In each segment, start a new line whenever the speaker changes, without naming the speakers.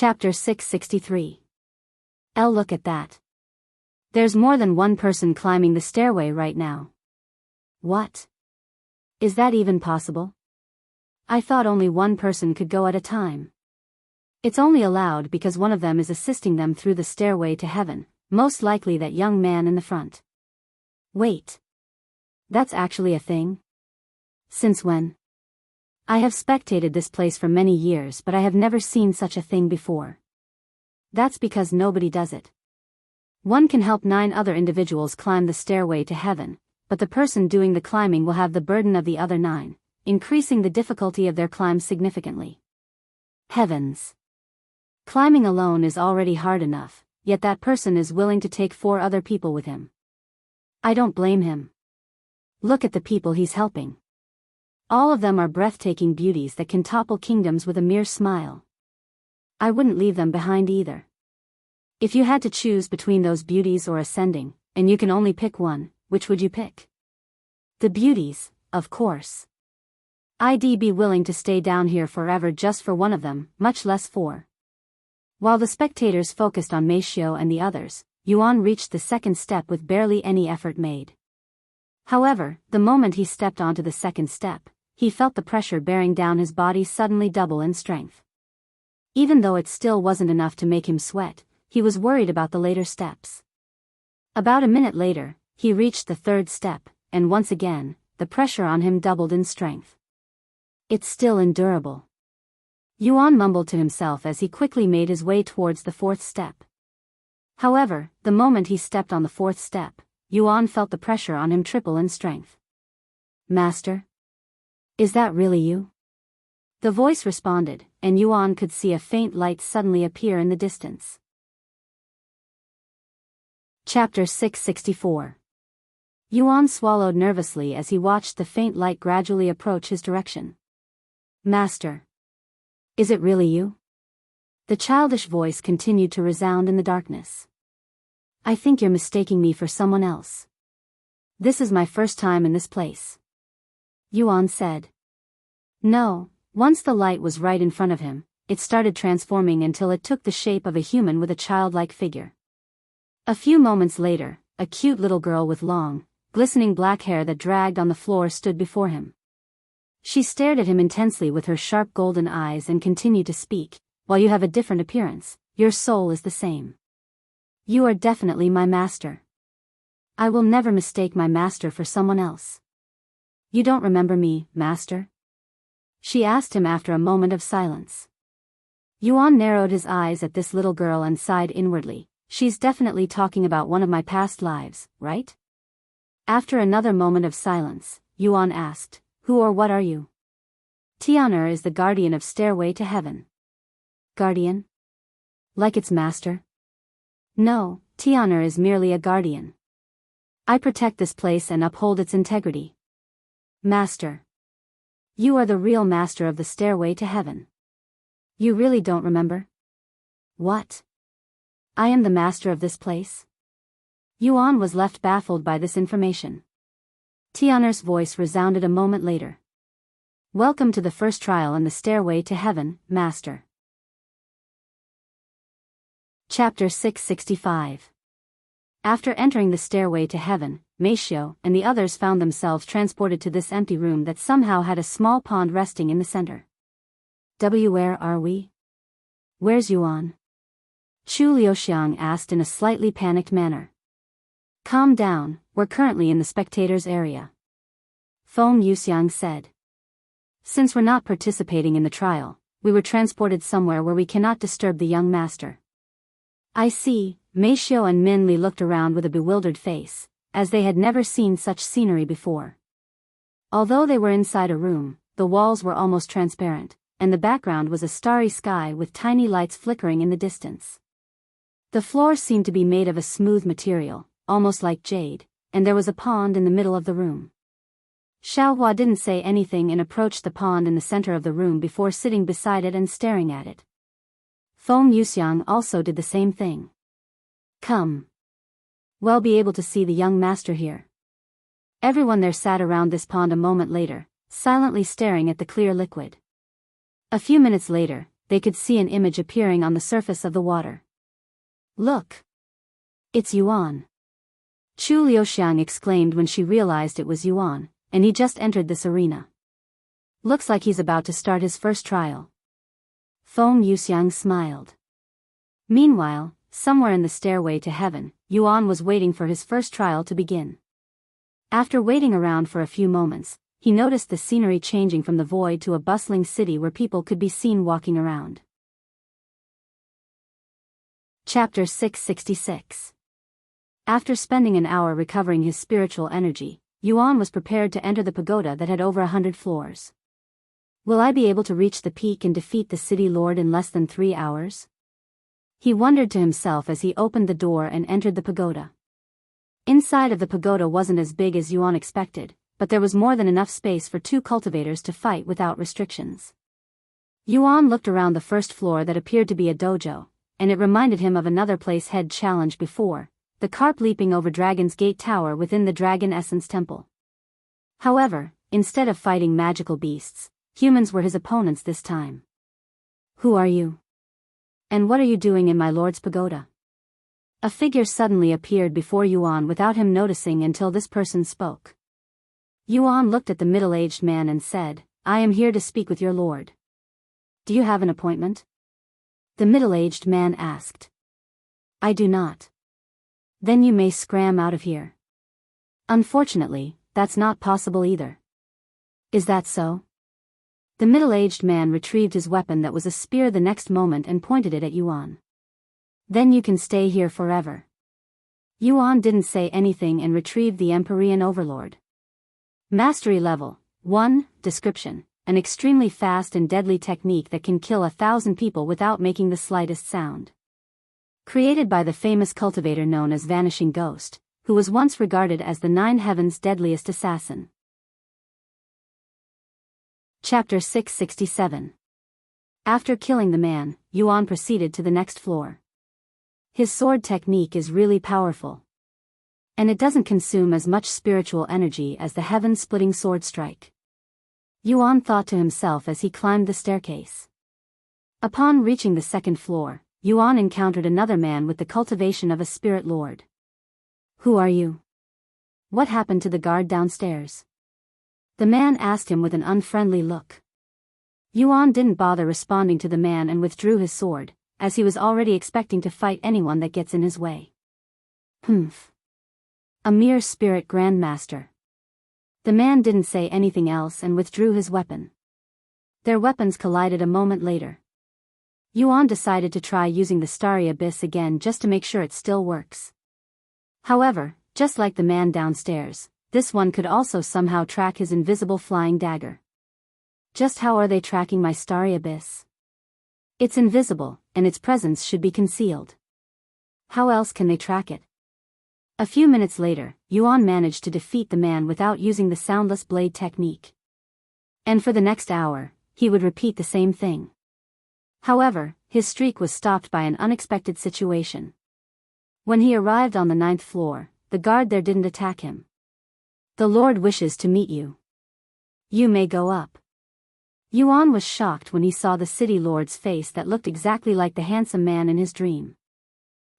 Chapter 663. Look at that. There's more than one person climbing the stairway right now. What? Is that even possible? I thought only one person could go at a time. It's only allowed because one of them is assisting them through the stairway to heaven, most likely that young man in the front. Wait. That's actually a thing? Since when? I have spectated this place for many years, but I have never seen such a thing before. That's because nobody does it. One can help 9 other individuals climb the stairway to heaven, but the person doing the climbing will have the burden of the other 9, increasing the difficulty of their climb significantly. Heavens! Climbing alone is already hard enough, yet that person is willing to take 4 other people with him. I don't blame him. Look at the people he's helping. All of them are breathtaking beauties that can topple kingdoms with a mere smile. I wouldn't leave them behind either. If you had to choose between those beauties or ascending, and you can only pick one, which would you pick? The beauties, of course. I'd be willing to stay down here forever just for one of them, much less 4. While the spectators focused on Meishio and the others, Yuan reached the second step with barely any effort made. However, the moment he stepped onto the second step, he felt the pressure bearing down his body suddenly double in strength. Even though it still wasn't enough to make him sweat, he was worried about the later steps. About a minute later, he reached the third step, and once again, the pressure on him doubled in strength. It's still endurable. Yuan mumbled to himself as he quickly made his way towards the fourth step. However, the moment he stepped on the fourth step, Yuan felt the pressure on him triple in strength. Master? Is that really you? The voice responded, and Yuan could see a faint light suddenly appear in the distance. Chapter 664. Yuan swallowed nervously as he watched the faint light gradually approach his direction. Master. Is it really you? The childish voice continued to resound in the darkness. I think you're mistaking me for someone else. This is my first time in this place. Yuan said. No, once the light was right in front of him, it started transforming until it took the shape of a human with a childlike figure. A few moments later, a cute little girl with long, glistening black hair that dragged on the floor stood before him. She stared at him intensely with her sharp golden eyes and continued to speak, while you have a different appearance, your soul is the same. You are definitely my master. I will never mistake my master for someone else. You don't remember me, master? She asked him after a moment of silence. Yuan narrowed his eyes at this little girl and sighed inwardly. She's definitely talking about one of my past lives, right? After another moment of silence, Yuan asked, who or what are you? Tian'er is the guardian of Stairway to Heaven. Guardian? Like its master? No, Tian'er is merely a guardian. I protect this place and uphold its integrity. Master. You are the real master of the Stairway to Heaven. You really don't remember? What? I am the master of this place? Yuan was left baffled by this information. Tian'er's voice resounded a moment later. Welcome to the first trial in the Stairway to Heaven, Master. Chapter 665. After entering the Stairway to Heaven, Meishio and the others found themselves transported to this empty room that somehow had a small pond resting in the center. Where are we? Where's Yuan? Chu Liuxiang asked in a slightly panicked manner. Calm down, we're currently in the spectators' area. Feng Yuxiang said. Since we're not participating in the trial, we were transported somewhere where we cannot disturb the young master. I see. Meishio and Minli looked around with a bewildered face, as they had never seen such scenery before. Although they were inside a room, the walls were almost transparent, and the background was a starry sky with tiny lights flickering in the distance. The floor seemed to be made of a smooth material, almost like jade, and there was a pond in the middle of the room. Xiaohua didn't say anything and approached the pond in the center of the room before sitting beside it and staring at it. Feng Yuxiang also did the same thing. Come. We'll be able to see the young master here. Everyone there sat around this pond a moment later, silently staring at the clear liquid. A few minutes later, they could see an image appearing on the surface of the water. Look! It's Yuan! Chu Liuxiang exclaimed when she realized it was Yuan, and he just entered this arena. Looks like he's about to start his first trial. Feng Yuxiang smiled. Meanwhile, somewhere in the stairway to heaven, Yuan was waiting for his first trial to begin. After waiting around for a few moments, he noticed the scenery changing from the void to a bustling city where people could be seen walking around. Chapter 666. After spending an hour recovering his spiritual energy, Yuan was prepared to enter the pagoda that had over 100 floors. Will I be able to reach the peak and defeat the city lord in less than 3 hours? He wondered to himself as he opened the door and entered the pagoda. Inside of the pagoda wasn't as big as Yuan expected, but there was more than enough space for 2 cultivators to fight without restrictions. Yuan looked around the first floor that appeared to be a dojo, and it reminded him of another place head challenge before, the carp leaping over Dragon's Gate Tower within the Dragon Essence Temple. However, instead of fighting magical beasts, humans were his opponents this time. Who are you? And what are you doing in my lord's pagoda? A figure suddenly appeared before Yuan without him noticing until this person spoke. Yuan looked at the middle-aged man and said, I am here to speak with your lord. Do you have an appointment? The middle-aged man asked. I do not. Then you may scram out of here. Unfortunately, that's not possible either. Is that so? The middle-aged man retrieved his weapon that was a spear the next moment and pointed it at Yuan. Then you can stay here forever. Yuan didn't say anything and retrieved the Empyrean Overlord. Mastery Level 1, Description, an extremely fast and deadly technique that can kill 1,000 people without making the slightest sound. Created by the famous cultivator known as Vanishing Ghost, who was once regarded as the 9 heavens' deadliest assassin. Chapter 667. After killing the man, Yuan proceeded to the next floor. His sword technique is really powerful. And it doesn't consume as much spiritual energy as the heaven-splitting sword strike. Yuan thought to himself as he climbed the staircase. Upon reaching the second floor, Yuan encountered another man with the cultivation of a spirit lord. Who are you? What happened to the guard downstairs? The man asked him with an unfriendly look. Yuan didn't bother responding to the man and withdrew his sword, as he was already expecting to fight anyone that gets in his way. Humph. A mere spirit grandmaster. The man didn't say anything else and withdrew his weapon. Their weapons collided a moment later. Yuan decided to try using the Starry Abyss again just to make sure it still works. However, just like the man downstairs, this one could also somehow track his invisible flying dagger. Just how are they tracking my Starry Abyss? It's invisible, and its presence should be concealed. How else can they track it? A few minutes later, Yuan managed to defeat the man without using the soundless blade technique. And for the next hour, he would repeat the same thing. However, his streak was stopped by an unexpected situation. When he arrived on the 9th floor, the guard there didn't attack him. The Lord wishes to meet you. You may go up. Yuan was shocked when he saw the city lord's face that looked exactly like the handsome man in his dream.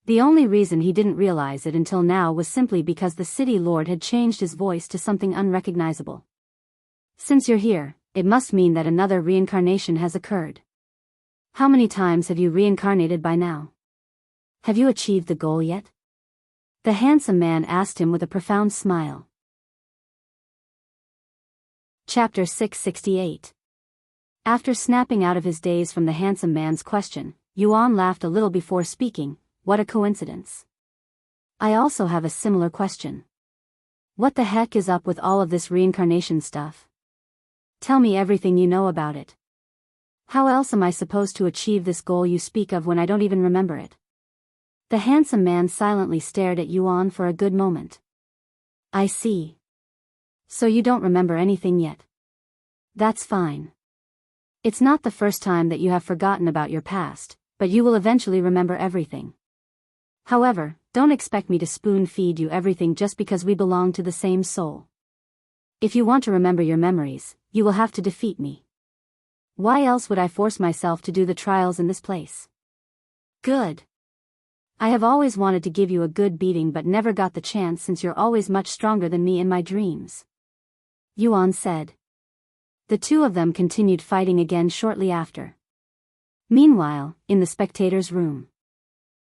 The only reason he didn't realize it until now was simply because the city lord had changed his voice to something unrecognizable. Since you're here, it must mean that another reincarnation has occurred. How many times have you reincarnated by now? Have you achieved the goal yet? The handsome man asked him with a profound smile. Chapter 668. After snapping out of his daze from the handsome man's question, Yuan laughed a little before speaking. What a coincidence. I also have a similar question. What the heck is up with all of this reincarnation stuff? Tell me everything you know about it. How else am I supposed to achieve this goal you speak of when I don't even remember it? The handsome man silently stared at Yuan for a good moment. I see. So you don't remember anything yet. That's fine. It's not the first time that you have forgotten about your past, but you will eventually remember everything. However, don't expect me to spoon-feed you everything just because we belong to the same soul. If you want to remember your memories, you will have to defeat me. Why else would I force myself to do the trials in this place? Good. I have always wanted to give you a good beating but never got the chance since you're always much stronger than me in my dreams. Yuan said. The two of them continued fighting again shortly after. Meanwhile, in the spectators' room.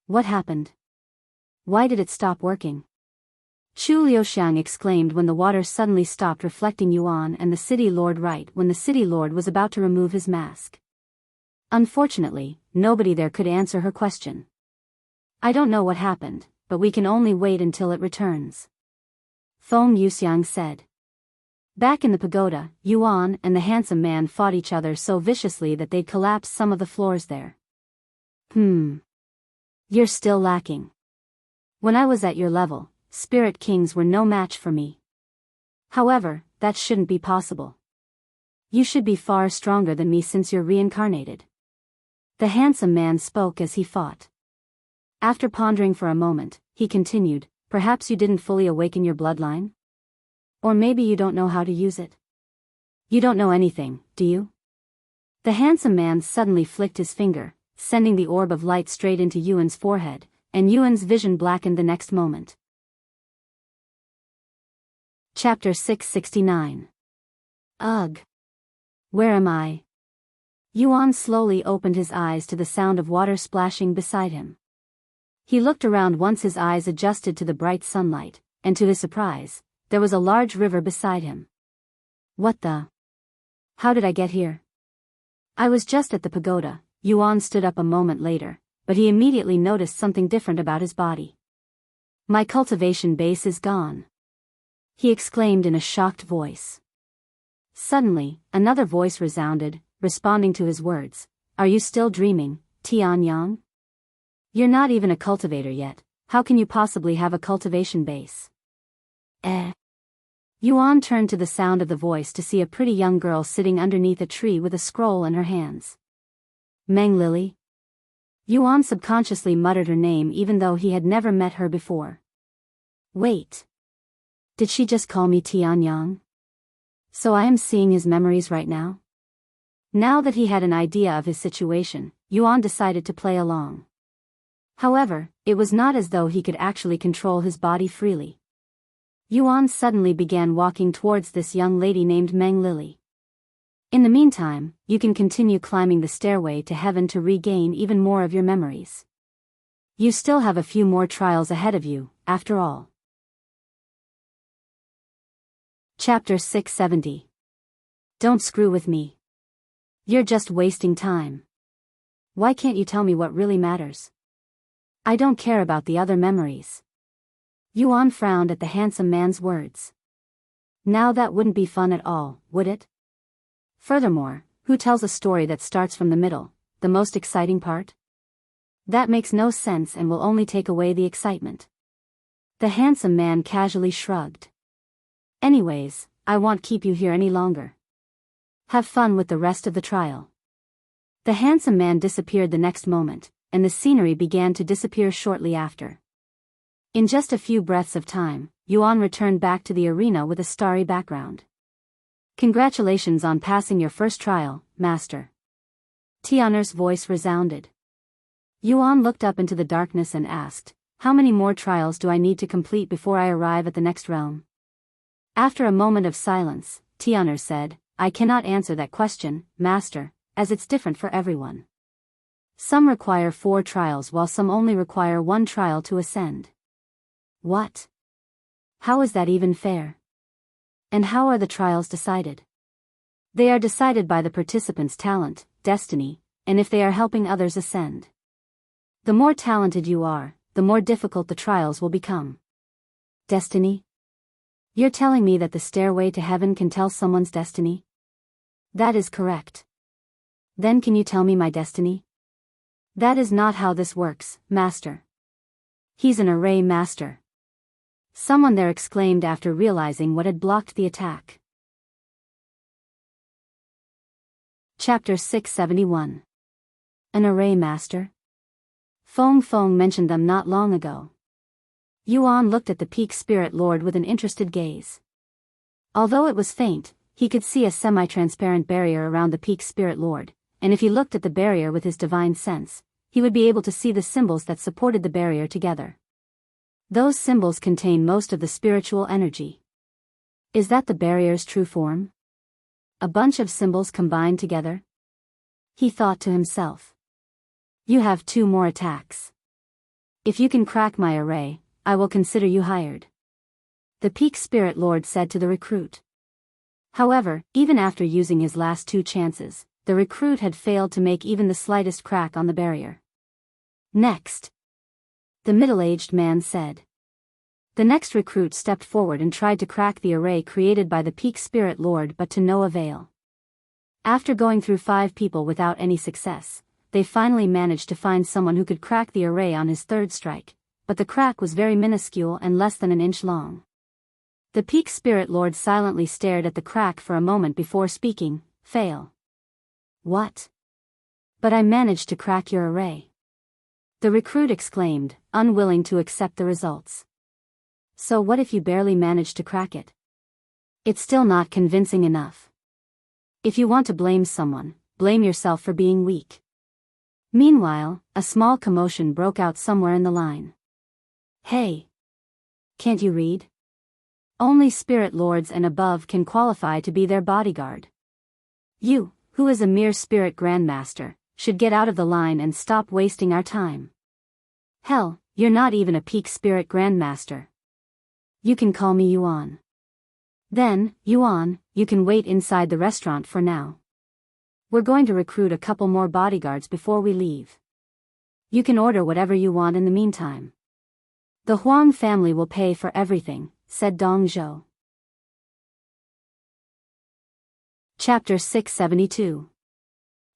What happened? Why did it stop working? Chu Liuxiang exclaimed when the water suddenly stopped reflecting Yuan and the city lord right when the city lord was about to remove his mask. Unfortunately, nobody there could answer her question. I don't know what happened, but we can only wait until it returns. Feng Yuxiang said. Back in the pagoda, Yuan and the handsome man fought each other so viciously that they'd collapsed some of the floors there. You're still lacking. When I was at your level, spirit kings were no match for me. However, that shouldn't be possible. You should be far stronger than me since you're reincarnated. The handsome man spoke as he fought. After pondering for a moment, he continued, perhaps you didn't fully awaken your bloodline? Or maybe you don't know how to use it? You don't know anything, do you? The handsome man suddenly flicked his finger, sending the orb of light straight into Yuan's forehead, and Yuan's vision blackened the next moment. Chapter 669. Ugh. Where am I? Yuan slowly opened his eyes to the sound of water splashing beside him. He looked around once his eyes adjusted to the bright sunlight, and to his surprise, there was a large river beside him. What the? How did I get here? I was just at the pagoda. Yuan stood up a moment later, but he immediately noticed something different about his body. My cultivation base is gone. He exclaimed in a shocked voice. Suddenly, another voice resounded, responding to his words. Are you still dreaming, Tianyang? You're not even a cultivator yet. How can you possibly have a cultivation base? Yuan turned to the sound of the voice to see a pretty young girl sitting underneath a tree with a scroll in her hands. Meng Lily? Yuan subconsciously muttered her name even though he had never met her before. Wait. Did she just call me Tianyang? So I am seeing his memories right now? Now that he had an idea of his situation, Yuan decided to play along. However, it was not as though he could actually control his body freely. Yuan suddenly began walking towards this young lady named Meng Lily. In the meantime, you can continue climbing the stairway to heaven to regain even more of your memories. You still have a few more trials ahead of you, after all. Chapter 670. Don't screw with me. You're just wasting time. Why can't you tell me what really matters? I don't care about the other memories. Yuan frowned at the handsome man's words. Now that wouldn't be fun at all, would it? Furthermore, who tells a story that starts from the middle, the most exciting part? That makes no sense and will only take away the excitement. The handsome man casually shrugged. Anyways, I won't keep you here any longer. Have fun with the rest of the trial. The handsome man disappeared the next moment, and the scenery began to disappear shortly after. In just a few breaths of time, Yuan returned back to the arena with a starry background. Congratulations on passing your first trial, master. Tianer's voice resounded. Yuan looked up into the darkness and asked, how many more trials do I need to complete before I arrive at the next realm? After a moment of silence, Tianer said, I cannot answer that question, master, as it's different for everyone. Some require 4 trials while some only require 1 trial to ascend. What? How is that even fair? And how are the trials decided? They are decided by the participants' talent, destiny, and if they are helping others ascend. The more talented you are, the more difficult the trials will become. Destiny? You're telling me that the stairway to heaven can tell someone's destiny? That is correct. Then can you tell me my destiny? That is not how this works, master. He's an array master. Someone there exclaimed after realizing what had blocked the attack. Chapter 671. An array master? Feng mentioned them not long ago. Yuan looked at the peak spirit lord with an interested gaze. Although it was faint, he could see a semi-transparent barrier around the peak spirit lord, and if he looked at the barrier with his divine sense, he would be able to see the symbols that supported the barrier together. Those symbols contain most of the spiritual energy. Is that the barrier's true form? A bunch of symbols combined together? He thought to himself. You have 2 more attacks. If you can crack my array, I will consider you hired. The peak spirit lord said to the recruit. However, even after using his last 2 chances, the recruit had failed to make even the slightest crack on the barrier. Next. The middle-aged man said. The next recruit stepped forward and tried to crack the array created by the peak spirit lord, but to no avail. After going through 5 people without any success, they finally managed to find someone who could crack the array on his 3rd strike, but the crack was very minuscule and less than an inch long. The peak spirit lord silently stared at the crack for a moment before speaking. Fail. What? But I managed to crack your array. The recruit exclaimed, unwilling to accept the results. So what if you barely managed to crack it? It's still not convincing enough. If you want to blame someone, blame yourself for being weak. Meanwhile, a small commotion broke out somewhere in the line. Hey! Can't you read? Only spirit lords and above can qualify to be their bodyguard. You, who is a mere spirit grandmaster, should get out of the line and stop wasting our time. Hell, you're not even a peak spirit grandmaster. You can call me Yuan. Then, Yuan, you can wait inside the restaurant for now. We're going to recruit a couple more bodyguards before we leave. You can order whatever you want in the meantime. The Huang family will pay for everything, said Dong Zhou. Chapter 672.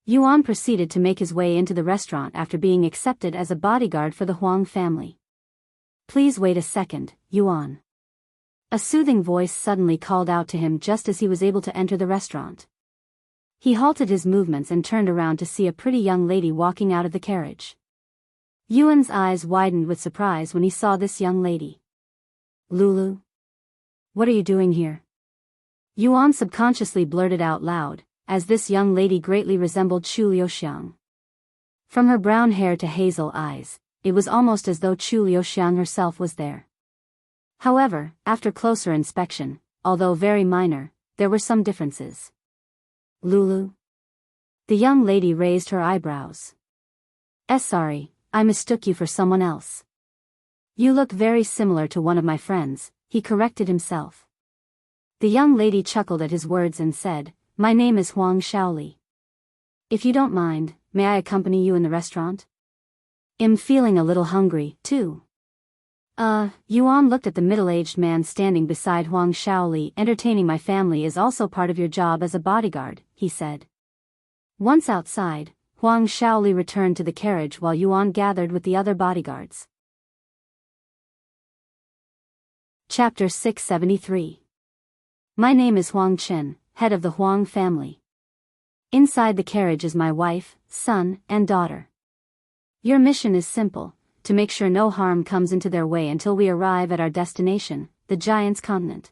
Yuan proceeded to make his way into the restaurant after being accepted as a bodyguard for the Huang family. Please wait a second, Yuan. A soothing voice suddenly called out to him just as he was able to enter the restaurant. He halted his movements and turned around to see a pretty young lady walking out of the carriage. Yuan's eyes widened with surprise when he saw this young lady. Lulu? What are you doing here? Yuan subconsciously blurted out loud, as this young lady greatly resembled Chu Liuxiang. From her brown hair to hazel eyes, it was almost as though Chu Liuxiang herself was there. However, after closer inspection, although very minor, there were some differences. Lulu? The young lady raised her eyebrows. Sorry, I mistook you for someone else. You look very similar to one of my friends, he corrected himself. The young lady chuckled at his words and said, My name is Huang Shaoli. If you don't mind, may I accompany you in the restaurant? I'm feeling a little hungry, too. Yuan looked at the middle-aged man standing beside Huang Shaoli. Entertaining my family is also part of your job as a bodyguard, he said. Once outside, Huang Shaoli returned to the carriage while Yuan gathered with the other bodyguards. Chapter 673. My name is Huang Chen, head of the Huang family. Inside the carriage is my wife, son, and daughter. Your mission is simple, to make sure no harm comes into their way until we arrive at our destination, the Giant's Continent.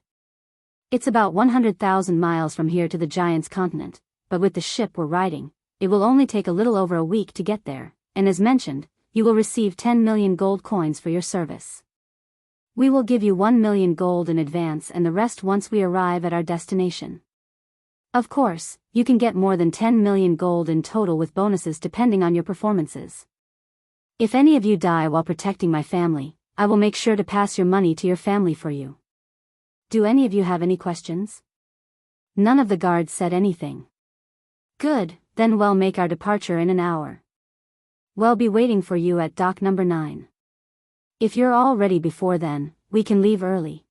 It's about 100,000 miles from here to the Giant's Continent, but with the ship we're riding, it will only take a little over a week to get there, and as mentioned, you will receive 10 million gold coins for your service. We will give you 1 million gold in advance and the rest once we arrive at our destination. Of course, you can get more than 10 million gold in total with bonuses depending on your performances. If any of you die while protecting my family, I will make sure to pass your money to your family for you. Do any of you have any questions? None of the guards said anything. Good, then we'll make our departure in an hour. We'll be waiting for you at dock number 9. If you're all ready before then, we can leave early.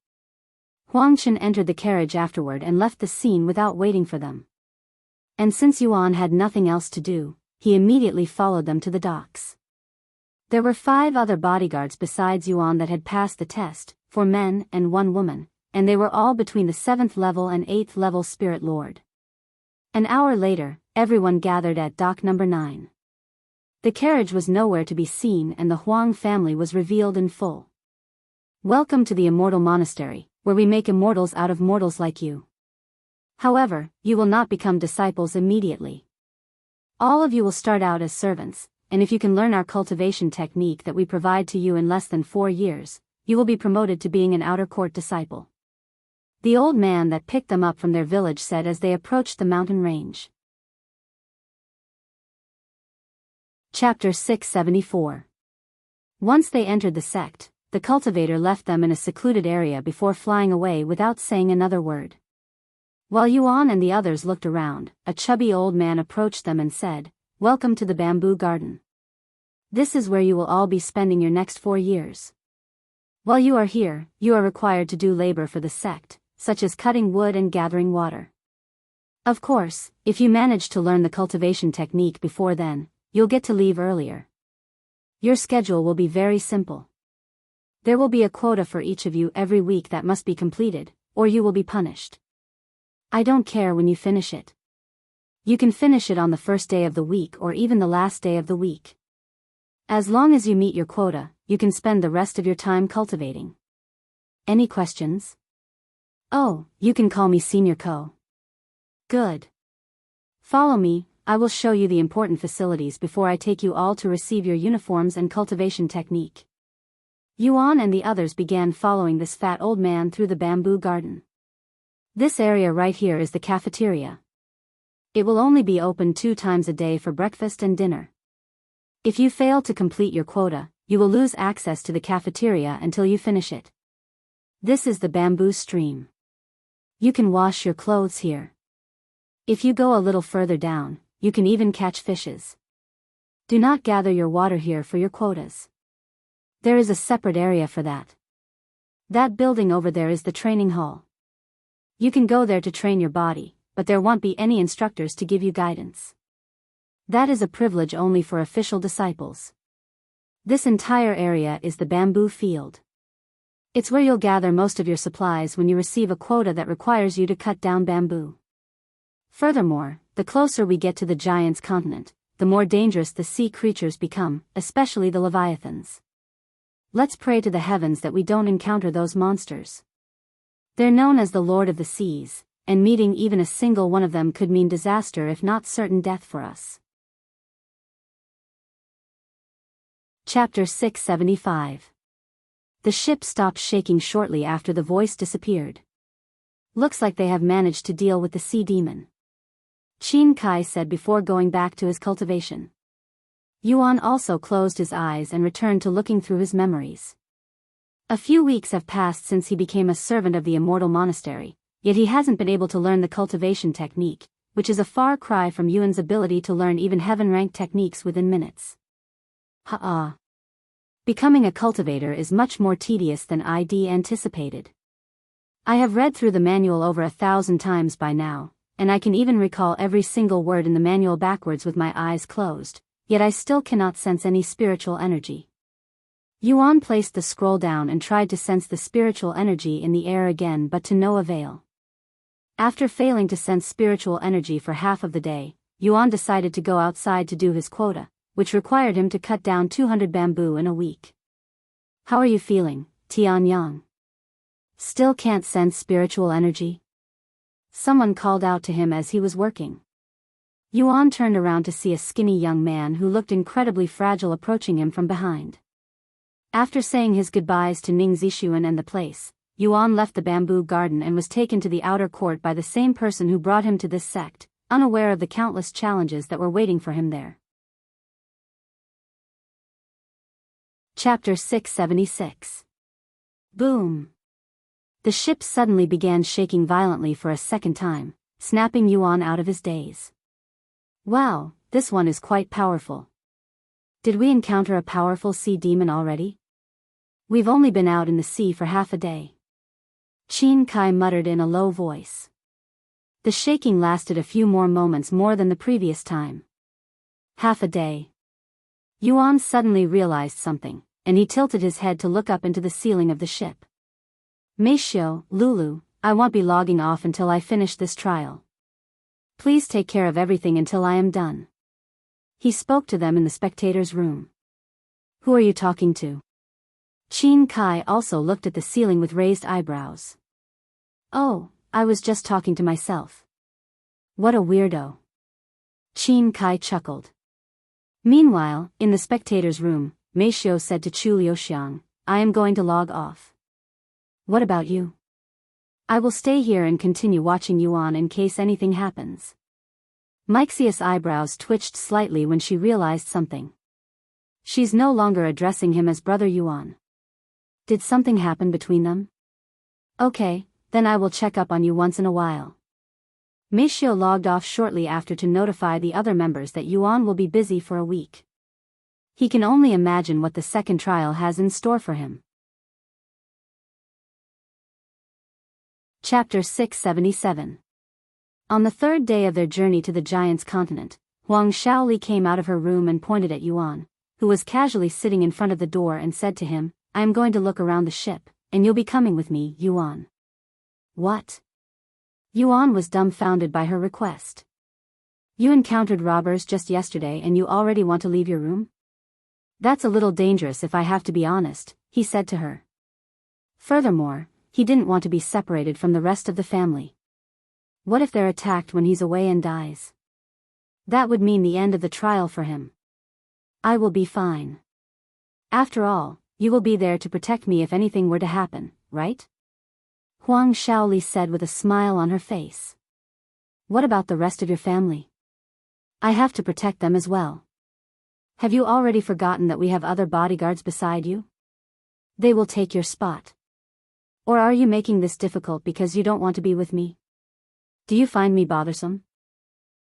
Huang Chen entered the carriage afterward and left the scene without waiting for them. And since Yuan had nothing else to do, he immediately followed them to the docks. There were 5 other bodyguards besides Yuan that had passed the test, 4 men and 1 woman, and they were all between the 7th level and 8th level Spirit Lord. An hour later, everyone gathered at dock number 9. The carriage was nowhere to be seen and the Huang family was revealed in full. Welcome to the Immortal Monastery, where we make immortals out of mortals like you. However, you will not become disciples immediately. All of you will start out as servants, and if you can learn our cultivation technique that we provide to you in less than 4 years, you will be promoted to being an outer court disciple. The old man that picked them up from their village said as they approached the mountain range. Chapter 674. Once they entered the sect, the cultivator left them in a secluded area before flying away without saying another word. While Yuan and the others looked around, a chubby old man approached them and said, "Welcome to the bamboo garden. This is where you will all be spending your next 4 years. While you are here, you are required to do labor for the sect, such as cutting wood and gathering water. Of course, if you manage to learn the cultivation technique before then, you'll get to leave earlier. Your schedule will be very simple. There will be a quota for each of you every week that must be completed, or you will be punished. I don't care when you finish it. You can finish it on the first day of the week or even the last day of the week. As long as you meet your quota, you can spend the rest of your time cultivating. Any questions? Oh, you can call me Senior Co. Good. Follow me, I will show you the important facilities before I take you all to receive your uniforms and cultivation technique." Yuan and the others began following this fat old man through the bamboo garden. This area right here is the cafeteria. It will only be open 2 times a day for breakfast and dinner. If you fail to complete your quota, you will lose access to the cafeteria until you finish it. This is the bamboo stream. You can wash your clothes here. If you go a little further down, you can even catch fishes. Do not gather your water here for your quotas. There is a separate area for that. That building over there is the training hall. You can go there to train your body, but there won't be any instructors to give you guidance. That is a privilege only for official disciples. This entire area is the bamboo field. It's where you'll gather most of your supplies when you receive a quota that requires you to cut down bamboo. Furthermore, the closer we get to the giant's continent, the more dangerous the sea creatures become, especially the leviathans. Let's pray to the heavens that we don't encounter those monsters. They're known as the Lord of the Seas, and meeting even a single one of them could mean disaster if not certain death for us. Chapter 675. The ship stopped shaking shortly after the voice disappeared. Looks like they have managed to deal with the sea demon, Qin Kai said before going back to his cultivation. Yuan also closed his eyes and returned to looking through his memories. A few weeks have passed since he became a servant of the immortal monastery, yet he hasn't been able to learn the cultivation technique, which is a far cry from Yuan's ability to learn even heaven-ranked techniques within minutes. Becoming a cultivator is much more tedious than I'd anticipated. I have read through the manual over 1,000 times by now, and I can even recall every single word in the manual backwards with my eyes closed, yet I still cannot sense any spiritual energy. Yuan placed the scroll down and tried to sense the spiritual energy in the air again, but to no avail. After failing to sense spiritual energy for half of the day, Yuan decided to go outside to do his quota, which required him to cut down 200 bamboo in a week. "How are you feeling, Tianyang? Still can't sense spiritual energy?" Someone called out to him as he was working. Yuan turned around to see a skinny young man who looked incredibly fragile approaching him from behind. After saying his goodbyes to Ning Zixuan and the place, Yuan left the bamboo garden and was taken to the outer court by the same person who brought him to this sect, unaware of the countless challenges that were waiting for him there. Chapter 676. Boom! The ship suddenly began shaking violently for a second time, snapping Yuan out of his daze. Wow, this one is quite powerful. Did we encounter a powerful sea demon already? We've only been out in the sea for half a day. Qin Kai muttered in a low voice. The shaking lasted a few more moments more than the previous time. Half a day. Yuan suddenly realized something, and he tilted his head to look up into the ceiling of the ship. Meishio, Lulu, I won't be logging off until I finish this trial. Please take care of everything until I am done. He spoke to them in the spectators' room. Who are you talking to? Qin Kai also looked at the ceiling with raised eyebrows. Oh, I was just talking to myself. What a weirdo. Qin Kai chuckled. Meanwhile, in the spectators' room, Meishio said to Chu Liuxiang, I am going to log off. What about you? I will stay here and continue watching Yuan in case anything happens. Mixia's eyebrows twitched slightly when she realized something. She's no longer addressing him as Brother Yuan. Did something happen between them? Okay, then I will check up on you once in a while. Meishio logged off shortly after to notify the other members that Yuan will be busy for a week. He can only imagine what the second trial has in store for him. Chapter 677. On the third day of their journey to the Giant's continent, Huang Shaoli came out of her room and pointed at Yuan, who was casually sitting in front of the door, and said to him, I am going to look around the ship, and you'll be coming with me, Yuan. What? Yuan was dumbfounded by her request. You encountered robbers just yesterday and you already want to leave your room? That's a little dangerous if I have to be honest, he said to her. Furthermore, he didn't want to be separated from the rest of the family. What if they're attacked when he's away and dies? That would mean the end of the trial for him. I will be fine. After all, you will be there to protect me if anything were to happen, right? Huang Shaoli said with a smile on her face. What about the rest of your family? I have to protect them as well. Have you already forgotten that we have other bodyguards beside you? They will take your spot. Or are you making this difficult because you don't want to be with me? Do you find me bothersome?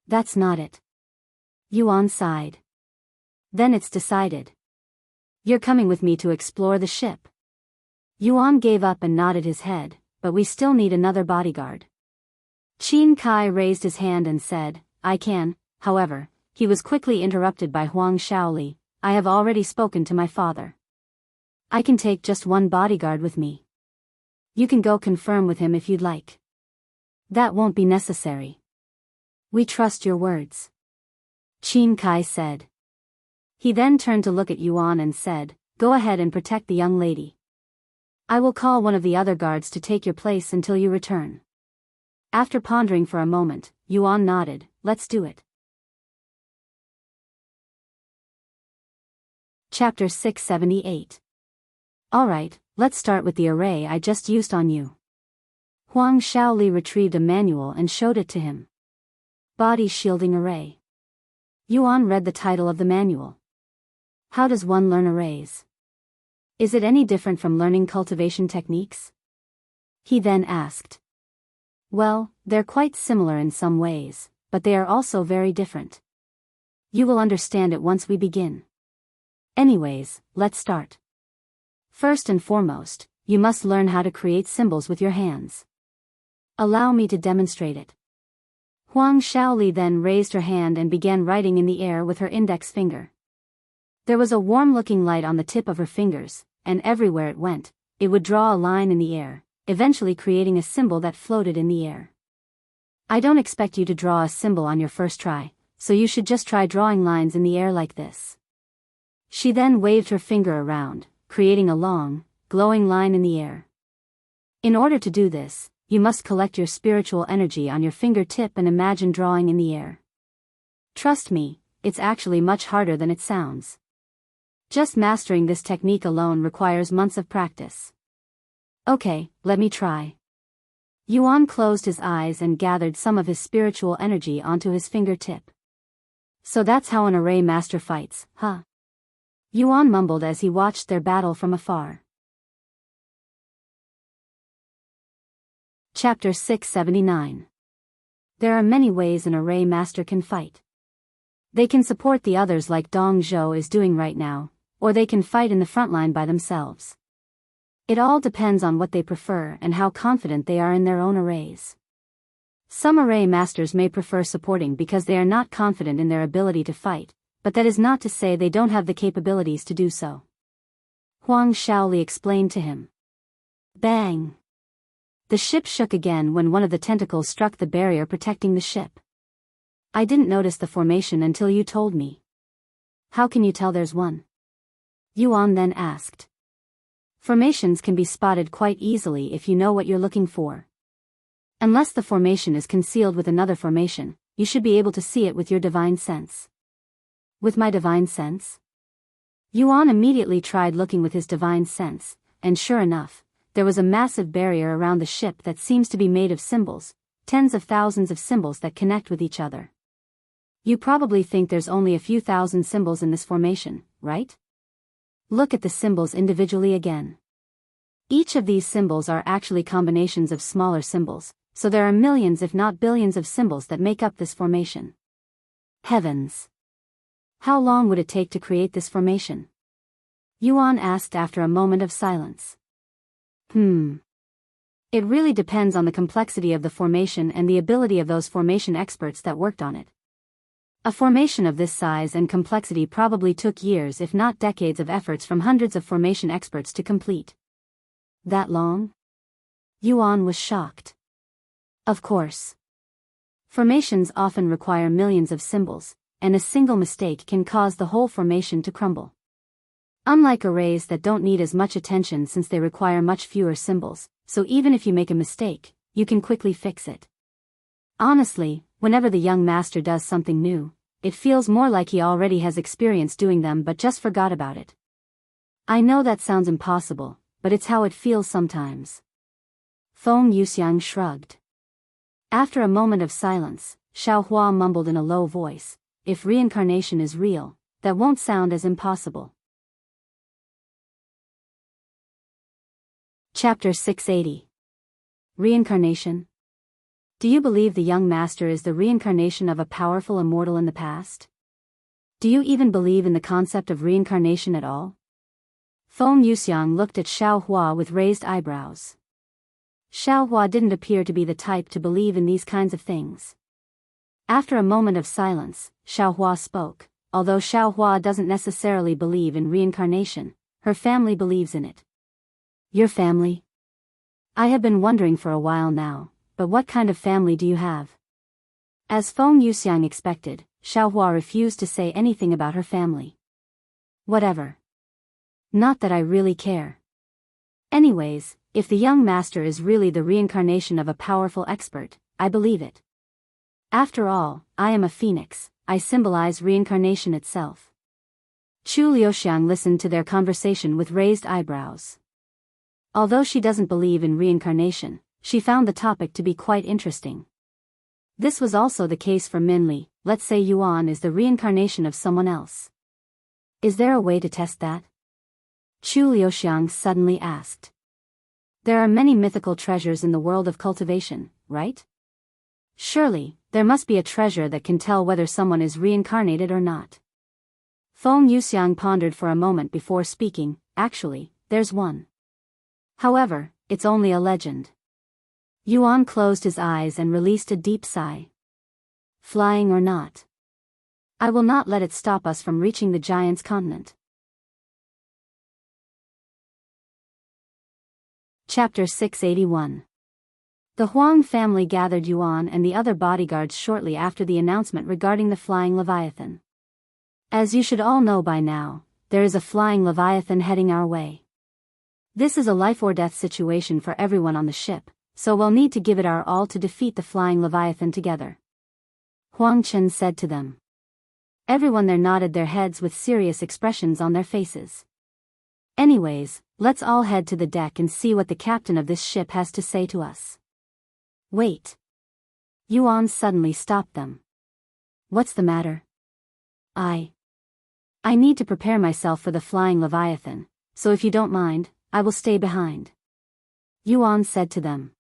That's not it. Yuan sighed. Then it's decided. You're coming with me to explore the ship. Yuan gave up and nodded his head, but we still need another bodyguard. Qin Kai raised his hand and said, I can, however, he was quickly interrupted by Huang Shaoli, I have already spoken to my father. I can take just one bodyguard with me. You can go confirm with him if you'd like. That won't be necessary. We trust your words. Qin Kai said. He then turned to look at Yuan and said, Go ahead and protect the young lady. I will call one of the other guards to take your place until you return. After pondering for a moment, Yuan nodded, Let's do it. Chapter 678. Alright, let's start with the array I just used on you. Huang Shaoli retrieved a manual and showed it to him. Body Shielding Array. Yuan read the title of the manual. How does one learn arrays? Is it any different from learning cultivation techniques? He then asked. Well, they're quite similar in some ways, but they are also very different. You will understand it once we begin. Anyways, let's start. First and foremost, you must learn how to create symbols with your hands. Allow me to demonstrate it. Huang Shaoli then raised her hand and began writing in the air with her index finger. There was a warm-looking light on the tip of her fingers, and everywhere it went, it would draw a line in the air, eventually creating a symbol that floated in the air. I don't expect you to draw a symbol on your first try, so you should just try drawing lines in the air like this. She then waved her finger around, creating a long, glowing line in the air. In order to do this, you must collect your spiritual energy on your fingertip and imagine drawing in the air. Trust me, it's actually much harder than it sounds. Just mastering this technique alone requires months of practice. Okay, let me try. Yuan closed his eyes and gathered some of his spiritual energy onto his fingertip. So that's how an array master fights, huh? Yuan mumbled as he watched their battle from afar. Chapter 679. There are many ways an array master can fight. They can support the others like Dong Zhou is doing right now, or they can fight in the front line by themselves. It all depends on what they prefer and how confident they are in their own arrays. Some array masters may prefer supporting because they are not confident in their ability to fight, but that is not to say they don't have the capabilities to do so. Huang Shaoli explained to him. Bang! The ship shook again when one of the tentacles struck the barrier protecting the ship. I didn't notice the formation until you told me. How can you tell there's one? Yuan then asked. Formations can be spotted quite easily if you know what you're looking for. Unless the formation is concealed with another formation, you should be able to see it with your divine sense. With my divine sense? Yuan immediately tried looking with his divine sense, and sure enough, there was a massive barrier around the ship that seems to be made of symbols, tens of thousands of symbols that connect with each other. You probably think there's only a few thousand symbols in this formation, right? Look at the symbols individually again. Each of these symbols are actually combinations of smaller symbols, so there are millions if not billions of symbols that make up this formation. Heavens! How long would it take to create this formation? Yuan asked after a moment of silence. It really depends on the complexity of the formation and the ability of those formation experts that worked on it. A formation of this size and complexity probably took years if not decades of efforts from hundreds of formation experts to complete. That long? Yuan was shocked. Of course. Formations often require millions of symbols, and a single mistake can cause the whole formation to crumble. Unlike arrays that don't need as much attention since they require much fewer symbols, so even if you make a mistake, you can quickly fix it. Honestly, whenever the young master does something new, it feels more like he already has experience doing them but just forgot about it. I know that sounds impossible, but it's how it feels sometimes. Feng Yuxiang shrugged. After a moment of silence, Xiao Hua mumbled in a low voice, if reincarnation is real, that won't sound as impossible. Chapter 680. Reincarnation. Do you believe the young master is the reincarnation of a powerful immortal in the past? Do you even believe in the concept of reincarnation at all? Feng Yuxiang looked at Xiao Hua with raised eyebrows. Xiao Hua didn't appear to be the type to believe in these kinds of things. After a moment of silence, Xiao Hua spoke. Although Xiao Hua doesn't necessarily believe in reincarnation, her family believes in it. Your family? I have been wondering for a while now, but what kind of family do you have? As Feng Yuxiang expected, Xiao Hua refused to say anything about her family. Whatever. Not that I really care. Anyways, if the young master is really the reincarnation of a powerful expert, I believe it. After all, I am a phoenix, I symbolize reincarnation itself. Chu Liuxiang listened to their conversation with raised eyebrows. Although she doesn't believe in reincarnation, she found the topic to be quite interesting. This was also the case for Minli. Let's say Yuan is the reincarnation of someone else. Is there a way to test that? Chu Liuxiang suddenly asked. There are many mythical treasures in the world of cultivation, right? Surely, there must be a treasure that can tell whether someone is reincarnated or not. Feng Yuxiang pondered for a moment before speaking. Actually, there's one. However, it's only a legend. Yuan closed his eyes and released a deep sigh. Flying or not, I will not let it stop us from reaching the giant's continent. Chapter 681. The Huang family gathered Yuan and the other bodyguards shortly after the announcement regarding the flying Leviathan. As you should all know by now, there is a flying Leviathan heading our way. This is a life-or-death situation for everyone on the ship, so we'll need to give it our all to defeat the flying Leviathan together. Huang Chen said to them. Everyone there nodded their heads with serious expressions on their faces. Anyways, let's all head to the deck and see what the captain of this ship has to say to us. Wait. Yuan suddenly stopped them. What's the matter? I need to prepare myself for the flying Leviathan, so if you don't mind, I will stay behind. Yuan said to them.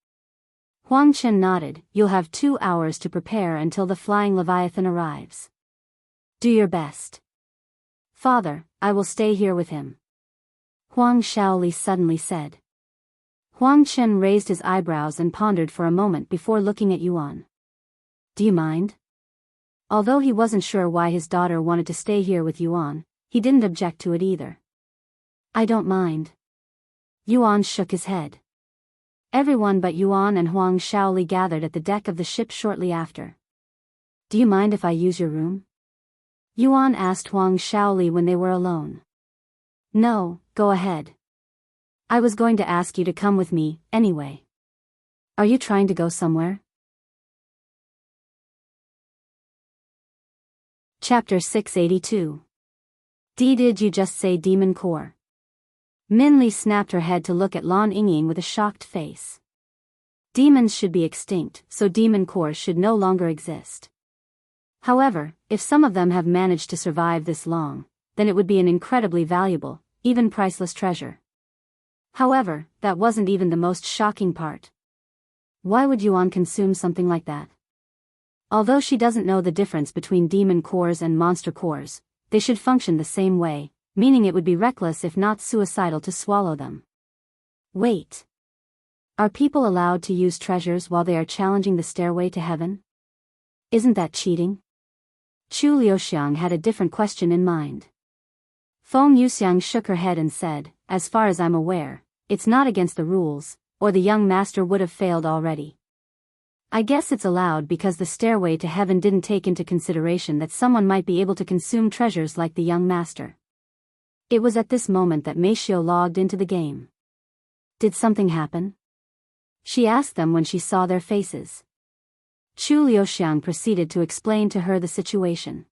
Huang Chen nodded. You'll have 2 hours to prepare until the flying Leviathan arrives. Do your best. Father, I will stay here with him. Huang Shaoli suddenly said. Huang Chen raised his eyebrows and pondered for a moment before looking at Yuan. Do you mind? Although he wasn't sure why his daughter wanted to stay here with Yuan, he didn't object to it either. I don't mind. Yuan shook his head. Everyone but Yuan and Huang Shaoli gathered at the deck of the ship shortly after. Do you mind if I use your room? Yuan asked Huang Shaoli when they were alone. No, go ahead. I was going to ask you to come with me, anyway. Are you trying to go somewhere? Chapter 682. Did you just say demon core? Min Li snapped her head to look at Lan Yingying with a shocked face. Demons should be extinct, so demon cores should no longer exist. However, if some of them have managed to survive this long, then it would be an incredibly valuable, even priceless treasure. However, that wasn't even the most shocking part. Why would Yuan consume something like that? Although she doesn't know the difference between demon cores and monster cores, they should function the same way, meaning it would be reckless if not suicidal to swallow them. Wait. Are people allowed to use treasures while they are challenging the stairway to heaven? Isn't that cheating? Chu Liuxiang had a different question in mind. Feng Yuxiang shook her head and said, as far as I'm aware, it's not against the rules, or the young master would have failed already. I guess it's allowed because the stairway to heaven didn't take into consideration that someone might be able to consume treasures like the young master. It was at this moment that Meishio logged into the game. Did something happen? She asked them when she saw their faces. Chu Liuxiang proceeded to explain to her the situation.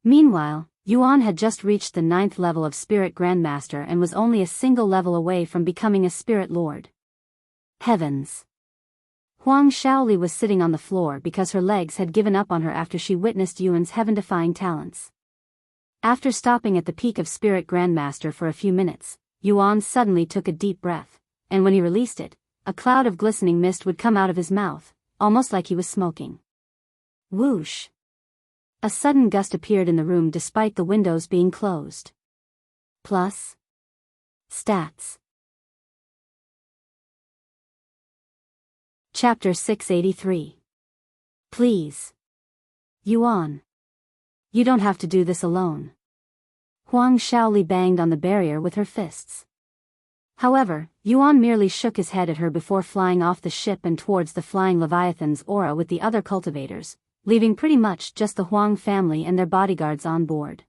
Meanwhile, Yuan had just reached the 9th level of Spirit Grandmaster and was only a single level away from becoming a Spirit Lord. Heavens! Huang Shaoli was sitting on the floor because her legs had given up on her after she witnessed Yuan's heaven-defying talents. After stopping at the peak of Spirit Grandmaster for a few minutes, Yuan suddenly took a deep breath, and when he released it, a cloud of glistening mist would come out of his mouth, almost like he was smoking. Whoosh! A sudden gust appeared in the room despite the windows being closed. Plus. Stats. Chapter 683. Please. Yuan. You don't have to do this alone. Huang Shaoli banged on the barrier with her fists. However, Yuan merely shook his head at her before flying off the ship and towards the flying Leviathan's aura with the other cultivators, leaving pretty much just the Huang family and their bodyguards on board.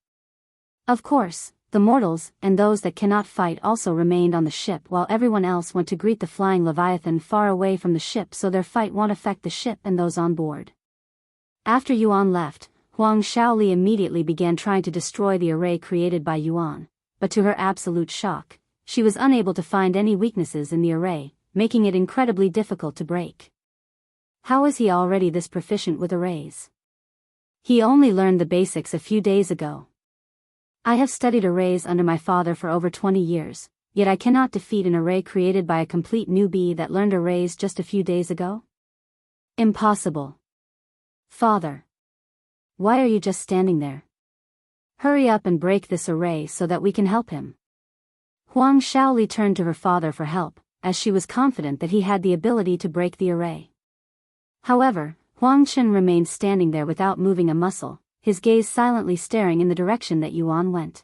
Of course, the mortals and those that cannot fight also remained on the ship while everyone else went to greet the flying Leviathan far away from the ship so their fight won't affect the ship and those on board. After Yuan left, Huang Shaoli immediately began trying to destroy the array created by Yuan, but to her absolute shock, she was unable to find any weaknesses in the array, making it incredibly difficult to break. How is he already this proficient with arrays? He only learned the basics a few days ago. I have studied arrays under my father for over 20 years, yet I cannot defeat an array created by a complete newbie that learned arrays just a few days ago? Impossible. Father. Why are you just standing there? Hurry up and break this array so that we can help him. Huang Shaoli turned to her father for help, as she was confident that he had the ability to break the array. However, Huang Chen remained standing there without moving a muscle, his gaze silently staring in the direction that Yuan went.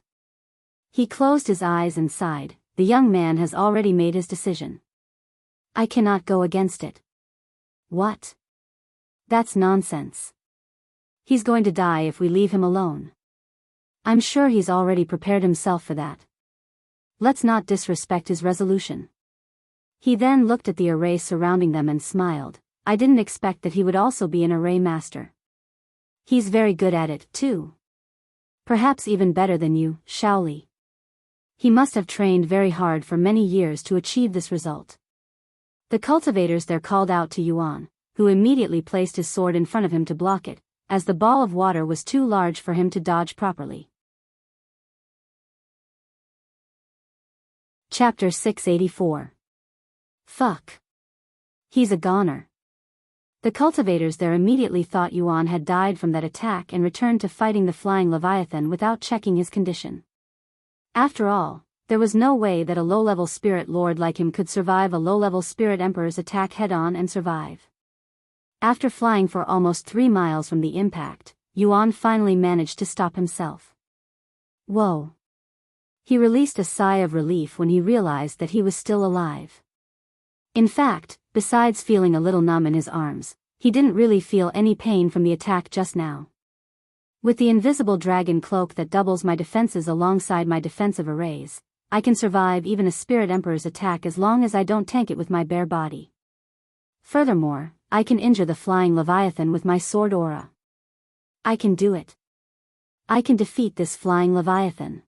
He closed his eyes and sighed. The young man has already made his decision. I cannot go against it. What? That's nonsense. He's going to die if we leave him alone. I'm sure he's already prepared himself for that. Let's not disrespect his resolution. He then looked at the array surrounding them and smiled. I didn't expect that he would also be an array master. He's very good at it, too. Perhaps even better than you, Shaoli. He must have trained very hard for many years to achieve this result. The cultivators there called out to Yuan, who immediately placed his sword in front of him to block it, as the ball of water was too large for him to dodge properly. Chapter 684. Fuck. He's a goner. The cultivators there immediately thought Yuan had died from that attack and returned to fighting the flying Leviathan without checking his condition. After all, there was no way that a low-level spirit lord like him could survive a low-level spirit emperor's attack head-on and survive. After flying for almost 3 miles from the impact, Yuan finally managed to stop himself. Whoa. He released a sigh of relief when he realized that he was still alive. In fact, besides feeling a little numb in his arms, he didn't really feel any pain from the attack just now. With the invisible dragon cloak that doubles my defenses alongside my defensive arrays, I can survive even a Spirit Emperor's attack as long as I don't tank it with my bare body. Furthermore, I can injure the flying Leviathan with my sword aura. I can do it. I can defeat this flying leviathan.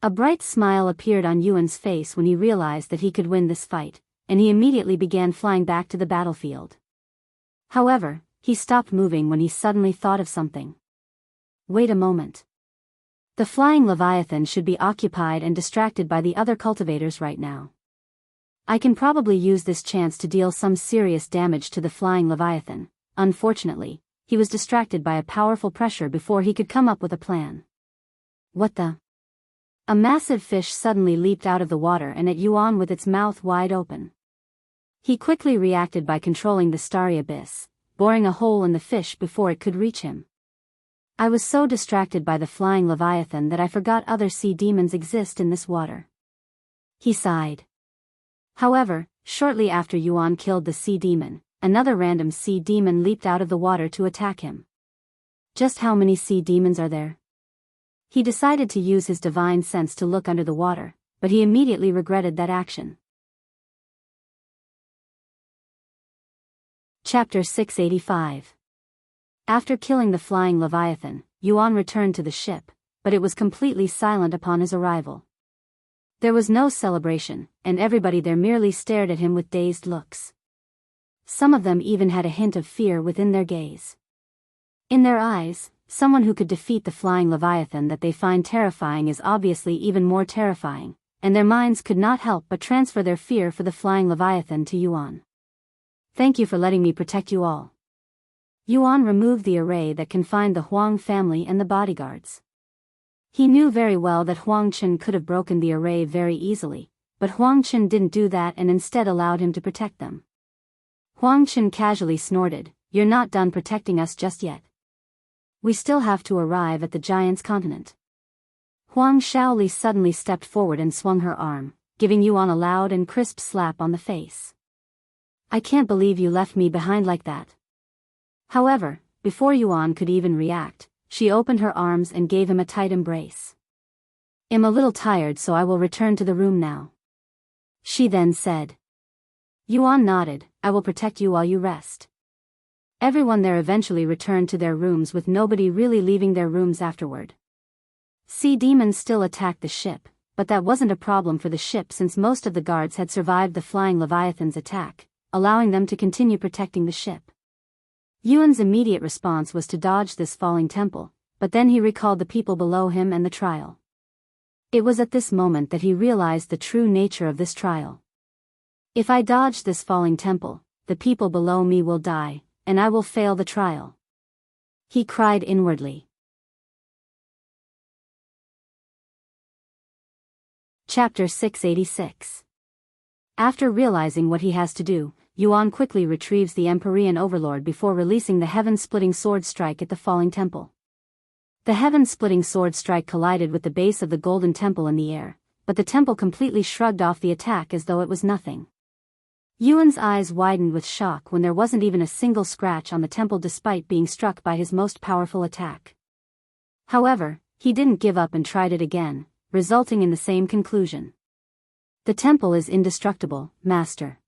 A bright smile appeared on Yuan's face when he realized that he could win this fight, and he immediately began flying back to the battlefield. However, he stopped moving when he suddenly thought of something. Wait a moment. The flying leviathan should be occupied and distracted by the other cultivators right now. I can probably use this chance to deal some serious damage to the flying leviathan. Unfortunately, he was distracted by a powerful pressure before he could come up with a plan. What the? A massive fish suddenly leaped out of the water and at Yuan with its mouth wide open. He quickly reacted by controlling the starry abyss, boring a hole in the fish before it could reach him. I was so distracted by the flying leviathan that I forgot other sea demons exist in this water. He sighed. However, shortly after Yuan killed the sea demon, another random sea demon leaped out of the water to attack him. Just how many sea demons are there? He decided to use his divine sense to look under the water, but he immediately regretted that action. Chapter 685. After killing the flying leviathan, Yuan returned to the ship, but it was completely silent upon his arrival. There was no celebration, and everybody there merely stared at him with dazed looks. Some of them even had a hint of fear within their gaze. In their eyes, someone who could defeat the flying leviathan that they find terrifying is obviously even more terrifying, and their minds could not help but transfer their fear for the flying leviathan to Yuan. Thank you for letting me protect you all. Yuan removed the array that confined the Huang family and the bodyguards. He knew very well that Huang Chen could have broken the array very easily, but Huang Chen didn't do that and instead allowed him to protect them. Huang Chen casually snorted, "You're not done protecting us just yet. We still have to arrive at the giant's continent." Huang Shaoli suddenly stepped forward and swung her arm, giving Yuan a loud and crisp slap on the face. "I can't believe you left me behind like that." However, before Yuan could even react, she opened her arms and gave him a tight embrace. "I'm a little tired, so I will return to the room now," she then said. Yuan nodded. "I will protect you while you rest." Everyone there eventually returned to their rooms with nobody really leaving their rooms afterward. Sea demons still attacked the ship, but that wasn't a problem for the ship since most of the guards had survived the flying leviathan's attack, allowing them to continue protecting the ship. Yuan's immediate response was to dodge this falling temple, but then he recalled the people below him and the trial. It was at this moment that he realized the true nature of this trial. If I dodge this falling temple, the people below me will die, and I will fail the trial. He cried inwardly. Chapter 686. After realizing what he has to do, Yuan quickly retrieves the Empyrean Overlord before releasing the heaven-splitting sword strike at the falling temple. The heaven-splitting sword strike collided with the base of the golden temple in the air, but the temple completely shrugged off the attack as though it was nothing. Yuan's eyes widened with shock when there wasn't even a single scratch on the temple despite being struck by his most powerful attack. However, he didn't give up and tried it again, resulting in the same conclusion. "The temple is indestructible, Master."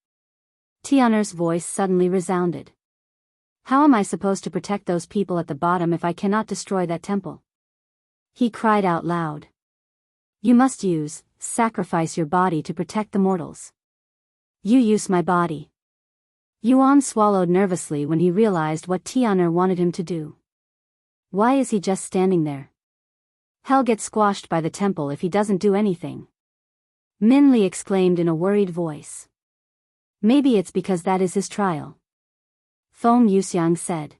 Tianer's voice suddenly resounded. "How am I supposed to protect those people at the bottom if I cannot destroy that temple?" He cried out loud. "You must sacrifice your body to protect the mortals." "You use my body." Yuan swallowed nervously when he realized what Tianer wanted him to do. Why is he just standing there? He'll get squashed by the temple if he doesn't do anything. Min Li exclaimed in a worried voice. "Maybe it's because that is his trial," Feng Yuxiang said.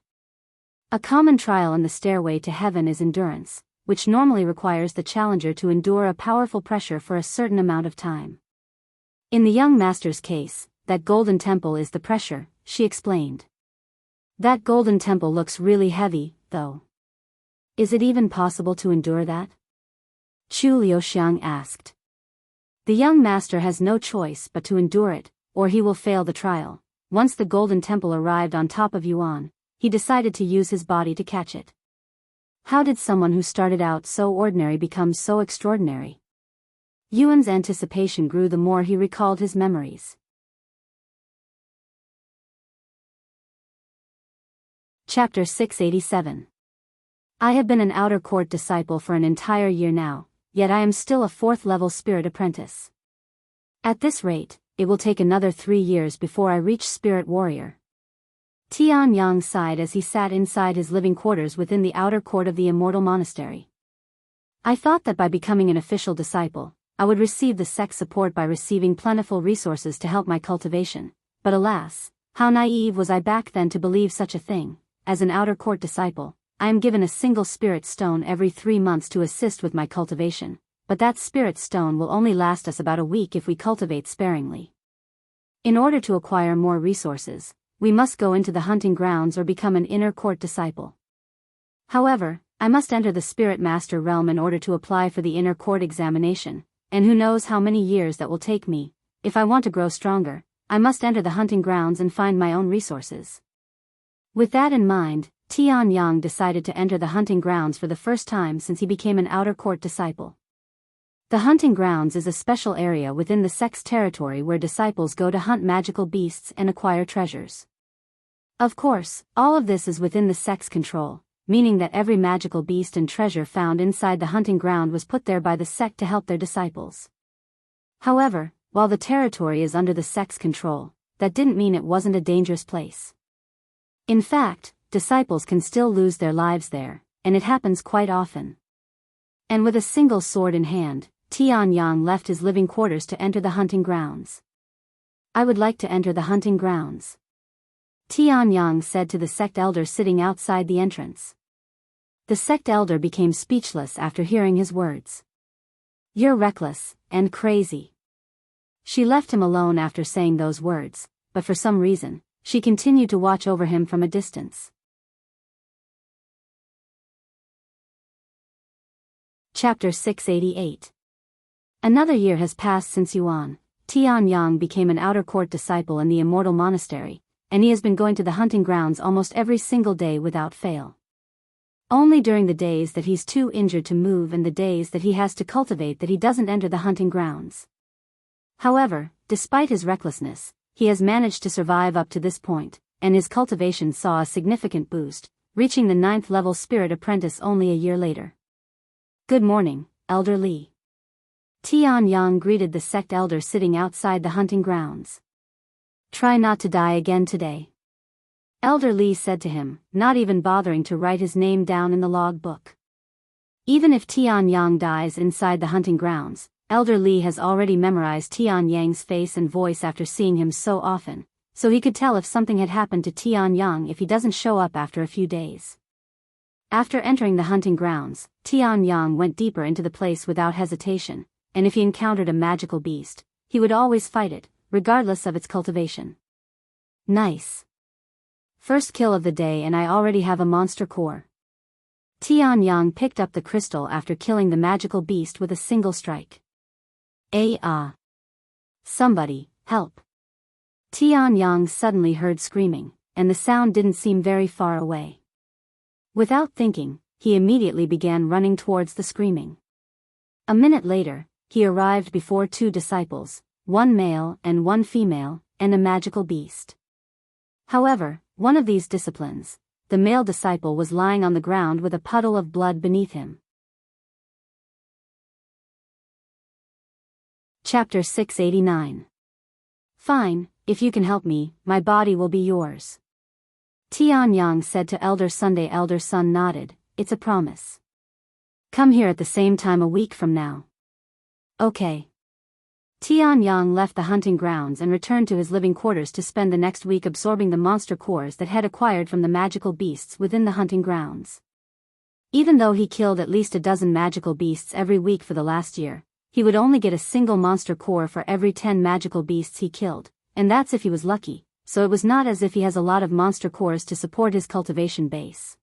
A common trial in the stairway to heaven is endurance, which normally requires the challenger to endure a powerful pressure for a certain amount of time. In the young master's case, that golden temple is the pressure, she explained. That golden temple looks really heavy, though. Is it even possible to endure that? Chu Liuxiang asked. The young master has no choice but to endure it, or he will fail the trial. Once the golden temple arrived on top of Yuan, he decided to use his body to catch it. How did someone who started out so ordinary become so extraordinary? Yuan's anticipation grew the more he recalled his memories. Chapter 687. I have been an outer court disciple for an entire year now, yet I am still a 4th-level spirit apprentice. At this rate, it will take another 3 years before I reach spirit warrior. Tianyang sighed as he sat inside his living quarters within the outer court of the immortal monastery. I thought that by becoming an official disciple, I would receive the sect's support by receiving plentiful resources to help my cultivation, but alas, how naive was I back then to believe such a thing. As an outer court disciple, I am given a single spirit stone every 3 months to assist with my cultivation, but that spirit stone will only last us about a week if we cultivate sparingly. In order to acquire more resources, we must go into the hunting grounds or become an inner court disciple. However, I must enter the spirit master realm in order to apply for the inner court examination, and who knows how many years that will take me. If I want to grow stronger, I must enter the hunting grounds and find my own resources. With that in mind, Tianyang decided to enter the hunting grounds for the first time since he became an outer court disciple. The hunting grounds is a special area within the sect's territory where disciples go to hunt magical beasts and acquire treasures. Of course, all of this is within the sect's control, meaning that every magical beast and treasure found inside the hunting ground was put there by the sect to help their disciples. However, while the territory is under the sect's control, that didn't mean it wasn't a dangerous place. In fact, disciples can still lose their lives there, and it happens quite often. And with a single sword in hand, Tianyang left his living quarters to enter the hunting grounds. I would like to enter the hunting grounds, Tianyang said to the sect elder sitting outside the entrance. The sect elder became speechless after hearing his words. You're reckless and crazy. She left him alone after saying those words, but for some reason, she continued to watch over him from a distance. Chapter 688. Another year has passed since Yuan, Tianyang became an outer court disciple in the immortal monastery, and he has been going to the hunting grounds almost every single day without fail. Only during the days that he's too injured to move and the days that he has to cultivate that he doesn't enter the hunting grounds. However, despite his recklessness, he has managed to survive up to this point, and his cultivation saw a significant boost, reaching the 9th-level spirit apprentice only a year later. Good morning, Elder Li. Tianyang greeted the sect elder sitting outside the hunting grounds. Try not to die again today, Elder Li said to him, not even bothering to write his name down in the log book. Even if Tianyang dies inside the hunting grounds, Elder Li has already memorized Tianyang's face and voice after seeing him so often, so he could tell if something had happened to Tianyang if he doesn't show up after a few days. After entering the hunting grounds, Tianyang went deeper into the place without hesitation, and if he encountered a magical beast, he would always fight it, regardless of its cultivation. Nice. First kill of the day and I already have a monster core. Tianyang picked up the crystal after killing the magical beast with a single strike. Somebody, help. Tianyang suddenly heard screaming, and the sound didn't seem very far away. Without thinking, he immediately began running towards the screaming. A minute later, he arrived before 2 disciples, 1 male and 1 female, and a magical beast. However, one of these disciplines, the male disciple was lying on the ground with a puddle of blood beneath him. Chapter 689. Fine, if you can help me, my body will be yours. Tianyang said to Elder Sunday. Elder Sun nodded, it's a promise. Come here at the same time a week from now. Okay. Tianyang left the hunting grounds and returned to his living quarters to spend the next week absorbing the monster cores that had acquired from the magical beasts within the hunting grounds. Even though he killed at least a dozen magical beasts every week for the last year, he would only get a single monster core for every 10 magical beasts he killed, and that's if he was lucky, so it was not as if he has a lot of monster cores to support his cultivation base.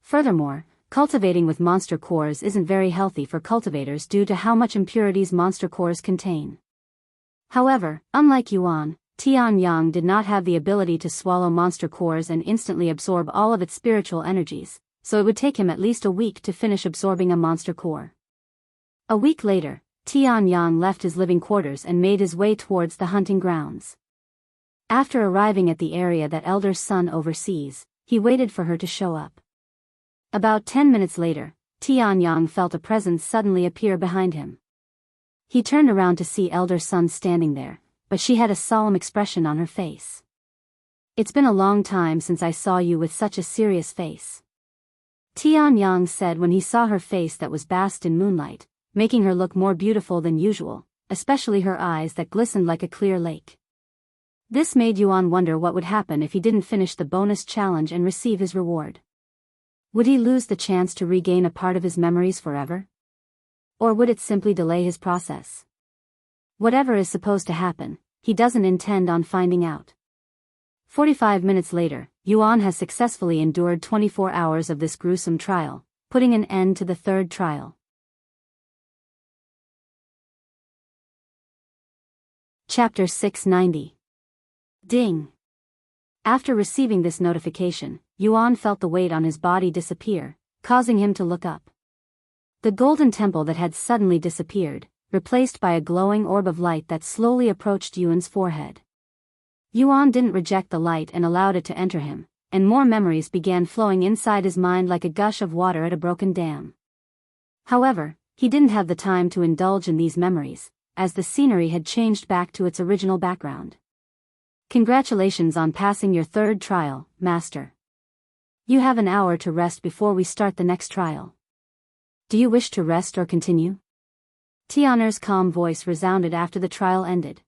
Furthermore, cultivating with monster cores isn't very healthy for cultivators due to how much impurities monster cores contain. However, unlike Yuan, Tianyang did not have the ability to swallow monster cores and instantly absorb all of its spiritual energies, so it would take him at least a week to finish absorbing a monster core. A week later, Tianyang left his living quarters and made his way towards the hunting grounds. After arriving at the area that Elder Sun oversees, he waited for her to show up. About 10 minutes later, Tianyang felt a presence suddenly appear behind him. He turned around to see elder Sun standing there, but she had a solemn expression on her face. "It's been a long time since I saw you with such a serious face," Tianyang said when he saw her face that was bathed in moonlight, making her look more beautiful than usual, especially her eyes that glistened like a clear lake. This made Yuan wonder what would happen if he didn't finish the bonus challenge and receive his reward. Would he lose the chance to regain a part of his memories forever? Or would it simply delay his process? Whatever is supposed to happen, he doesn't intend on finding out. 45 minutes later, Yuan has successfully endured 24 hours of this gruesome trial, putting an end to the third trial. Chapter 690. Ding. After receiving this notification, Yuan felt the weight on his body disappear, causing him to look up. The golden temple that had suddenly disappeared, replaced by a glowing orb of light that slowly approached Yuan's forehead. Yuan didn't reject the light and allowed it to enter him, and more memories began flowing inside his mind like a gush of water at a broken dam. However, he didn't have the time to indulge in these memories, as the scenery had changed back to its original background. Congratulations on passing your third trial, Master. You have an hour to rest before we start the next trial. Do you wish to rest or continue? Tianer's calm voice resounded after the trial ended.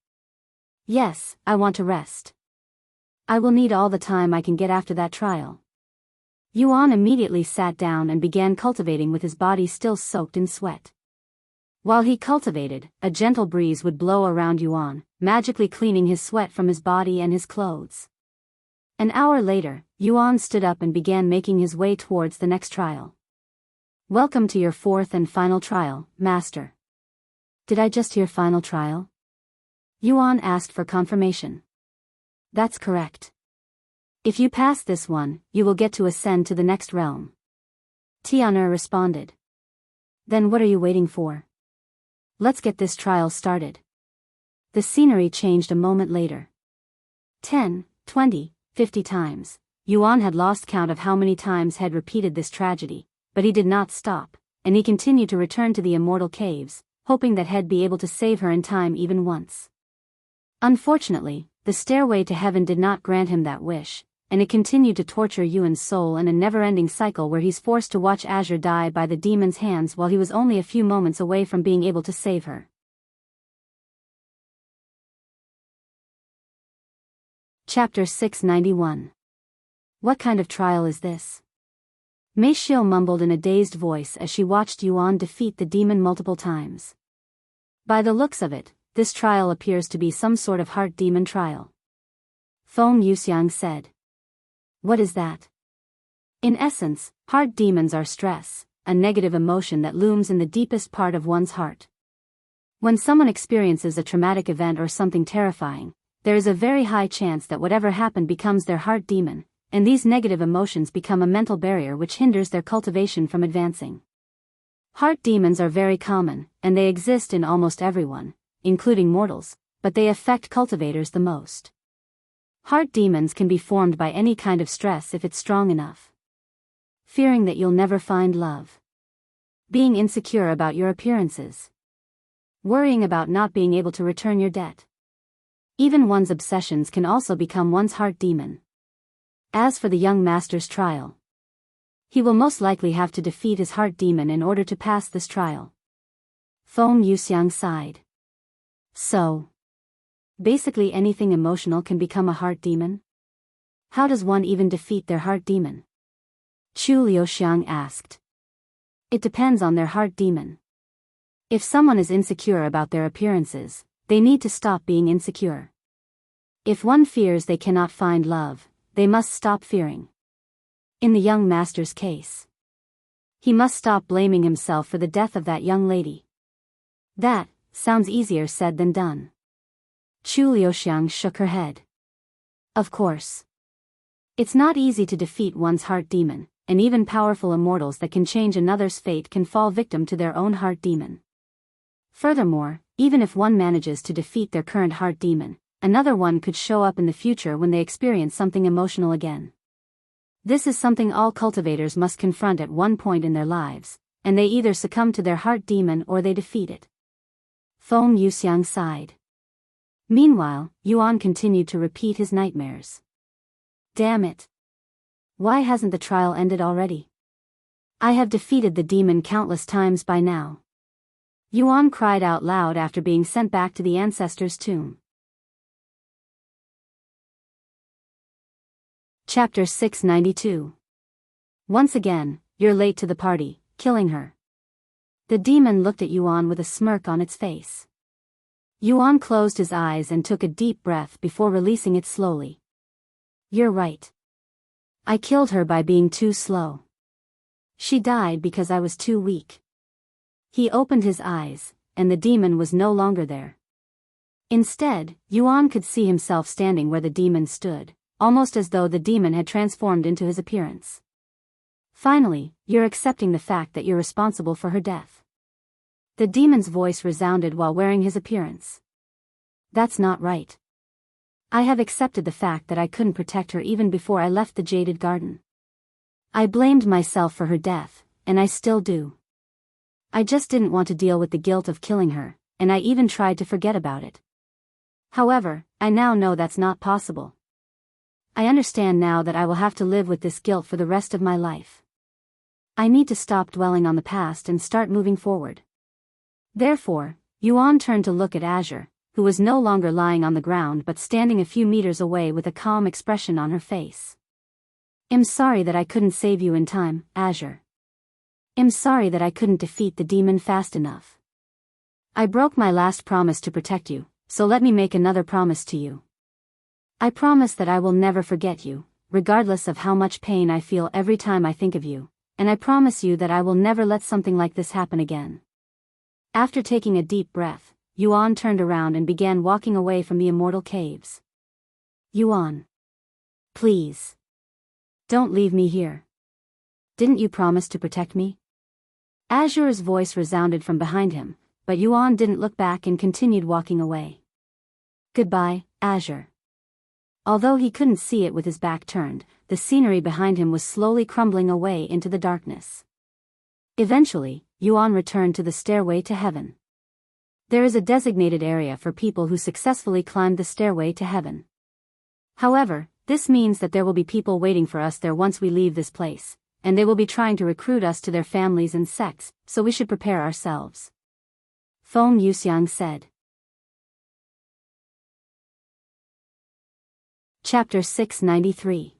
Yes, I want to rest. I will need all the time I can get after that trial. Yuan immediately sat down and began cultivating with his body still soaked in sweat. While he cultivated, a gentle breeze would blow around Yuan, magically cleaning his sweat from his body and his clothes. An hour later, Yuan stood up and began making his way towards the next trial. Welcome to your fourth and final trial, Master. Did I just hear final trial? Yuan asked for confirmation. That's correct. If you pass this one, you will get to ascend to the next realm. Tianer responded. Then what are you waiting for? Let's get this trial started. The scenery changed a moment later. 10, 20, 50 times. Yuan had lost count of how many times had repeated this tragedy, but he did not stop, and he continued to return to the immortal caves, hoping that he'd be able to save her in time even once. Unfortunately, the stairway to heaven did not grant him that wish, and it continued to torture Yuan's soul in a never-ending cycle where he's forced to watch Azure die by the demon's hands while he was only a few moments away from being able to save her. Chapter 691. What kind of trial is this? Mei Xiu mumbled in a dazed voice as she watched Yuan defeat the demon multiple times. By the looks of it, this trial appears to be some sort of heart demon trial. Feng Yuxiang said. What is that? In essence, heart demons are stress, a negative emotion that looms in the deepest part of one's heart. When someone experiences a traumatic event or something terrifying, there is a very high chance that whatever happened becomes their heart demon, and these negative emotions become a mental barrier which hinders their cultivation from advancing. Heart demons are very common, and they exist in almost everyone, including mortals, but they affect cultivators the most. Heart demons can be formed by any kind of stress if it's strong enough. Fearing that you'll never find love. Being insecure about your appearances. Worrying about not being able to return your debt. Even one's obsessions can also become one's heart demon. As for the young master's trial, he will most likely have to defeat his heart demon in order to pass this trial. Feng Yuxiang sighed. So, basically anything emotional can become a heart demon? How does one even defeat their heart demon? Chu Liuxiang asked. It depends on their heart demon. If someone is insecure about their appearances, they need to stop being insecure. If one fears they cannot find love, they must stop fearing. In the young master's case, he must stop blaming himself for the death of that young lady. That sounds easier said than done. Chu Liuxiang shook her head. Of course. It's not easy to defeat one's heart demon, and even powerful immortals that can change another's fate can fall victim to their own heart demon. Furthermore, even if one manages to defeat their current heart demon, another one could show up in the future when they experience something emotional again. This is something all cultivators must confront at one point in their lives, and they either succumb to their heart demon or they defeat it. Feng Yuxiang sighed. Meanwhile, Yuan continued to repeat his nightmares. Damn it. Why hasn't the trial ended already? I have defeated the demon countless times by now. Yuan cried out loud after being sent back to the ancestor's tomb. Chapter 692. Once again, you're late to the party, killing her. The demon looked at Yuan with a smirk on its face. Yuan closed his eyes and took a deep breath before releasing it slowly. You're right. I killed her by being too slow. She died because I was too weak. He opened his eyes, and the demon was no longer there. Instead, Yuan could see himself standing where the demon stood, almost as though the demon had transformed into his appearance. Finally, you're accepting the fact that you're responsible for her death. The demon's voice resounded while wearing his appearance. That's not right. I have accepted the fact that I couldn't protect her even before I left the jaded garden. I blamed myself for her death, and I still do. I just didn't want to deal with the guilt of killing her, and I even tried to forget about it. However, I now know that's not possible. I understand now that I will have to live with this guilt for the rest of my life. I need to stop dwelling on the past and start moving forward. Therefore, Yuan turned to look at Azure, who was no longer lying on the ground but standing a few meters away with a calm expression on her face. I'm sorry that I couldn't save you in time, Azure. I'm sorry that I couldn't defeat the demon fast enough. I broke my last promise to protect you, so let me make another promise to you. I promise that I will never forget you, regardless of how much pain I feel every time I think of you, and I promise you that I will never let something like this happen again. After taking a deep breath, Yuan turned around and began walking away from the immortal caves. Yuan. Please. Don't leave me here. Didn't you promise to protect me? Azure's voice resounded from behind him, but Yuan didn't look back and continued walking away. Goodbye, Azure. Although he couldn't see it with his back turned, the scenery behind him was slowly crumbling away into the darkness. Eventually, Yuan returned to the stairway to heaven. There is a designated area for people who successfully climbed the stairway to heaven. However, this means that there will be people waiting for us there once we leave this place, and they will be trying to recruit us to their families and sects, so we should prepare ourselves. Feng Yuxiang said. Chapter 693.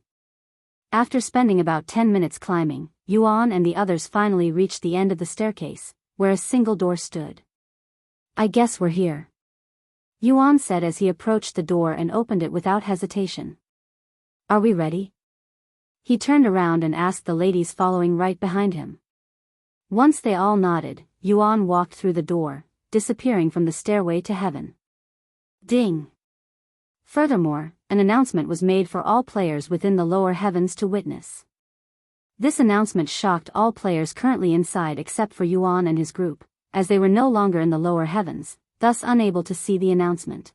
After spending about 10 minutes climbing, Yuan and the others finally reached the end of the staircase, where a single door stood. I guess we're here. Yuan said as he approached the door and opened it without hesitation. Are we ready? He turned around and asked the ladies following right behind him. Once they all nodded, Yuan walked through the door, disappearing from the stairway to heaven. Ding! Furthermore, an announcement was made for all players within the lower heavens to witness. This announcement shocked all players currently inside except for Yuan and his group, as they were no longer in the lower heavens, thus unable to see the announcement.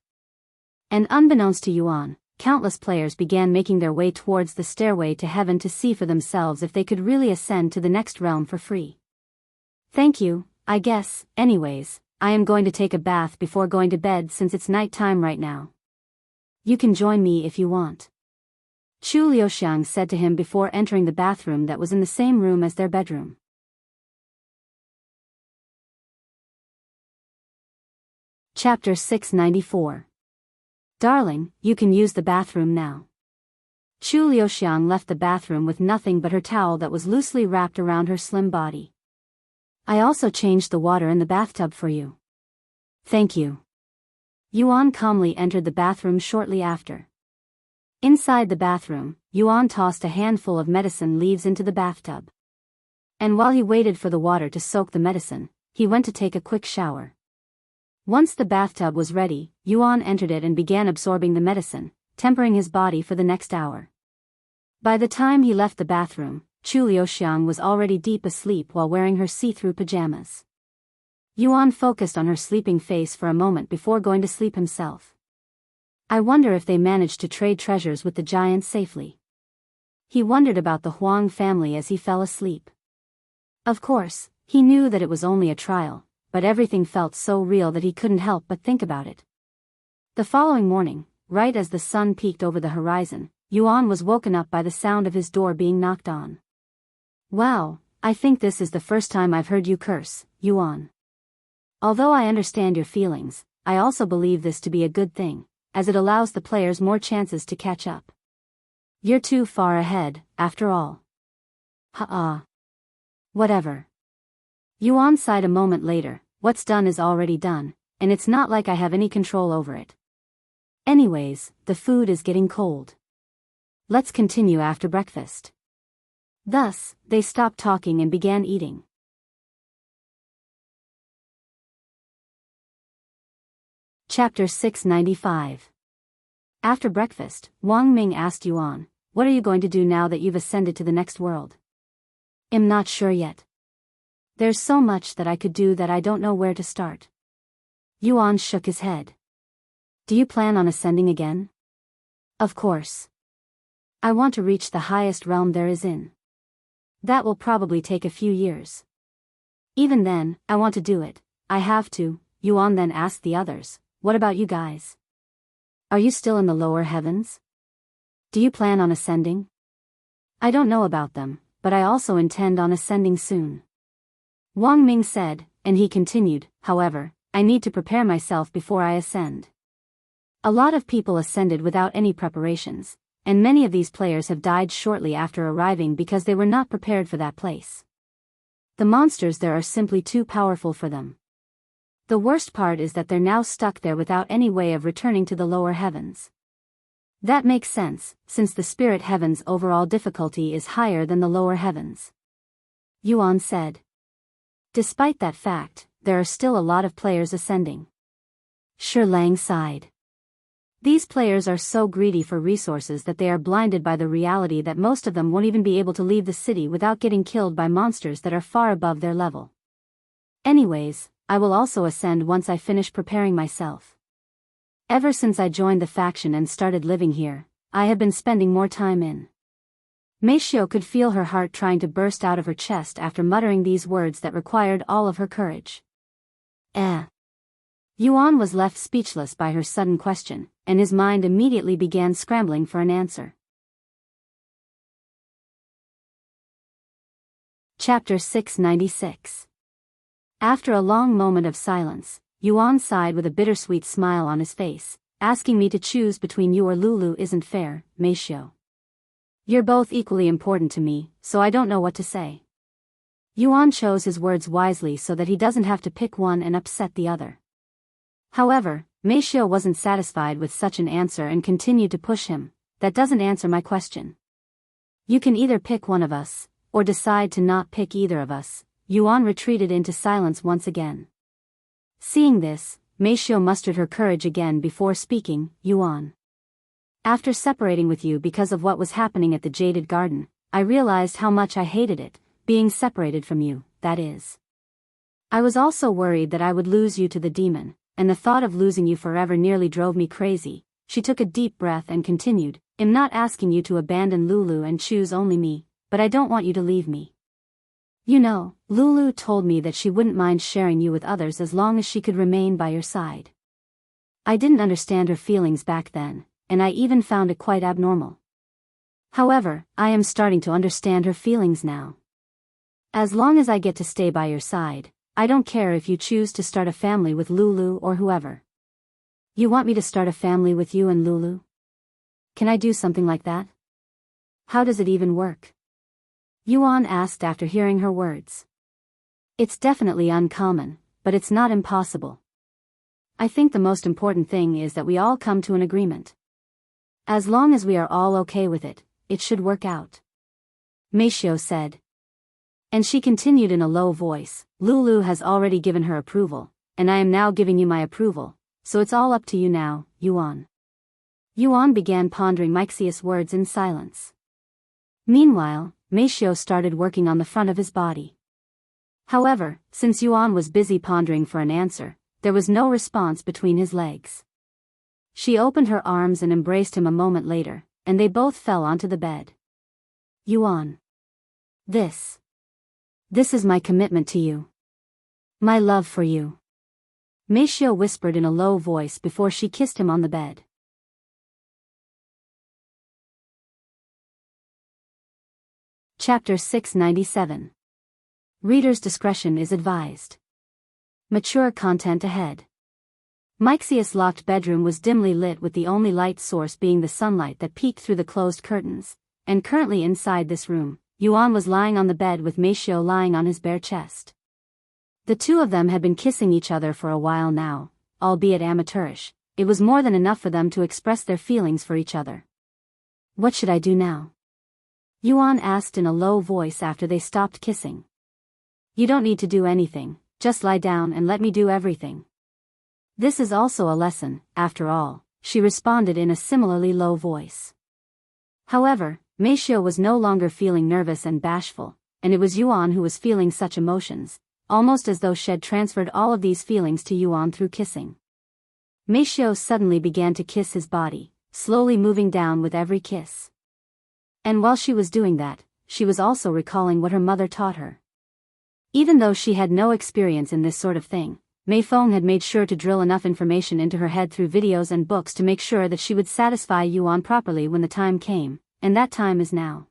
And unbeknownst to Yuan, countless players began making their way towards the stairway to heaven to see for themselves if they could really ascend to the next realm for free. Thank you, I guess. Anyways, I am going to take a bath before going to bed since it's night time right now. You can join me if you want. Chu Liuxiang said to him before entering the bathroom that was in the same room as their bedroom. Chapter 694. Darling, you can use the bathroom now. Chu Liuxiang left the bathroom with nothing but her towel that was loosely wrapped around her slim body. I also changed the water in the bathtub for you. Thank you. Yuan calmly entered the bathroom shortly after. Inside the bathroom, Yuan tossed a handful of medicine leaves into the bathtub. And while he waited for the water to soak the medicine, he went to take a quick shower. Once the bathtub was ready, Yuan entered it and began absorbing the medicine, tempering his body for the next hour. By the time he left the bathroom, Chu Liuxiang was already deep asleep while wearing her see-through pajamas. Yuan focused on her sleeping face for a moment before going to sleep himself. I wonder if they managed to trade treasures with the giant safely. He wondered about the Huang family as he fell asleep. Of course, he knew that it was only a trial, but everything felt so real that he couldn't help but think about it. The following morning, right as the sun peeked over the horizon, Yuan was woken up by the sound of his door being knocked on. Wow, I think this is the first time I've heard you curse, Yuan. Although I understand your feelings, I also believe this to be a good thing, as it allows the players more chances to catch up. You're too far ahead, after all. Ha-ah. Whatever. Yuan sighed a moment later. What's done is already done, and it's not like I have any control over it. Anyways, the food is getting cold. Let's continue after breakfast. Thus, they stopped talking and began eating. Chapter 695. After breakfast, Wang Ming asked Yuan, "What are you going to do now that you've ascended to the next world?" "I'm not sure yet. There's so much that I could do that I don't know where to start." Yuan shook his head. "Do you plan on ascending again?" "Of course. I want to reach the highest realm there is in. That will probably take a few years. Even then, I want to do it. I have to." Yuan then asked the others, "What about you guys? Are you still in the lower heavens? Do you plan on ascending?" "I don't know about them, but I also intend on ascending soon," Wang Ming said, and he continued, "However, I need to prepare myself before I ascend. A lot of people ascended without any preparations, and many of these players have died shortly after arriving because they were not prepared for that place. The monsters there are simply too powerful for them. The worst part is that they're now stuck there without any way of returning to the lower heavens. That makes sense, since the spirit heavens' overall difficulty is higher than the lower heavens," Yuan said. Despite that fact, there are still a lot of players ascending. Shi Lang sighed. These players are so greedy for resources that they are blinded by the reality that most of them won't even be able to leave the city without getting killed by monsters that are far above their level. Anyways, I will also ascend once I finish preparing myself. Ever since I joined the faction and started living here, I have been spending more time in. Meishio could feel her heart trying to burst out of her chest after muttering these words that required all of her courage. Yuan was left speechless by her sudden question, and his mind immediately began scrambling for an answer. Chapter 696. After a long moment of silence, Yuan sighed with a bittersweet smile on his face. "Asking me to choose between you or Lulu isn't fair, Meishio. You're both equally important to me, so I don't know what to say." Yuan chose his words wisely so that he doesn't have to pick one and upset the other. However, Meishio wasn't satisfied with such an answer and continued to push him. "That doesn't answer my question. You can either pick one of us, or decide to not pick either of us." Yuan retreated into silence once again. Seeing this, Meishio mustered her courage again before speaking. "Yuan. After separating with you because of what was happening at the Jaded Garden, I realized how much I hated it, being separated from you, that is. I was also worried that I would lose you to the demon, and the thought of losing you forever nearly drove me crazy." She took a deep breath and continued, "I'm not asking you to abandon Lulu and choose only me, but I don't want you to leave me. You know, Lulu told me that she wouldn't mind sharing you with others as long as she could remain by your side. I didn't understand her feelings back then, and I even found it quite abnormal. However, I am starting to understand her feelings now. As long as I get to stay by your side, I don't care if you choose to start a family with Lulu or whoever." "You want me to start a family with you and Lulu? Can I do something like that? How does it even work?" Yuan asked after hearing her words. "It's definitely uncommon, but it's not impossible. I think the most important thing is that we all come to an agreement. As long as we are all okay with it, it should work out," Meishio said. And she continued in a low voice, "Lulu has already given her approval, and I am now giving you my approval, so it's all up to you now, Yuan." Yuan began pondering Meixius' words in silence. Meanwhile, Meishio started working on the front of his body. However, since Yuan was busy pondering for an answer, there was no response between his legs. She opened her arms and embraced him a moment later, and they both fell onto the bed. Yuan. This is my commitment to you. My love for you. Meishio whispered in a low voice before she kissed him on the bed. Chapter 697. Reader's discretion is advised. Mature content ahead. Meixius' locked bedroom was dimly lit with the only light source being the sunlight that peeked through the closed curtains, and currently inside this room, Yuan was lying on the bed with Meishio lying on his bare chest. The two of them had been kissing each other for a while now, albeit amateurish. It was more than enough for them to express their feelings for each other. What should I do now? Yuan asked in a low voice after they stopped kissing. You don't need to do anything, just lie down and let me do everything. This is also a lesson, after all, she responded in a similarly low voice. However, Meishio was no longer feeling nervous and bashful, and it was Yuan who was feeling such emotions, almost as though she had transferred all of these feelings to Yuan through kissing. Meishio suddenly began to kiss his body, slowly moving down with every kiss. And while she was doing that, she was also recalling what her mother taught her. Even though she had no experience in this sort of thing, Mei Feng had made sure to drill enough information into her head through videos and books to make sure that she would satisfy Yuan properly when the time came, and that time is now.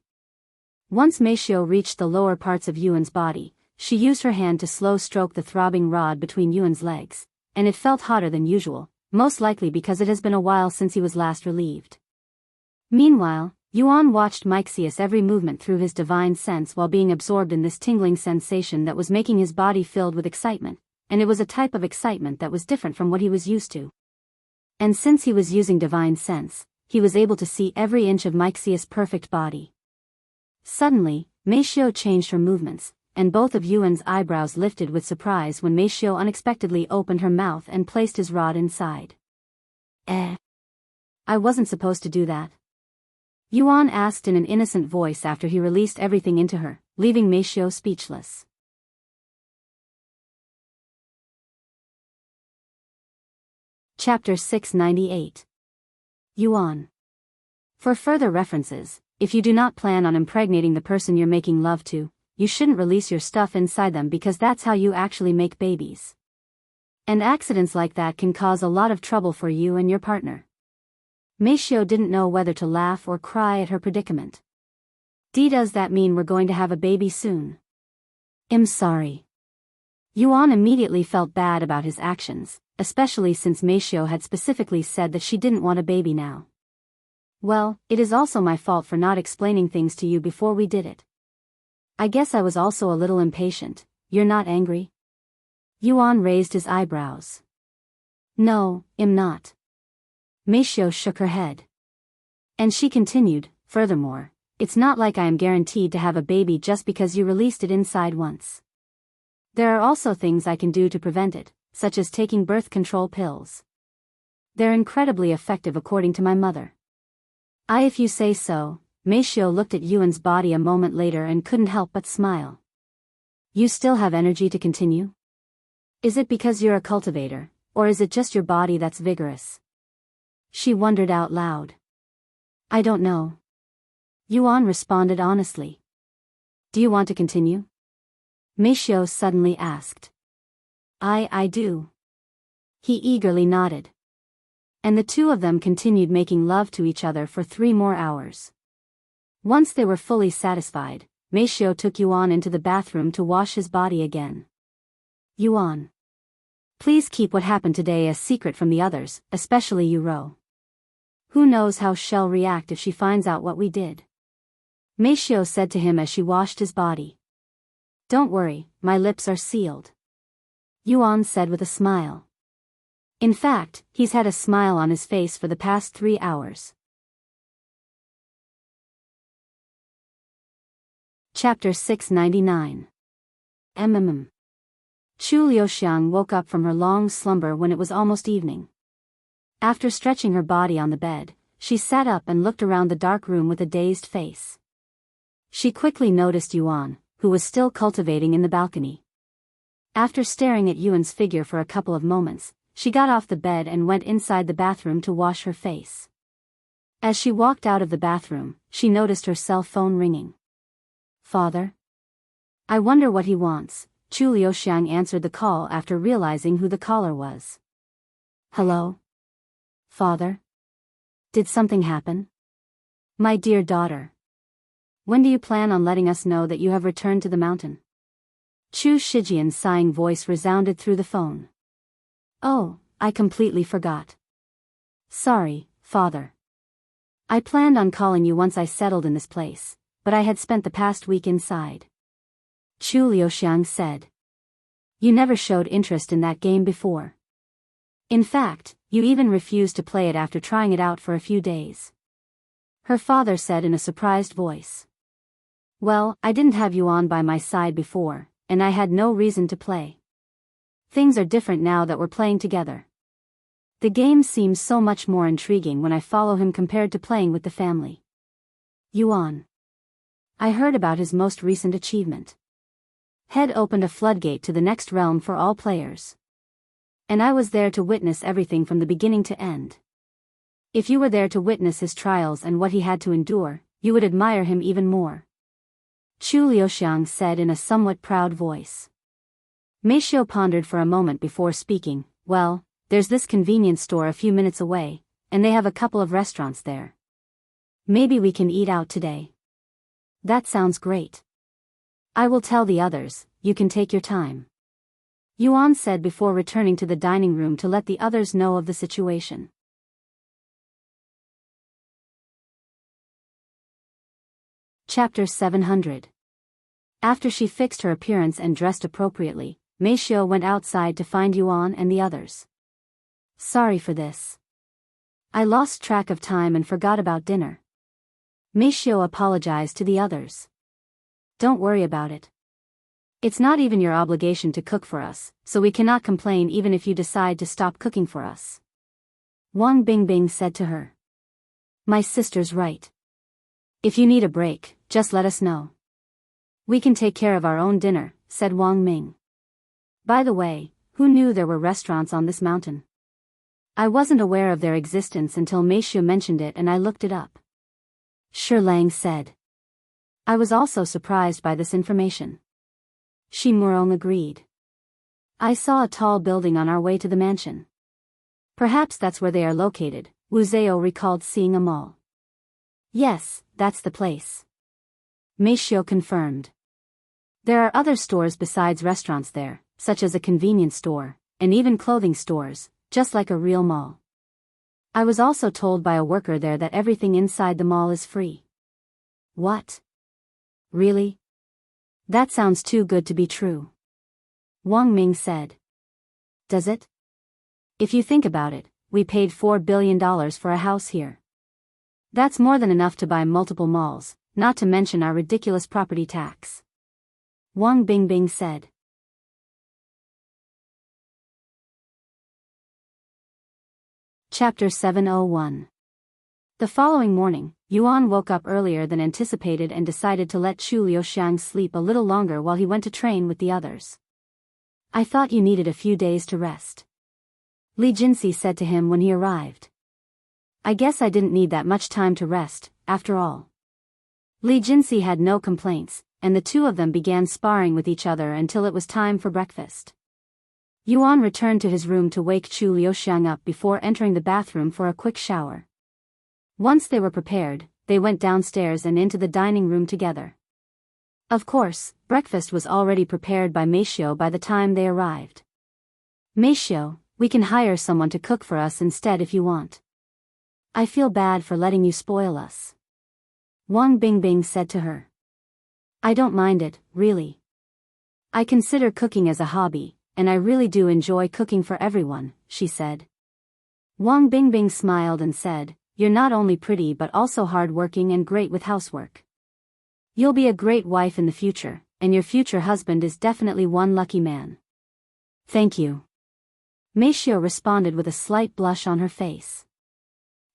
Once Meishio reached the lower parts of Yuan's body, she used her hand to slow stroke the throbbing rod between Yuan's legs, and it felt hotter than usual, most likely because it has been a while since he was last relieved. Meanwhile, Yuan watched Meixius' every movement through his divine sense while being absorbed in this tingling sensation that was making his body filled with excitement, and it was a type of excitement that was different from what he was used to. And since he was using divine sense, he was able to see every inch of Meixius' perfect body. Suddenly, Meishio changed her movements, and both of Yuan's eyebrows lifted with surprise when Meishio unexpectedly opened her mouth and placed his rod inside. I wasn't supposed to do that. Yuan asked in an innocent voice after he released everything into her, leaving Meishio speechless. Chapter 698. Yuan. For further references, if you do not plan on impregnating the person you're making love to, you shouldn't release your stuff inside them because that's how you actually make babies. And accidents like that can cause a lot of trouble for you and your partner. Meishio didn't know whether to laugh or cry at her predicament. Does that mean we're going to have a baby soon? I'm sorry. Yuan immediately felt bad about his actions, especially since Meishio had specifically said that she didn't want a baby now. Well, it is also my fault for not explaining things to you before we did it. I guess I was also a little impatient. You're not angry? Yuan raised his eyebrows. No, I'm not. Meishio shook her head. And she continued, furthermore, it's not like I am guaranteed to have a baby just because you released it inside once. There are also things I can do to prevent it, such as taking birth control pills. They're incredibly effective according to my mother. If you say so. Meishio looked at Yuan's body a moment later and couldn't help but smile. You still have energy to continue? Is it because you're a cultivator, or is it just your body that's vigorous? She wondered out loud. I don't know. Yuan responded honestly. Do you want to continue? Meishio suddenly asked. I do. He eagerly nodded. And the two of them continued making love to each other for 3 more hours. Once they were fully satisfied, Meishio took Yuan into the bathroom to wash his body again. Yuan. Please keep what happened today a secret from the others, especially Yuro. Who knows how she'll react if she finds out what we did? Meishio said to him as she washed his body. Don't worry, my lips are sealed. Yuan said with a smile. In fact, he's had a smile on his face for the past 3 hours. Chapter 699. Chu Liuxiang woke up from her long slumber when it was almost evening. After stretching her body on the bed, she sat up and looked around the dark room with a dazed face. She quickly noticed Yuan, who was still cultivating in the balcony. After staring at Yuan's figure for a couple of moments, she got off the bed and went inside the bathroom to wash her face. As she walked out of the bathroom, she noticed her cell phone ringing. Father? I wonder what he wants. Chu Liuxiang answered the call after realizing who the caller was. Hello? Father? Did something happen? My dear daughter. When do you plan on letting us know that you have returned to the mountain? Chu Shijian's sighing voice resounded through the phone. Oh, I completely forgot. Sorry, Father. I planned on calling you once I settled in this place, but I had spent the past week inside. Chu Liuxiang said. You never showed interest in that game before. In fact, you even refused to play it after trying it out for a few days. Her father said in a surprised voice. Well, I didn't have Yuan by my side before, and I had no reason to play. Things are different now that we're playing together. The game seems so much more intriguing when I follow him compared to playing with the family. Yuan. I heard about his most recent achievement. Had opened a floodgate to the next realm for all players. And I was there to witness everything from the beginning to end. If you were there to witness his trials and what he had to endure, you would admire him even more. Chu Liuxiang said in a somewhat proud voice. Meishio pondered for a moment before speaking. Well, there's this convenience store a few minutes away, and they have a couple of restaurants there. Maybe we can eat out today. That sounds great. I will tell the others, you can take your time. Yuan said before returning to the dining room to let the others know of the situation. Chapter 700. After she fixed her appearance and dressed appropriately, Meishio went outside to find Yuan and the others. Sorry for this. I lost track of time and forgot about dinner. Meishio apologized to the others. Don't worry about it. It's not even your obligation to cook for us, so we cannot complain even if you decide to stop cooking for us. Wang Bingbing said to her. My sister's right. If you need a break, just let us know. We can take care of our own dinner, said Wang Ming. By the way, who knew there were restaurants on this mountain? I wasn't aware of their existence until Meishio mentioned it and I looked it up. Shi Lang said. I was also surprised by this information. Shi Murong agreed. I saw a tall building on our way to the mansion. Perhaps that's where they are located. Wu Zhao recalled seeing a mall. Yes, that's the place. Meishio confirmed. There are other stores besides restaurants there, such as a convenience store, and even clothing stores, just like a real mall. I was also told by a worker there that everything inside the mall is free. What? Really? That sounds too good to be true. Wang Ming said. Does it? If you think about it, we paid $4 billion for a house here. That's more than enough to buy multiple malls, not to mention our ridiculous property tax. Wang Bingbing said. Chapter 701. The following morning, Yuan woke up earlier than anticipated and decided to let Chu Liuxiang sleep a little longer while he went to train with the others. I thought you needed a few days to rest. Li Jinsi said to him when he arrived. I guess I didn't need that much time to rest, after all. Li Jinsi had no complaints, and the two of them began sparring with each other until it was time for breakfast. Yuan returned to his room to wake Chu Liuxiang up before entering the bathroom for a quick shower. Once they were prepared, they went downstairs and into the dining room together. Of course, breakfast was already prepared by Meishio by the time they arrived. Meishio, we can hire someone to cook for us instead if you want. I feel bad for letting you spoil us. Wang Bingbing said to her. I don't mind it, really. I consider cooking as a hobby, and I really do enjoy cooking for everyone, she said. Wang Bingbing smiled and said, You're not only pretty but also hard-working and great with housework. You'll be a great wife in the future, and your future husband is definitely one lucky man. Thank you. Meishio responded with a slight blush on her face.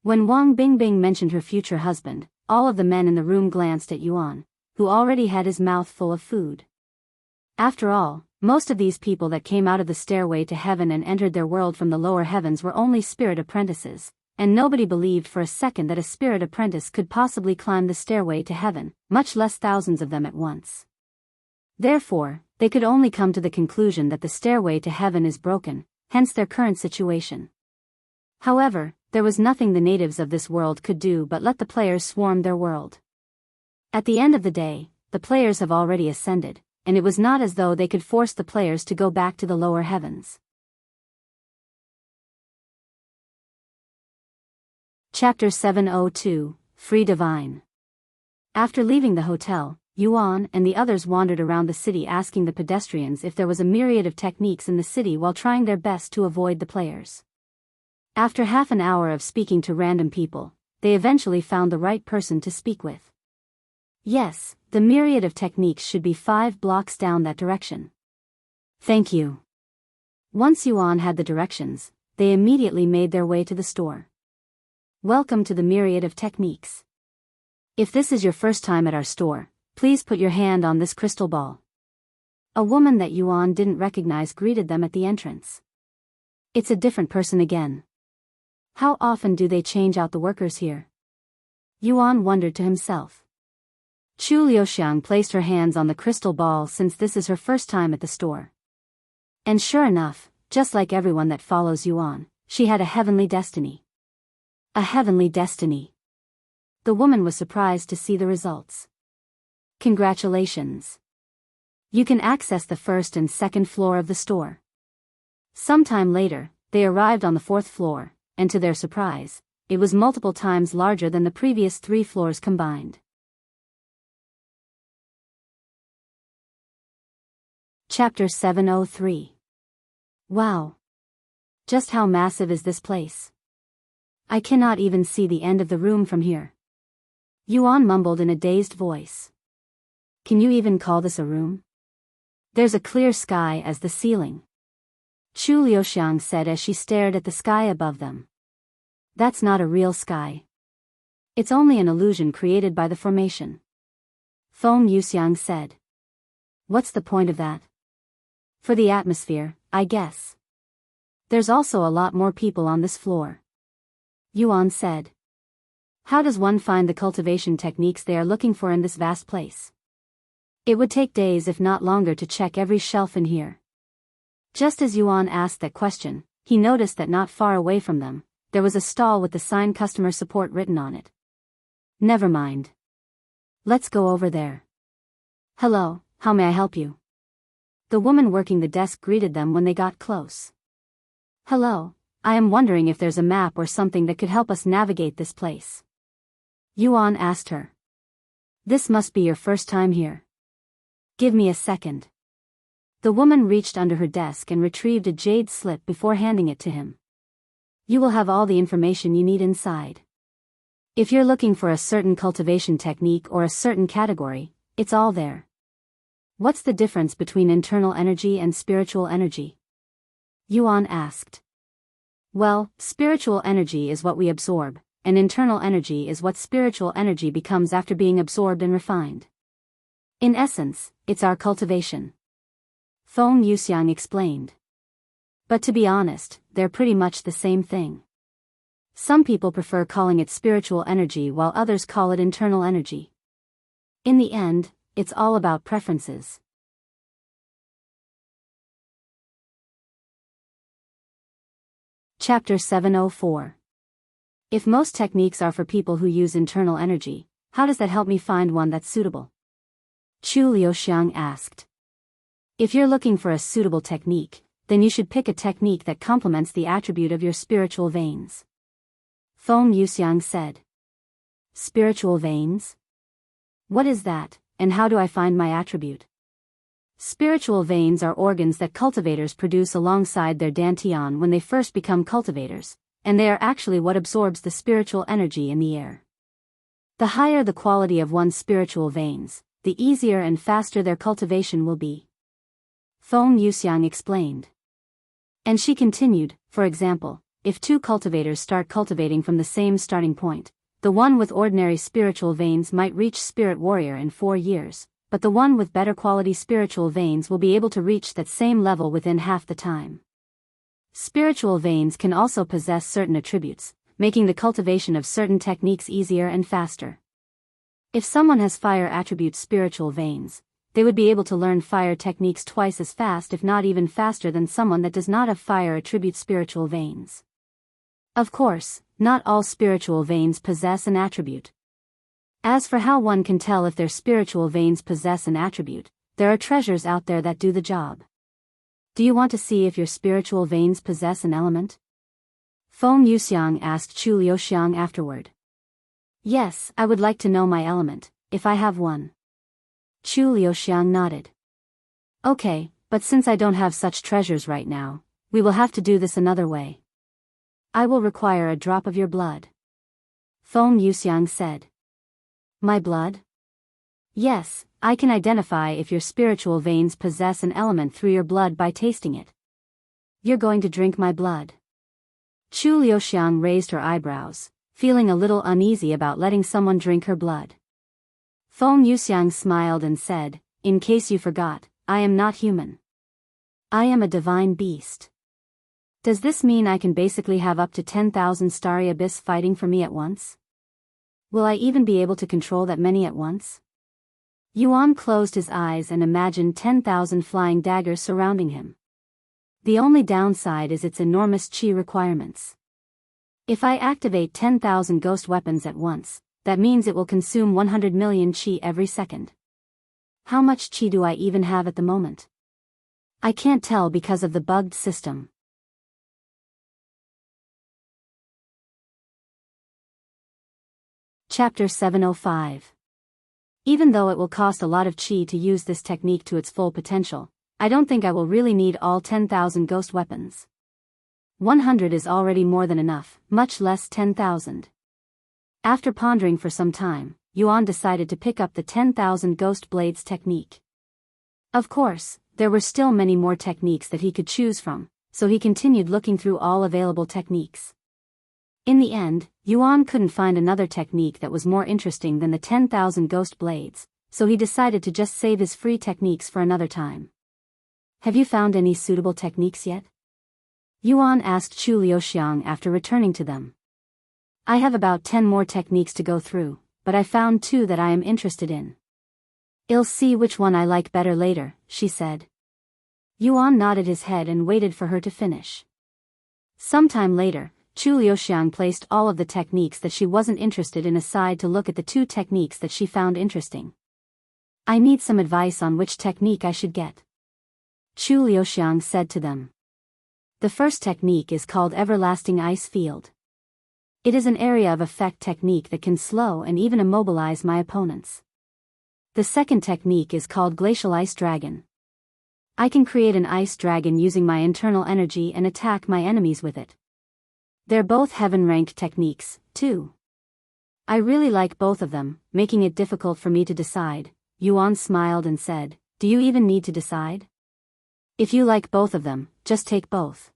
When Wang Bingbing mentioned her future husband, all of the men in the room glanced at Yuan, who already had his mouth full of food. After all, most of these people that came out of the stairway to heaven and entered their world from the lower heavens were only spirit apprentices, and nobody believed for a second that a spirit apprentice could possibly climb the stairway to heaven, much less thousands of them at once. Therefore, they could only come to the conclusion that the stairway to heaven is broken, hence their current situation. However, there was nothing the natives of this world could do but let the players swarm their world. At the end of the day, the players have already ascended, and it was not as though they could force the players to go back to the lower heavens. Chapter 702, Free Divine. After leaving the hotel, Yuan and the others wandered around the city asking the pedestrians if there was a myriad of techniques in the city while trying their best to avoid the players. After half an hour of speaking to random people, they eventually found the right person to speak with. Yes, the myriad of techniques should be 5 blocks down that direction. Thank you. Once Yuan had the directions, they immediately made their way to the store. Welcome to the myriad of techniques. If this is your first time at our store, please put your hand on this crystal ball. A woman that Yuan didn't recognize greeted them at the entrance. It's a different person again. How often do they change out the workers here? Yuan wondered to himself. Chu Liuxiang placed her hands on the crystal ball since this is her first time at the store. And sure enough, just like everyone that follows Yuan, she had a heavenly destiny. A heavenly destiny. The woman was surprised to see the results. Congratulations. You can access the first and second floor of the store. Sometime later, they arrived on the 4th floor, and to their surprise, it was multiple times larger than the previous 3 floors combined. Chapter 703. Wow. Just how massive is this place? I cannot even see the end of the room from here. Yuan mumbled in a dazed voice. Can you even call this a room? There's a clear sky as the ceiling. Chu Liuxiang said as she stared at the sky above them. That's not a real sky. It's only an illusion created by the formation. Feng Yuxiang said. What's the point of that? For the atmosphere, I guess. There's also a lot more people on this floor. Yuan said. How does one find the cultivation techniques they are looking for in this vast place? It would take days if not longer to check every shelf in here. Just as Yuan asked that question, he noticed that not far away from them, there was a stall with the sign customer support written on it. Never mind. Let's go over there. Hello, how may I help you? The woman working the desk greeted them when they got close. Hello, I am wondering if there's a map or something that could help us navigate this place. Yuan asked her. This must be your first time here. Give me a second. The woman reached under her desk and retrieved a jade slip before handing it to him. You will have all the information you need inside. If you're looking for a certain cultivation technique or a certain category, it's all there. What's the difference between internal energy and spiritual energy? Yuan asked. Well, spiritual energy is what we absorb, and internal energy is what spiritual energy becomes after being absorbed and refined. In essence, it's our cultivation. Feng Yuxiang explained. But to be honest, they're pretty much the same thing. Some people prefer calling it spiritual energy while others call it internal energy. In the end, it's all about preferences. Chapter 704. If most techniques are for people who use internal energy, how does that help me find one that's suitable? Chu Liuxiang asked. If you're looking for a suitable technique, then you should pick a technique that complements the attribute of your spiritual veins. Feng Yuxiang said. Spiritual veins? What is that, and how do I find my attribute? Spiritual veins are organs that cultivators produce alongside their dantian when they first become cultivators, and they are actually what absorbs the spiritual energy in the air. The higher the quality of one's spiritual veins, the easier and faster their cultivation will be. Feng Yuxiang explained. And she continued, for example, if 2 cultivators start cultivating from the same starting point, the one with ordinary spiritual veins might reach Spirit Warrior in 4 years, but the one with better quality spiritual veins will be able to reach that same level within half the time. Spiritual veins can also possess certain attributes, making the cultivation of certain techniques easier and faster. If someone has fire attribute spiritual veins, they would be able to learn fire techniques twice as fast, if not even faster, than someone that does not have fire attribute spiritual veins. Of course, not all spiritual veins possess an attribute. As for how one can tell if their spiritual veins possess an attribute, there are treasures out there that do the job. Do you want to see if your spiritual veins possess an element? Feng Yuxiang asked Chu Liuxiang afterward. Yes, I would like to know my element, if I have one. Chu Liuxiang nodded. Okay, but since I don't have such treasures right now, we will have to do this another way. I will require a drop of your blood. Feng Yuxiang said. My blood? Yes, I can identify if your spiritual veins possess an element through your blood by tasting it. You're going to drink my blood? Chu Liuxiang raised her eyebrows, feeling a little uneasy about letting someone drink her blood. Feng Yuxiang smiled and said, in case you forgot, I am not human. I am a divine beast. Does this mean I can basically have up to 10,000 starry abyss fighting for me at once? Will I even be able to control that many at once? Yuan closed his eyes and imagined 10,000 flying daggers surrounding him. The only downside is its enormous qi requirements. If I activate 10,000 ghost weapons at once, that means it will consume 100 million qi every second. How much qi do I even have at the moment? I can't tell because of the bugged system. Chapter 705. Even though it will cost a lot of qi to use this technique to its full potential, I don't think I will really need all 10,000 ghost weapons. 100 is already more than enough, much less 10,000. After pondering for some time, Yuan decided to pick up the 10,000 ghost blades technique. Of course, there were still many more techniques that he could choose from, so he continued looking through all available techniques. In the end, Yuan couldn't find another technique that was more interesting than the 10,000 ghost blades, so he decided to just save his free techniques for another time. Have you found any suitable techniques yet? Yuan asked Chu Liuxiang after returning to them. I have about 10 more techniques to go through, but I found 2 that I am interested in. I'll see which one I like better later, she said. Yuan nodded his head and waited for her to finish. Sometime later, Chu Liuxiang placed all of the techniques that she wasn't interested in aside to look at the 2 techniques that she found interesting. I need some advice on which technique I should get. Chu Liuxiang said to them. The first technique is called Everlasting Ice Field. It is an area of effect technique that can slow and even immobilize my opponents. The second technique is called Glacial Ice Dragon. I can create an ice dragon using my internal energy and attack my enemies with it. They're both heaven-ranked techniques, too. I really like both of them, making it difficult for me to decide. Yuan smiled and said, do you even need to decide? If you like both of them, just take both.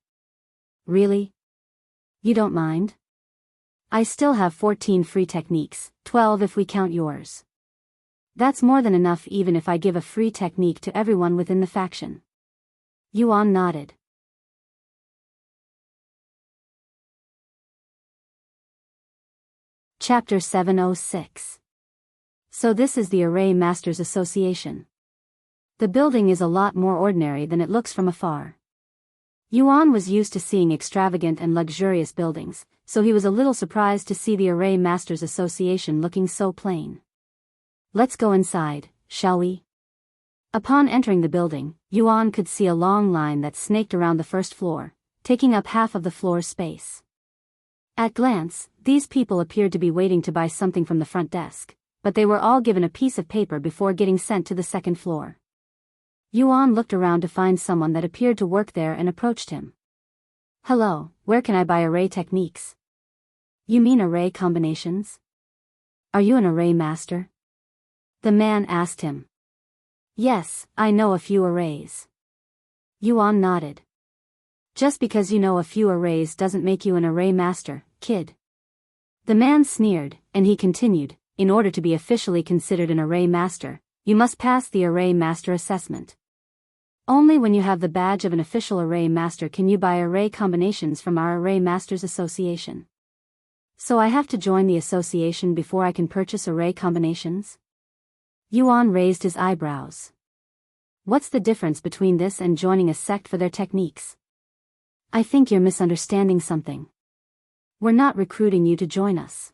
Really? You don't mind? I still have 14 free techniques, 12 if we count yours. That's more than enough even if I give a free technique to everyone within the faction. Yuan nodded. Chapter 706. So this is the Array Masters Association. The building is a lot more ordinary than it looks from afar. Yuan was used to seeing extravagant and luxurious buildings, so he was a little surprised to see the Array Masters Association looking so plain. Let's go inside, shall we? Upon entering the building, Yuan could see a long line that snaked around the first floor, taking up half of the floor's space. At glance, these people appeared to be waiting to buy something from the front desk, but they were all given a piece of paper before getting sent to the second floor. Yuan looked around to find someone that appeared to work there and approached him. Hello, where can I buy array techniques? You mean array combinations? Are you an array master? The man asked him. Yes, I know a few arrays. Yuan nodded. Just because you know a few arrays doesn't make you an array master, kid. The man sneered, and he continued, in order to be officially considered an array master, you must pass the array master assessment. Only when you have the badge of an official array master can you buy array combinations from our Array Masters Association. So I have to join the association before I can purchase array combinations? Yuan raised his eyebrows. What's the difference between this and joining a sect for their techniques? I think you're misunderstanding something. We're not recruiting you to join us.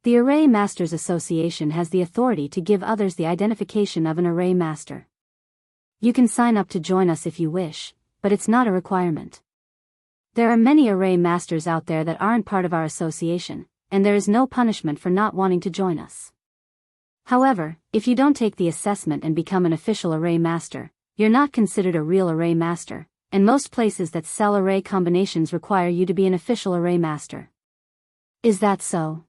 The Array Masters Association has the authority to give others the identification of an array master. You can sign up to join us if you wish, but it's not a requirement. There are many array masters out there that aren't part of our association, and there is no punishment for not wanting to join us. However, if you don't take the assessment and become an official array master, you're not considered a real array master, and most places that sell array combinations require you to be an official array master. Is that so?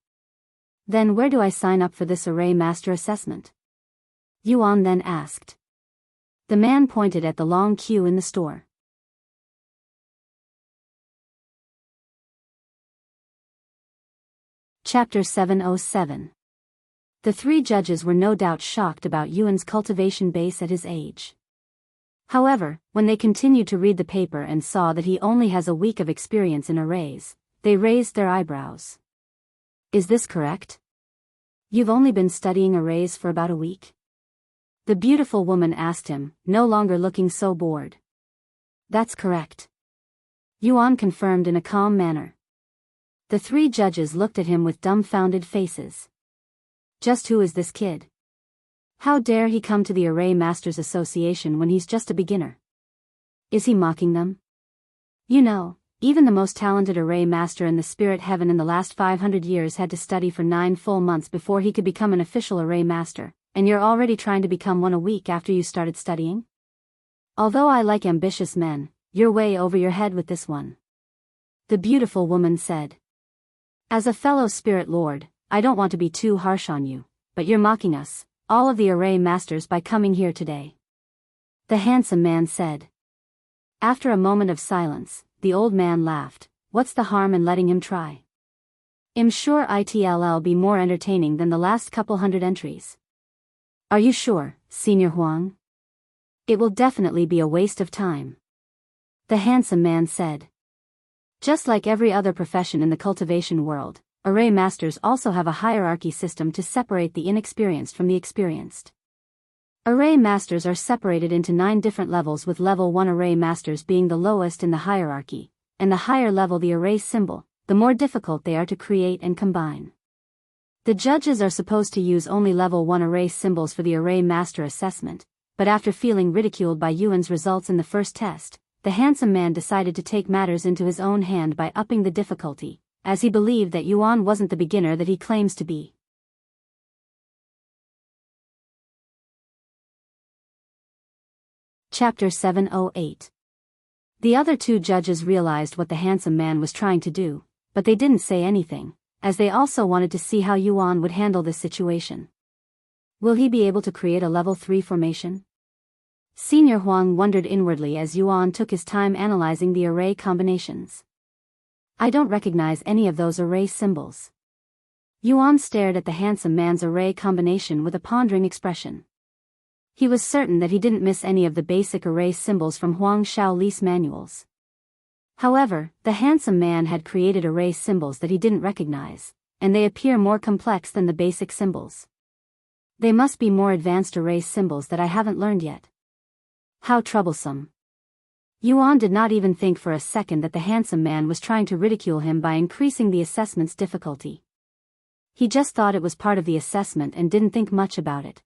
Then where do I sign up for this array master assessment? Yuan then asked. The man pointed at the long queue in the store. Chapter 707. The three judges were no doubt shocked about Yuan's cultivation base at his age. However, when they continued to read the paper and saw that he only has a week of experience in arrays, they raised their eyebrows. Is this correct? You've only been studying arrays for about a week? The beautiful woman asked him, no longer looking so bored. That's correct. Yuan confirmed in a calm manner. The three judges looked at him with dumbfounded faces. Just who is this kid? How dare he come to the Array Masters Association when he's just a beginner? Is he mocking them? You know, even the most talented array master in the spirit heaven in the last 500 years had to study for 9 full months before he could become an official array master, and you're already trying to become one a week after you started studying? Although I like ambitious men, you're way over your head with this one. The beautiful woman said. As a fellow spirit lord, I don't want to be too harsh on you, but you're mocking us, all of the array masters, by coming here today. The handsome man said. After a moment of silence, the old man laughed. What's the harm in letting him try? I'm sure it'll be more entertaining than the last couple hundred entries. Are you sure, Senior Huang? It will definitely be a waste of time. The handsome man said. Just like every other profession in the cultivation world, array masters also have a hierarchy system to separate the inexperienced from the experienced. Array masters are separated into 9 different levels, with level 1 array masters being the lowest in the hierarchy, and the higher level the array symbol, the more difficult they are to create and combine. The judges are supposed to use only level 1 array symbols for the array master assessment, but after feeling ridiculed by Yuan's results in the first test, the handsome man decided to take matters into his own hand by upping the difficulty, as he believed that Yuan wasn't the beginner that he claims to be. Chapter 708. The other 2 judges realized what the handsome man was trying to do, but they didn't say anything, as they also wanted to see how Yuan would handle this situation. Will he be able to create a level 3 formation? Senior Huang wondered inwardly as Yuan took his time analyzing the array combinations. I don't recognize any of those array symbols. Yuan stared at the handsome man's array combination with a pondering expression. He was certain that he didn't miss any of the basic array symbols from Huang Shaoli's manuals. However, the handsome man had created array symbols that he didn't recognize, and they appear more complex than the basic symbols. They must be more advanced array symbols that I haven't learned yet. How troublesome. Yuan did not even think for a second that the handsome man was trying to ridicule him by increasing the assessment's difficulty. He just thought it was part of the assessment and didn't think much about it.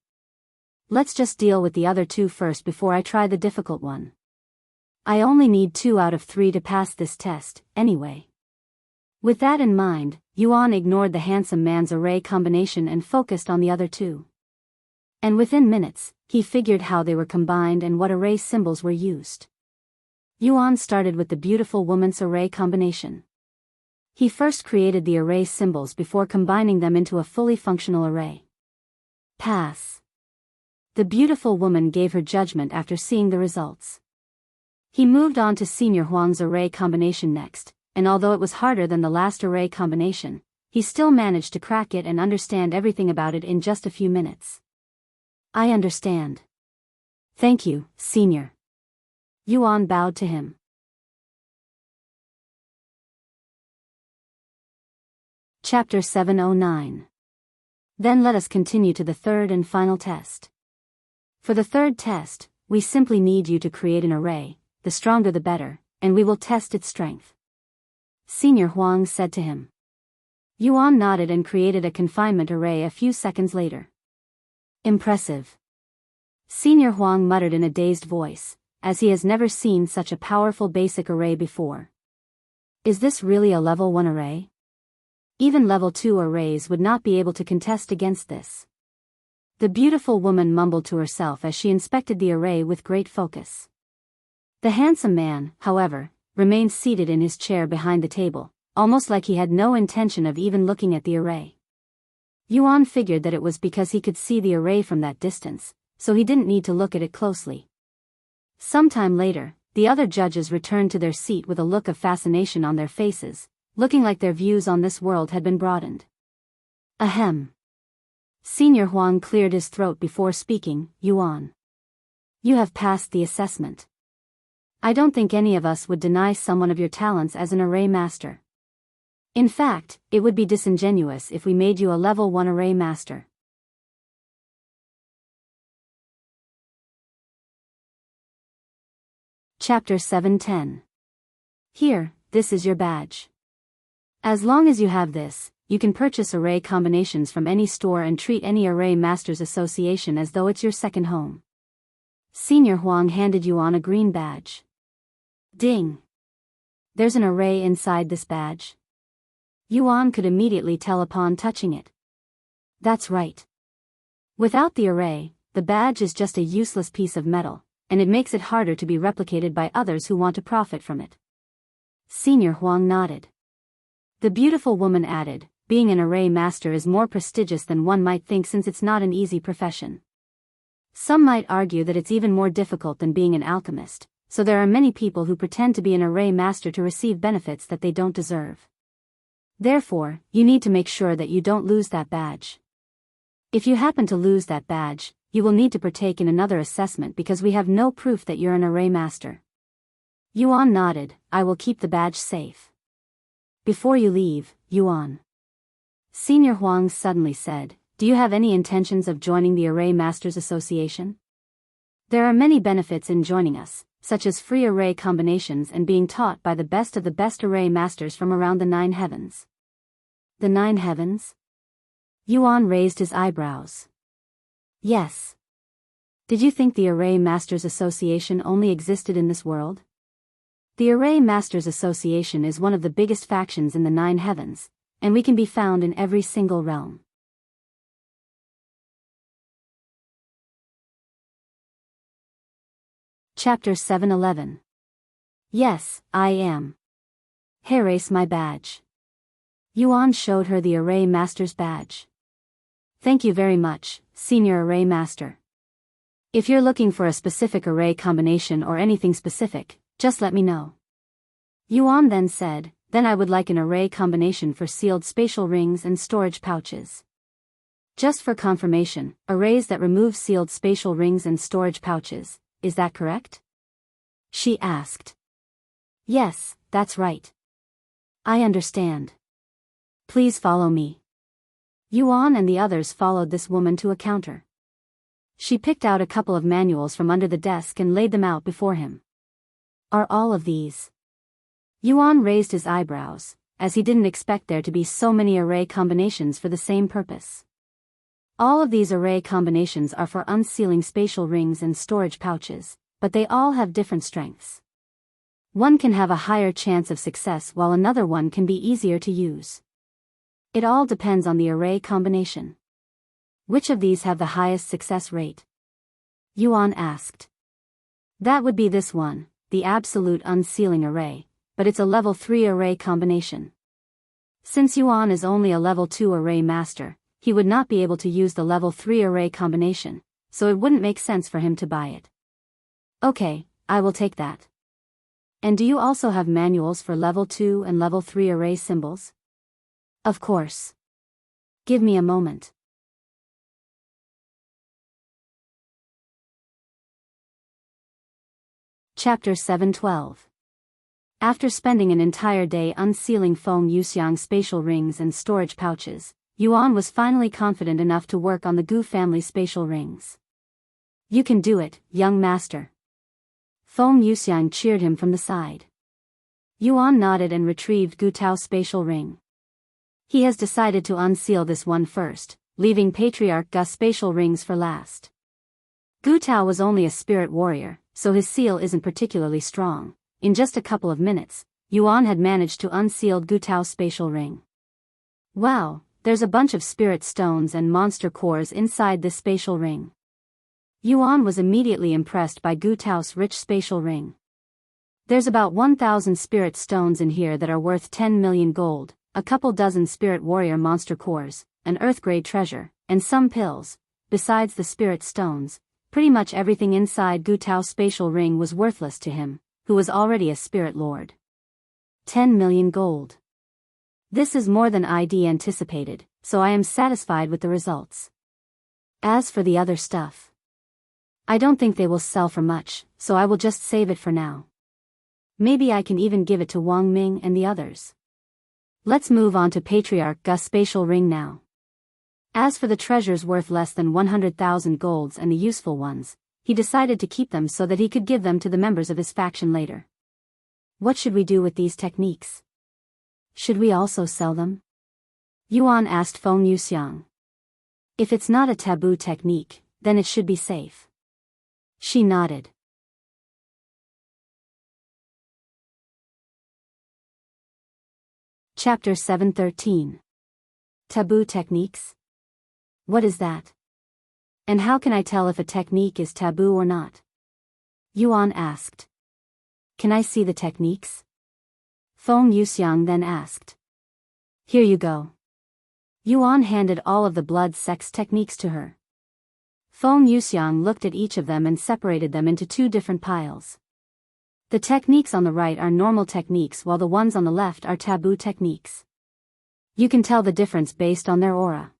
Let's just deal with the other 2 first before I try the difficult one. I only need 2 out of 3 to pass this test, anyway. With that in mind, Yuan ignored the handsome man's array combination and focused on the other 2. And within minutes, he figured how they were combined and what array symbols were used. Yuan started with the beautiful woman's array combination. He first created the array symbols before combining them into a fully functional array. Pass. The beautiful woman gave her judgment after seeing the results. He moved on to Senior Huang's array combination next, and although it was harder than the last array combination, he still managed to crack it and understand everything about it in just a few minutes. I understand. Thank you, Senior. Yuan bowed to him. Chapter 709. Then let us continue to the third and final test. For the third test, we simply need you to create an array, the stronger the better, and we will test its strength. Senior Huang said to him. Yuan nodded and created a confinement array a few seconds later. Impressive. Senior Huang muttered in a dazed voice, as he has never seen such a powerful basic array before. Is this really a level 1 array? Even level 2 arrays would not be able to contest against this. The beautiful woman mumbled to herself as she inspected the array with great focus. The handsome man, however, remained seated in his chair behind the table, almost like he had no intention of even looking at the array. Yuan figured that it was because he could see the array from that distance, so he didn't need to look at it closely. Sometime later, the other judges returned to their seat with a look of fascination on their faces, looking like their views on this world had been broadened. Ahem. Senior Huang cleared his throat before speaking. Yuan. You have passed the assessment. I don't think any of us would deny someone of your talents as an array master. In fact, it would be disingenuous if we made you a level 1 array master. Chapter 710. Here, this is your badge. As long as you have this, you can purchase array combinations from any store and treat any Array Masters Association as though it's your second home. Senior Huang handed Yuan a green badge. Ding! There's an array inside this badge. Yuan could immediately tell upon touching it. That's right. Without the array, the badge is just a useless piece of metal, and it makes it harder to be replicated by others who want to profit from it. Senior Huang nodded. The beautiful woman added, being an array master is more prestigious than one might think since it's not an easy profession. Some might argue that it's even more difficult than being an alchemist, so there are many people who pretend to be an array master to receive benefits that they don't deserve. Therefore, you need to make sure that you don't lose that badge. If you happen to lose that badge, you will need to partake in another assessment because we have no proof that you're an array master. Yuan nodded. I will keep the badge safe. Before you leave, Yuan. Senior Huang suddenly said, do you have any intentions of joining the Array Masters Association? There are many benefits in joining us, such as free array combinations and being taught by the best of the best array masters from around the 9 heavens. The 9 heavens? Yuan raised his eyebrows. Yes. Did you think the Array Masters Association only existed in this world? The Array Masters Association is one of the biggest factions in the 9 heavens, and we can be found in every single realm. Chapter 711. Yes, I am. Here my badge. Yuan showed her the Array Master's badge. Thank you very much, Senior Array Master. If you're looking for a specific array combination or anything specific, just let me know. Yuan then said, then I would like an array combination for sealed spatial rings and storage pouches. Just for confirmation, arrays that remove sealed spatial rings and storage pouches, is that correct? She asked. Yes, that's right. I understand. Please follow me. Yuan and the others followed this woman to a counter. She picked out a couple of manuals from under the desk and laid them out before him. Are all of these? Yuan raised his eyebrows, as he didn't expect there to be so many array combinations for the same purpose. All of these array combinations are for unsealing spatial rings and storage pouches, but they all have different strengths. One can have a higher chance of success while another one can be easier to use. It all depends on the array combination. Which of these have the highest success rate? Yuan asked. That would be this one, the absolute unsealing array, but it's a level 3 array combination. Since Yuan is only a level 2 array master, he would not be able to use the level 3 array combination, so it wouldn't make sense for him to buy it. Okay, I will take that. And do you also have manuals for level 2 and level 3 array symbols? Of course. Give me a moment. Chapter 712. After spending an entire day unsealing Feng Yuxiang's spatial rings and storage pouches, Yuan was finally confident enough to work on the Gu family spatial rings. "You can do it, young master." Feng Yuxiang cheered him from the side. Yuan nodded and retrieved Gu Tao's spatial ring. He has decided to unseal this one first, leaving Patriarch Gu's spatial rings for last. Gu Tao was only a spirit warrior, so his seal isn't particularly strong. In just a couple of minutes, Yuan had managed to unseal Gu Tao's spatial ring. Wow, there's a bunch of spirit stones and monster cores inside this spatial ring. Yuan was immediately impressed by Gu Tao's rich spatial ring. There's about 1,000 spirit stones in here that are worth 10 million gold, a couple dozen spirit warrior monster cores, an earth-grade treasure, and some pills. Besides the spirit stones, pretty much everything inside Gu Tao's spatial ring was worthless to him, who was already a spirit lord. 10 million gold. This is more than I'd anticipated, so I am satisfied with the results. As for the other stuff, I don't think they will sell for much, so I will just save it for now. Maybe I can even give it to Wang Ming and the others. Let's move on to Patriarch Gu's spatial ring now. As for the treasures worth less than 100,000 golds and the useful ones, he decided to keep them so that he could give them to the members of his faction later. What should we do with these techniques? Should we also sell them? Yuan asked Feng Yuxiang. If it's not a taboo technique, then it should be safe. She nodded. Chapter 713. Taboo techniques? What is that? And how can I tell if a technique is taboo or not? Yuan asked. Can I see the techniques? Feng Yuxiang then asked. Here you go. Yuan handed all of the blood sex techniques to her. Feng Yuxiang looked at each of them and separated them into two different piles. The techniques on the right are normal techniques while the ones on the left are taboo techniques. You can tell the difference based on their aura.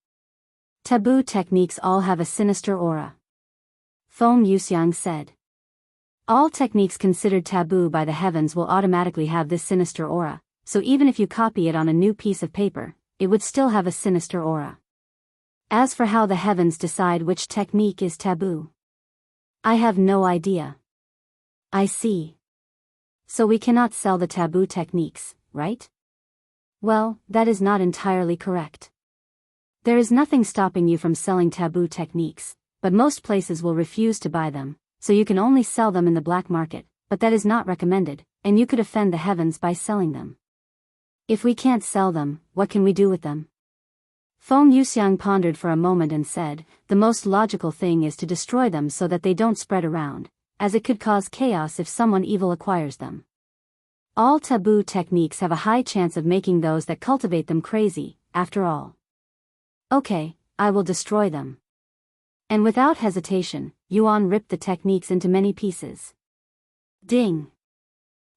Taboo techniques all have a sinister aura. Feng Yuxiang said. All techniques considered taboo by the heavens will automatically have this sinister aura, so even if you copy it on a new piece of paper, it would still have a sinister aura. As for how the heavens decide which technique is taboo, I have no idea. I see. So we cannot sell the taboo techniques, right? Well, that is not entirely correct. There is nothing stopping you from selling taboo techniques, but most places will refuse to buy them, so you can only sell them in the black market, but that is not recommended, and you could offend the heavens by selling them. If we can't sell them, what can we do with them? Feng Yuxiang pondered for a moment and said, the most logical thing is to destroy them so that they don't spread around, as it could cause chaos if someone evil acquires them. All taboo techniques have a high chance of making those that cultivate them crazy, after all. Okay, I will destroy them. And without hesitation, Yuan ripped the techniques into many pieces. Ding.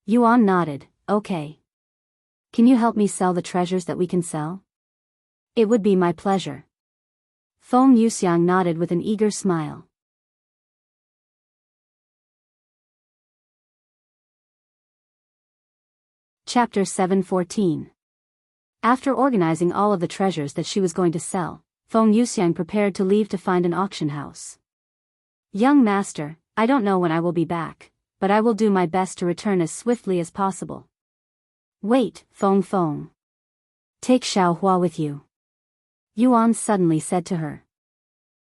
Yuan nodded, okay. Can you help me sell the treasures that we can sell? It would be my pleasure. Feng Yuxiang nodded with an eager smile. Chapter 714. After organizing all of the treasures that she was going to sell, Feng Yuxiang prepared to leave to find an auction house. Young master, I don't know when I will be back, but I will do my best to return as swiftly as possible. Wait, Feng. Take Xiaohua with you. Yuan suddenly said to her.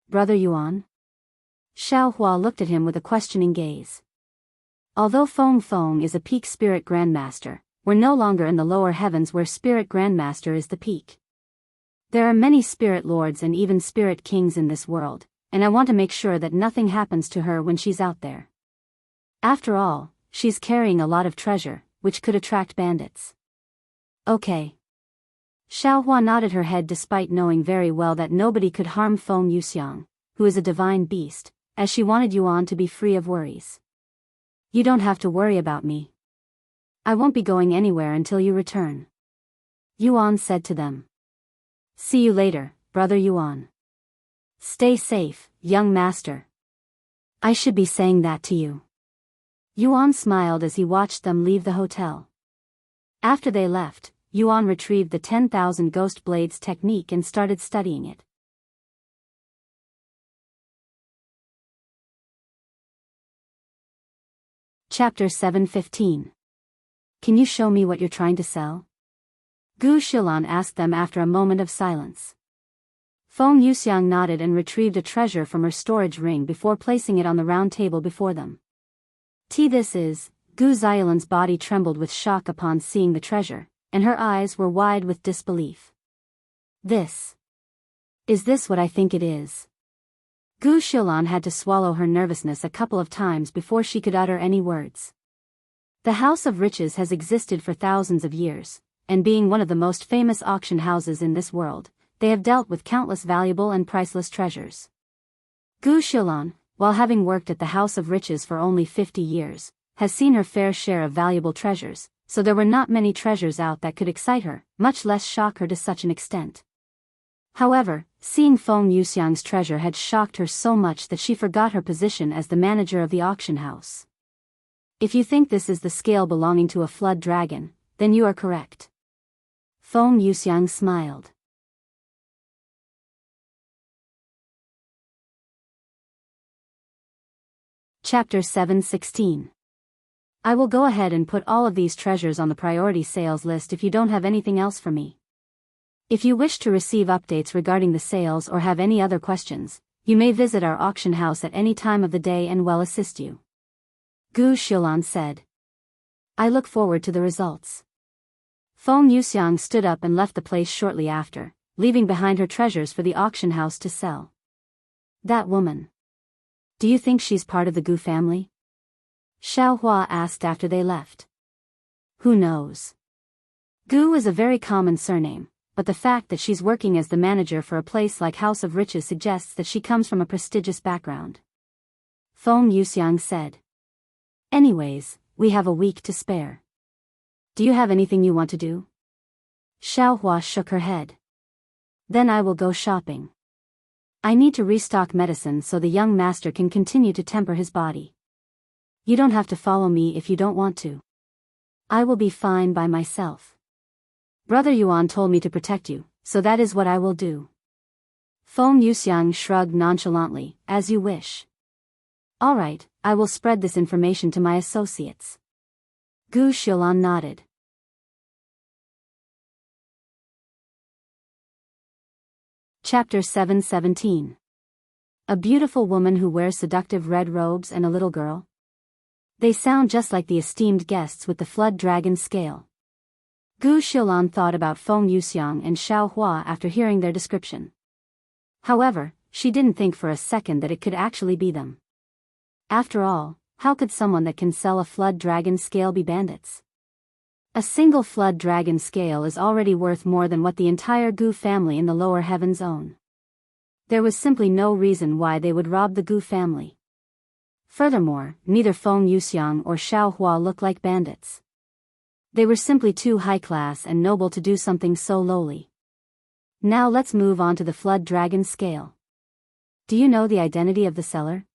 Brother Yuan? Xiaohua looked at him with a questioning gaze. Although Feng is a peak spirit grandmaster, we're no longer in the lower heavens where spirit grandmaster is the peak. There are many spirit lords and even spirit kings in this world, and I want to make sure that nothing happens to her when she's out there. After all, she's carrying a lot of treasure, which could attract bandits. Okay. Xiaohua nodded her head despite knowing very well that nobody could harm Feng Yuxiang, who is a divine beast, as she wanted Yuan to be free of worries. You don't have to worry about me. I won't be going anywhere until you return. Yuan said to them. See you later, brother Yuan. Stay safe, young master. I should be saying that to you. Yuan smiled as he watched them leave the hotel. After they left, Yuan retrieved the 10,000 ghost blades technique and started studying it. Chapter 7:15. Can you show me what you're trying to sell? Gu Shilan asked them after a moment of silence. Feng Yuxiang nodded and retrieved a treasure from her storage ring before placing it on the round table before them. This is. Gu Xiaolan's body trembled with shock upon seeing the treasure, and her eyes were wide with disbelief. This. Is this what I think it is? Gu Shilan had to swallow her nervousness a couple of times before she could utter any words. The House of Riches has existed for thousands of years, and being one of the most famous auction houses in this world, they have dealt with countless valuable and priceless treasures. Gu Shilan, while having worked at the House of Riches for only 50 years, has seen her fair share of valuable treasures, so there were not many treasures out that could excite her, much less shock her to such an extent. However, seeing Feng Yuxiang's treasure had shocked her so much that she forgot her position as the manager of the auction house. If you think this is the scale belonging to a flood dragon, then you are correct. Feng Yuxiang smiled. Chapter 7:16. I will go ahead and put all of these treasures on the priority sales list if you don't have anything else for me. If you wish to receive updates regarding the sales or have any other questions, you may visit our auction house at any time of the day and we'll assist you. Gu Shilan said. I look forward to the results. Feng Yuxiang stood up and left the place shortly after, leaving behind her treasures for the auction house to sell. That woman. Do you think she's part of the Gu family? Xiao Hua asked after they left. Who knows? Gu is a very common surname, but the fact that she's working as the manager for a place like House of Riches suggests that she comes from a prestigious background. Feng Yuxiang said. Anyways, we have a week to spare. Do you have anything you want to do? Xiao Hua shook her head. Then I will go shopping. I need to restock medicine so the young master can continue to temper his body. You don't have to follow me if you don't want to. I will be fine by myself. Brother Yuan told me to protect you, so that is what I will do. Feng Yuxiang shrugged nonchalantly, as you wish. All right, I will spread this information to my associates. Gu Shilan nodded. Chapter 7:17. A beautiful woman who wears seductive red robes and a little girl. They sound just like the esteemed guests with the flood dragon scale. Gu Shilan thought about Feng Yuxiang and Xiao Hua after hearing their description. However, she didn't think for a second that it could actually be them. After all, how could someone that can sell a flood dragon scale be bandits? A single flood dragon scale is already worth more than what the entire Gu family in the lower heavens own. There was simply no reason why they would rob the Gu family. Furthermore, neither Feng Yuxiang or Xiao Hua looked like bandits. They were simply too high-class and noble to do something so lowly. Now let's move on to the flood dragon scale. Do you know the identity of the seller?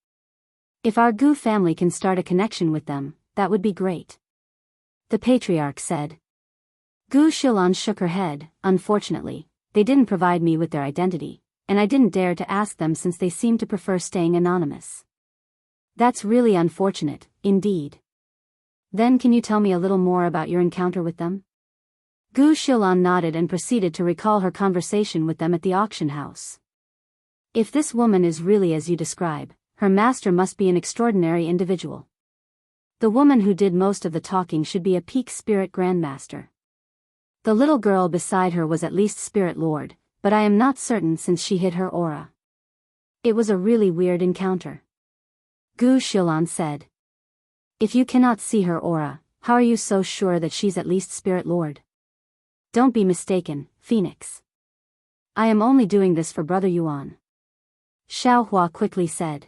If our Gu family can start a connection with them, that would be great. The patriarch said. Gu Shilan shook her head. Unfortunately, they didn't provide me with their identity, and I didn't dare to ask them since they seemed to prefer staying anonymous. That's really unfortunate, indeed. Then can you tell me a little more about your encounter with them? Gu Shilan nodded and proceeded to recall her conversation with them at the auction house. If this woman is really as you describe, her master must be an extraordinary individual. The woman who did most of the talking should be a peak spirit grandmaster. The little girl beside her was at least spirit lord, but I am not certain since she hid her aura. It was a really weird encounter. Gu Shilan said. If you cannot see her aura, how are you so sure that she's at least spirit lord? Don't be mistaken, Phoenix. I am only doing this for Brother Yuan. Xiao Hua quickly said.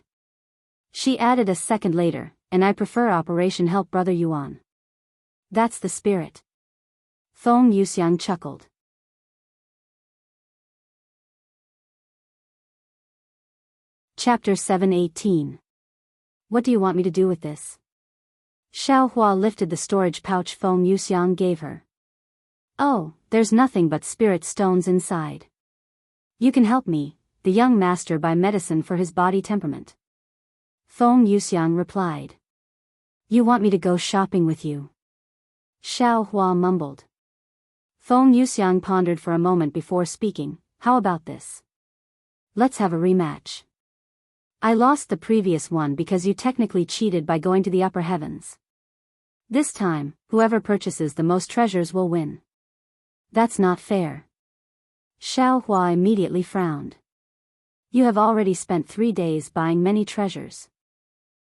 She added a second later, and I prefer Operation Help Brother Yuan. That's the spirit. Feng Yuxiang chuckled. Chapter 7:18. What do you want me to do with this? Xiao Hua lifted the storage pouch Feng Yuxiang gave her. Oh, there's nothing but spirit stones inside. You can help me, the young master, buy medicine for his body temperament. Feng Yuxiang replied. You want me to go shopping with you? Xiao Hua mumbled. Feng Yuxiang pondered for a moment before speaking. How about this? Let's have a rematch. I lost the previous one because you technically cheated by going to the upper heavens. This time, whoever purchases the most treasures will win. That's not fair. Xiao Hua immediately frowned. You have already spent 3 days buying many treasures.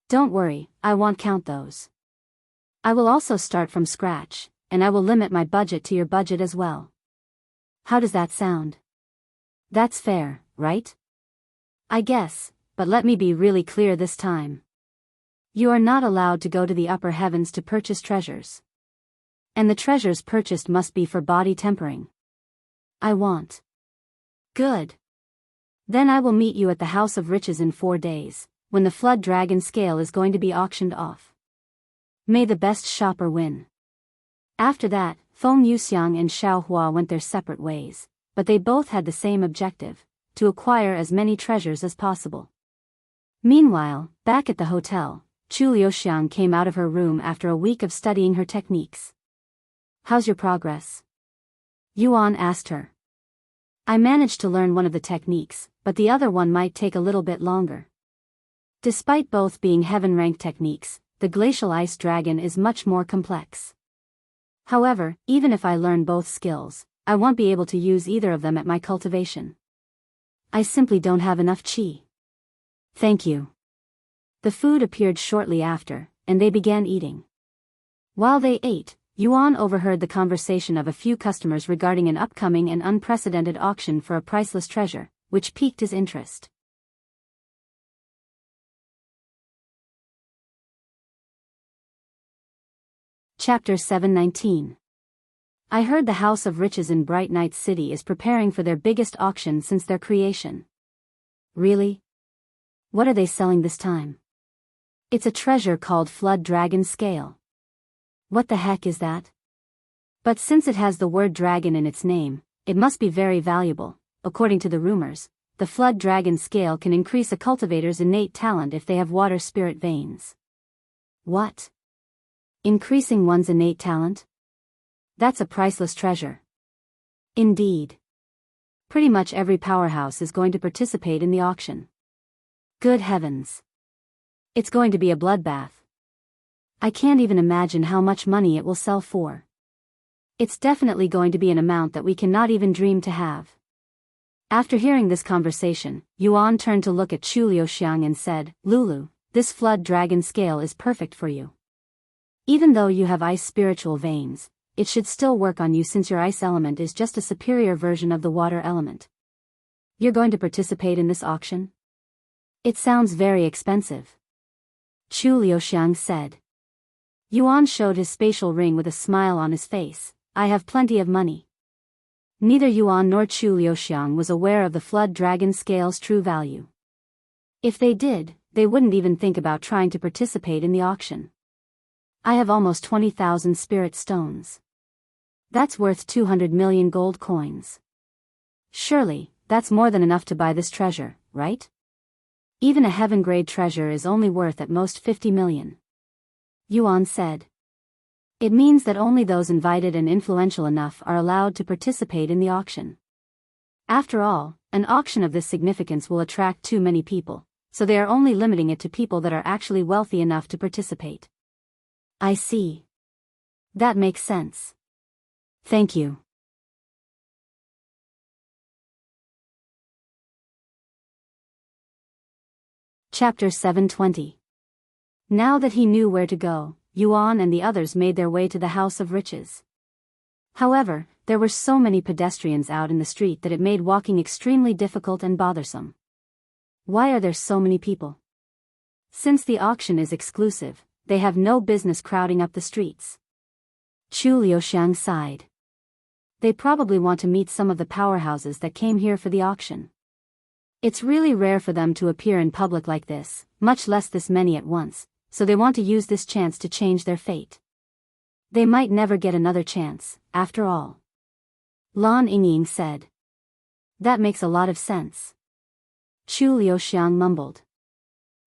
Don't worry, I won't count those. I will also start from scratch, and I will limit my budget to your budget as well. How does that sound? That's fair, right? I guess, but let me be really clear this time. You are not allowed to go to the upper heavens to purchase treasures. And the treasures purchased must be for body tempering. I want. Good. Then I will meet you at the House of Riches in 4 days, when the Flood Dragon scale is going to be auctioned off. May the best shopper win. After that, Feng Yuxiang and Xiao Hua went their separate ways, but they both had the same objective, to acquire as many treasures as possible. Meanwhile, back at the hotel, Chu Liuxiang came out of her room after a week of studying her techniques. How's your progress? Yuan asked her. I managed to learn one of the techniques, but the other one might take a little bit longer. Despite both being heaven-ranked techniques, the glacial ice dragon is much more complex. However, even if I learn both skills, I won't be able to use either of them at my cultivation. I simply don't have enough qi. Thank you. The food appeared shortly after, and they began eating. While they ate, Yuan overheard the conversation of a few customers regarding an upcoming and unprecedented auction for a priceless treasure, which piqued his interest. Chapter 719. I heard the House of Riches in Bright Night City is preparing for their biggest auction since their creation. Really? What are they selling this time? It's a treasure called Flood Dragon Scale. What the heck is that? But since it has the word dragon in its name, it must be very valuable. According to the rumors, the Flood Dragon Scale can increase a cultivator's innate talent if they have water spirit veins. What? Increasing one's innate talent? That's a priceless treasure. Indeed. Pretty much every powerhouse is going to participate in the auction. Good heavens. It's going to be a bloodbath. I can't even imagine how much money it will sell for. It's definitely going to be an amount that we cannot even dream to have. After hearing this conversation, Yuan turned to look at Chu Liuxiang and said, Lulu, this Flood Dragon Scale is perfect for you. Even though you have ice spiritual veins, it should still work on you since your ice element is just a superior version of the water element. You're going to participate in this auction? It sounds very expensive. Chu Liuxiang said. Yuan showed his spatial ring with a smile on his face. I have plenty of money. Neither Yuan nor Chu Liuxiang was aware of the Flood Dragon Scale's true value. If they did, they wouldn't even think about trying to participate in the auction. I have almost 20,000 spirit stones. That's worth 200 million gold coins. Surely, that's more than enough to buy this treasure, right? Even a heaven-grade treasure is only worth at most 50 million. Yuan said. It means that only those invited and influential enough are allowed to participate in the auction. After all, an auction of this significance will attract too many people, so they are only limiting it to people that are actually wealthy enough to participate. I see. That makes sense. Thank you. Chapter 720. Now that he knew where to go, Yuan and the others made their way to the House of Riches. However, there were so many pedestrians out in the street that it made walking extremely difficult and bothersome. Why are there so many people? Since the auction is exclusive, they have no business crowding up the streets. Chu Liuxiang sighed. They probably want to meet some of the powerhouses that came here for the auction. It's really rare for them to appear in public like this, much less this many at once, so they want to use this chance to change their fate. They might never get another chance, after all. Lan Yingying said. That makes a lot of sense. Chu Liuxiang mumbled.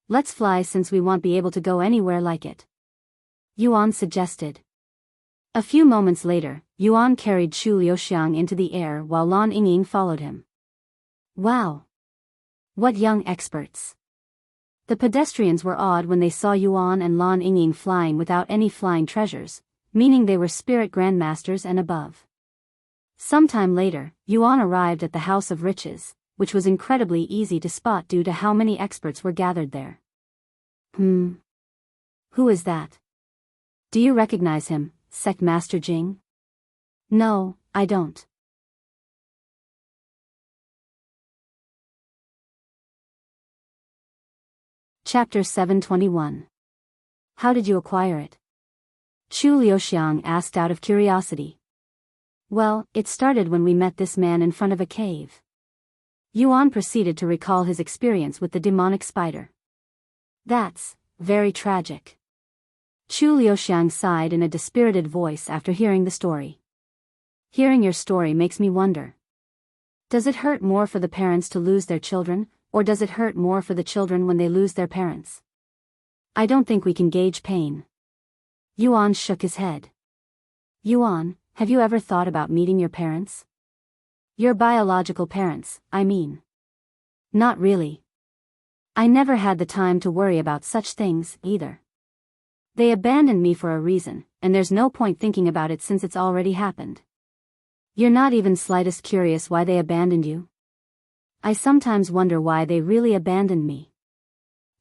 Let's fly since we won't be able to go anywhere like it. Yuan suggested. A few moments later, Yuan carried Chu Liuxiang into the air while Lan Yingying followed him. Wow! What young experts! The pedestrians were awed when they saw Yuan and Lan Yingying flying without any flying treasures, meaning they were spirit grandmasters and above. Sometime later, Yuan arrived at the House of Riches, which was incredibly easy to spot due to how many experts were gathered there. Who is that? Do you recognize him, Sect Master Jing? No, I don't. Chapter 721. How did you acquire it? Chu Liuxiang asked out of curiosity. Well, it started when we met this man in front of a cave. Yuan proceeded to recall his experience with the demonic spider. That's very tragic. Chu Liuxiang sighed in a dispirited voice after hearing the story. Hearing your story makes me wonder. Does it hurt more for the parents to lose their children, or does it hurt more for the children when they lose their parents? I don't think we can gauge pain. Yuan shook his head. Yuan, have you ever thought about meeting your parents? Your biological parents, I mean. Not really. I never had the time to worry about such things, either. They abandoned me for a reason, and there's no point thinking about it since it's already happened. You're not even slightest curious why they abandoned you? I sometimes wonder why they really abandoned me.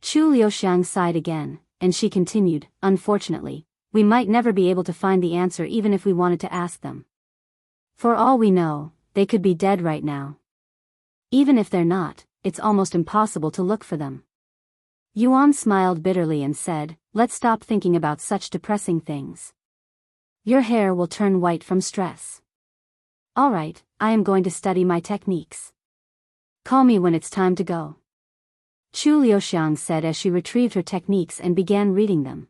Chu Liuxiang sighed again, and she continued, unfortunately, we might never be able to find the answer even if we wanted to ask them. For all we know, they could be dead right now. Even if they're not, it's almost impossible to look for them. Yuan smiled bitterly and said, let's stop thinking about such depressing things. Your hair will turn white from stress. All right, I am going to study my techniques. Call me when it's time to go. Chu Liuxiang said as she retrieved her techniques and began reading them.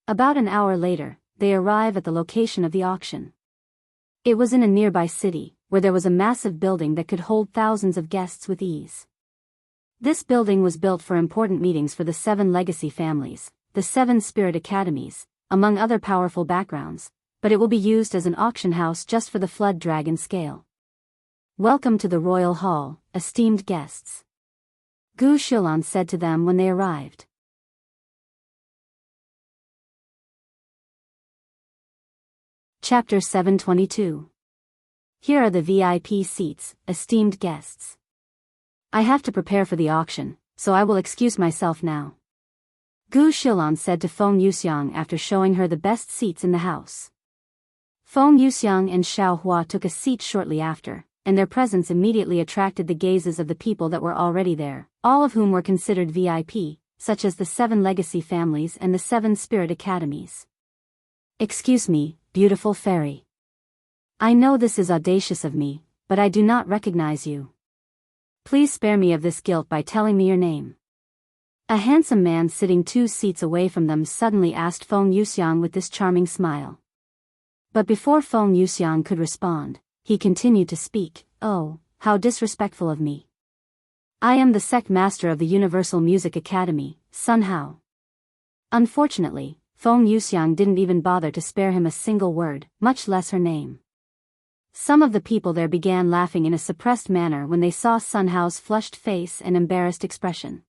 About an hour later, they arrive at the location of the auction. It was in a nearby city, where there was a massive building that could hold thousands of guests with ease. This building was built for important meetings for the 7 legacy families, the 7 spirit academies, among other powerful backgrounds, but it will be used as an auction house just for the flood dragon scale. Welcome to the Royal Hall, esteemed guests. Gu Shilan said to them when they arrived. Chapter 722. Here are the VIP seats, esteemed guests. I have to prepare for the auction, so I will excuse myself now. Gu Shilan said to Feng Yuxiang after showing her the best seats in the house. Feng Yuxiang and Xiao Hua took a seat shortly after, and their presence immediately attracted the gazes of the people that were already there, all of whom were considered VIP, such as the 7 legacy families and the 7 spirit academies. Excuse me, beautiful fairy. I know this is audacious of me, but I do not recognize you. Please spare me of this guilt by telling me your name. A handsome man sitting 2 seats away from them suddenly asked Feng Yuxiang with this charming smile. But before Feng Yuxiang could respond, he continued to speak. Oh, how disrespectful of me. I am the sect master of the Universal Music Academy, Sun Hao. Unfortunately, Feng Yuxiang didn't even bother to spare him a single word, much less her name. Some of the people there began laughing in a suppressed manner when they saw Sun Hao's flushed face and embarrassed expression.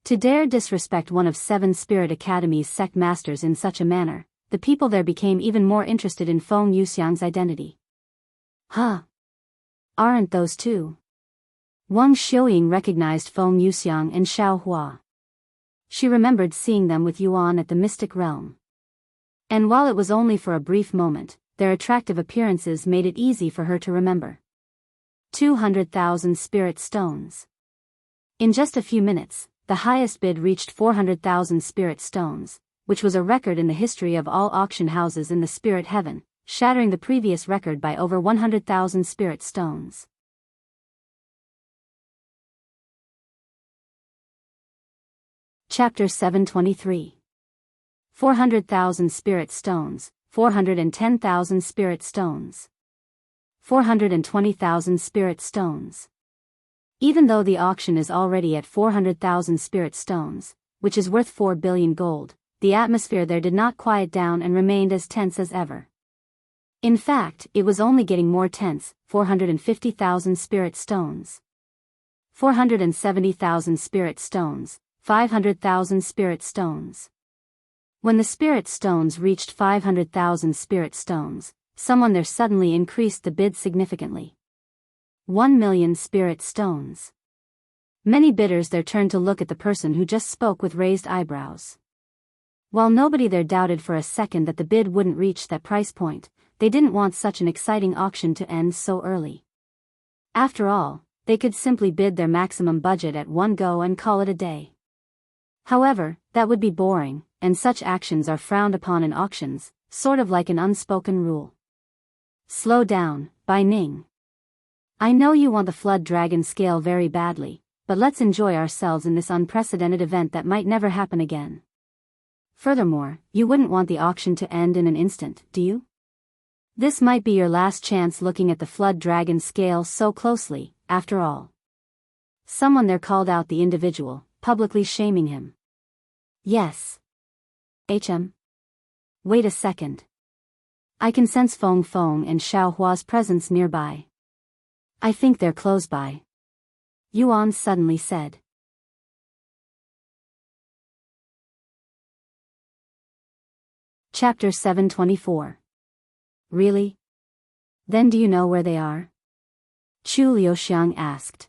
To dare disrespect one of 7 Spirit Academy's sect masters in such a manner, the people there became even more interested in Feng Yuxiang's identity. Huh? Aren't those 2? Wang Xiuying recognized Feng Yuxiang and Xiao Hua. She remembered seeing them with Yuan at the Mystic Realm. And while it was only for a brief moment, their attractive appearances made it easy for her to remember. 200,000 spirit stones. In just a few minutes, the highest bid reached 400,000 spirit stones, which was a record in the history of all auction houses in the spirit heaven, shattering the previous record by over 100,000 spirit stones. Chapter 723. 400,000 spirit stones, 410,000 spirit stones. 420,000 spirit stones. Even though the auction is already at 400,000 spirit stones, which is worth 4 billion gold, the atmosphere there did not quiet down and remained as tense as ever. In fact, it was only getting more tense. 450,000 spirit stones. 470,000 spirit stones. 500,000 spirit stones. When the spirit stones reached 500,000 spirit stones, someone there suddenly increased the bid significantly. 1 million spirit stones. Many bidders there turned to look at the person who just spoke with raised eyebrows. While nobody there doubted for a second that the bid wouldn't reach that price point, they didn't want such an exciting auction to end so early. After all, they could simply bid their maximum budget at one go and call it a day. However, that would be boring, and such actions are frowned upon in auctions, sort of like an unspoken rule. Slow down, Bai Ning. I know you want the Flood Dragon scale very badly, but let's enjoy ourselves in this unprecedented event that might never happen again. Furthermore, you wouldn't want the auction to end in an instant, do you? This might be your last chance looking at the Flood Dragon scale so closely, after all. Someone there called out the individual, publicly shaming him. Yes. Wait a second. I can sense Feng Feng and Xiao Hua's presence nearby. I think they're close by. Yuan suddenly said. Chapter 724. Really? Then do you know where they are? Chu Liuxiang asked.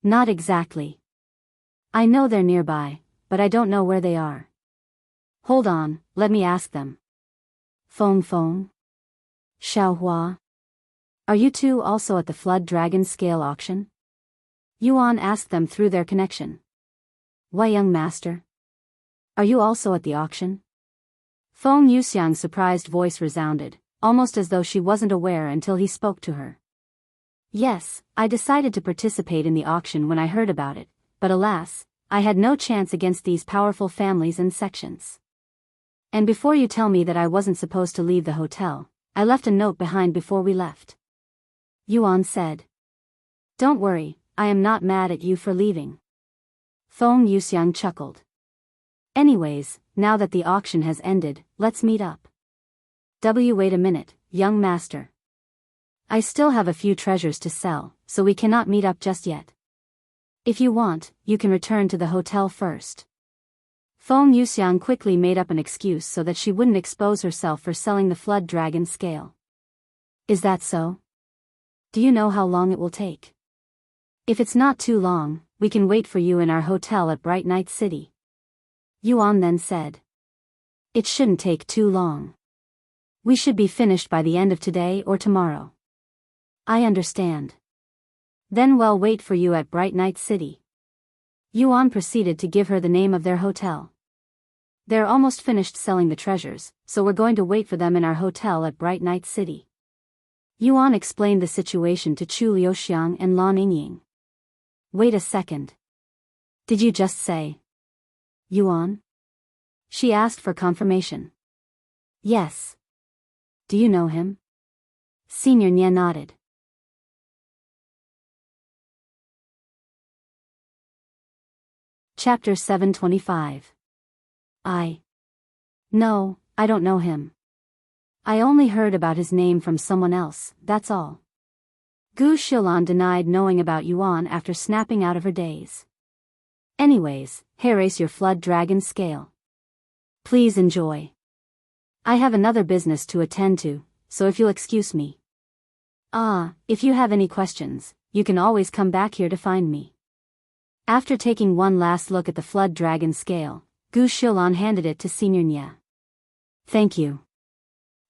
Not exactly. I know they're nearby, but I don't know where they are. Hold on, let me ask them. Feng Feng? Xiao Hua? Are you two also at the Flood Dragon scale auction? Yuan asked them through their connection. Why, young master? Are you also at the auction? Feng Yuxiang's surprised voice resounded, almost as though she wasn't aware until he spoke to her. Yes, I decided to participate in the auction when I heard about it, but alas, I had no chance against these powerful families and sections. And before you tell me that I wasn't supposed to leave the hotel, I left a note behind before we left. Yuan said. Don't worry, I am not mad at you for leaving. Feng Yuxiang chuckled. Anyways, now that the auction has ended, let's meet up. Wait a minute, young master. I still have a few treasures to sell, so we cannot meet up just yet. If you want, you can return to the hotel first. Feng Yuxiang quickly made up an excuse so that she wouldn't expose herself for selling the Flood Dragon scale. Is that so? Do you know how long it will take? If it's not too long, we can wait for you in our hotel at Bright Night City. Yuan then said. It shouldn't take too long. We should be finished by the end of today or tomorrow. I understand. Then we'll wait for you at Bright Night City. Yuan proceeded to give her the name of their hotel. They're almost finished selling the treasures, so we're going to wait for them in our hotel at Bright Night City. Yuan explained the situation to Chu Liuxiang and Lan Yingying. Wait a second. Did you just say Yuan? She asked for confirmation. Yes. Do you know him? Senior Nye nodded. Chapter 725. No, I don't know him. I only heard about his name from someone else, that's all. Gu Shilan denied knowing about Yuan after snapping out of her daze. Anyways, here is your Flood Dragon scale. Please enjoy. I have another business to attend to, so if you'll excuse me. If you have any questions, you can always come back here to find me. After taking one last look at the Flood Dragon scale, Gu Shilan handed it to Senior Nye. Thank you.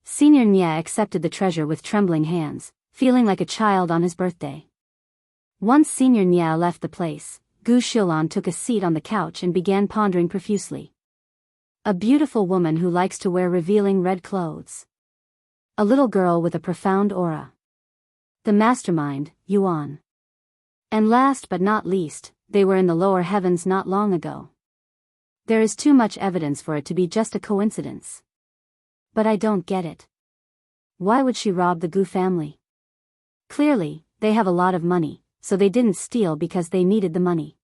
Senior Nye accepted the treasure with trembling hands, feeling like a child on his birthday. Once Senior Nye left the place, Gu Shilan took a seat on the couch and began pondering profusely. A beautiful woman who likes to wear revealing red clothes. A little girl with a profound aura. The mastermind, Yuan. And last but not least, they were in the lower heavens not long ago. There is too much evidence for it to be just a coincidence. But I don't get it. Why would she rob the Gu family? Clearly, they have a lot of money, so they didn't steal because they needed the money.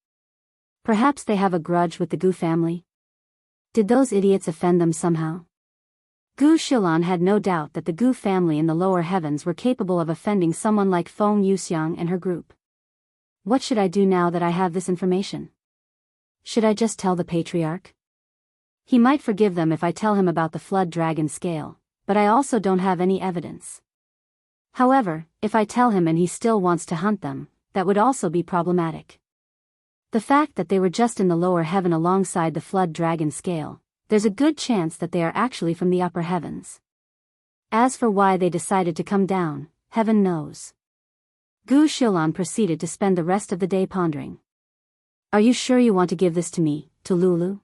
Perhaps they have a grudge with the Gu family? Did those idiots offend them somehow? Gu Shilan had no doubt that the Gu family in the lower heavens were capable of offending someone like Feng Yuxiang and her group. What should I do now that I have this information? Should I just tell the patriarch? He might forgive them if I tell him about the flood dragon scale, but I also don't have any evidence. However, if I tell him and he still wants to hunt them, that would also be problematic. The fact that they were just in the lower heaven alongside the flood dragon scale, there's a good chance that they are actually from the upper heavens. As for why they decided to come down, heaven knows. Gu Shilan proceeded to spend the rest of the day pondering. Are you sure you want to give this to me, to Lulu?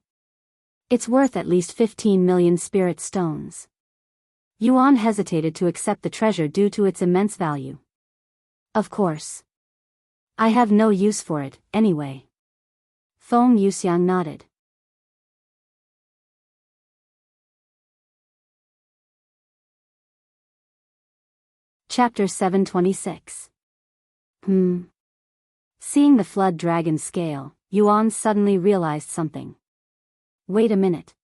It's worth at least 15 million spirit stones. Yuan hesitated to accept the treasure due to its immense value. Of course. I have no use for it, anyway. Feng Yuxiang nodded. Chapter 726. Seeing the flood dragon scale, Yuan suddenly realized something. Wait a minute.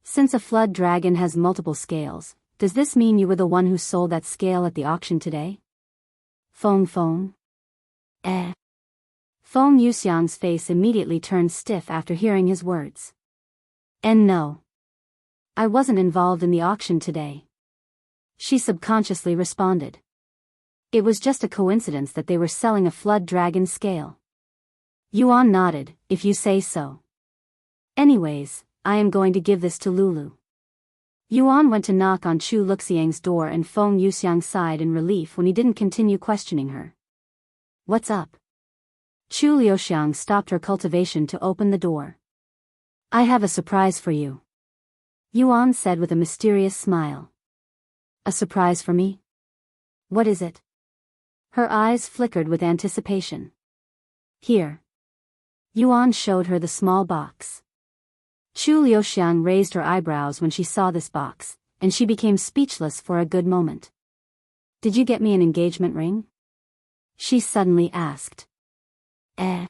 Since a flood dragon has multiple scales, does this mean you were the one who sold that scale at the auction today? Feng. Feng Yuxiang's face immediately turned stiff after hearing his words. And no. I wasn't involved in the auction today. She subconsciously responded. It was just a coincidence that they were selling a flood dragon scale. Yuan nodded, if you say so. Anyways, I am going to give this to Lulu. Yuan went to knock on Chu Luxiang's door and Feng Yuxiang sighed in relief when he didn't continue questioning her. What's up? Chu Luxiang stopped her cultivation to open the door. I have a surprise for you. Yuan said with a mysterious smile. A surprise for me? What is it? Her eyes flickered with anticipation. Here. Yuan showed her the small box. Chu Luxiang raised her eyebrows when she saw this box, and she became speechless for a good moment. Did you get me an engagement ring? She suddenly asked. And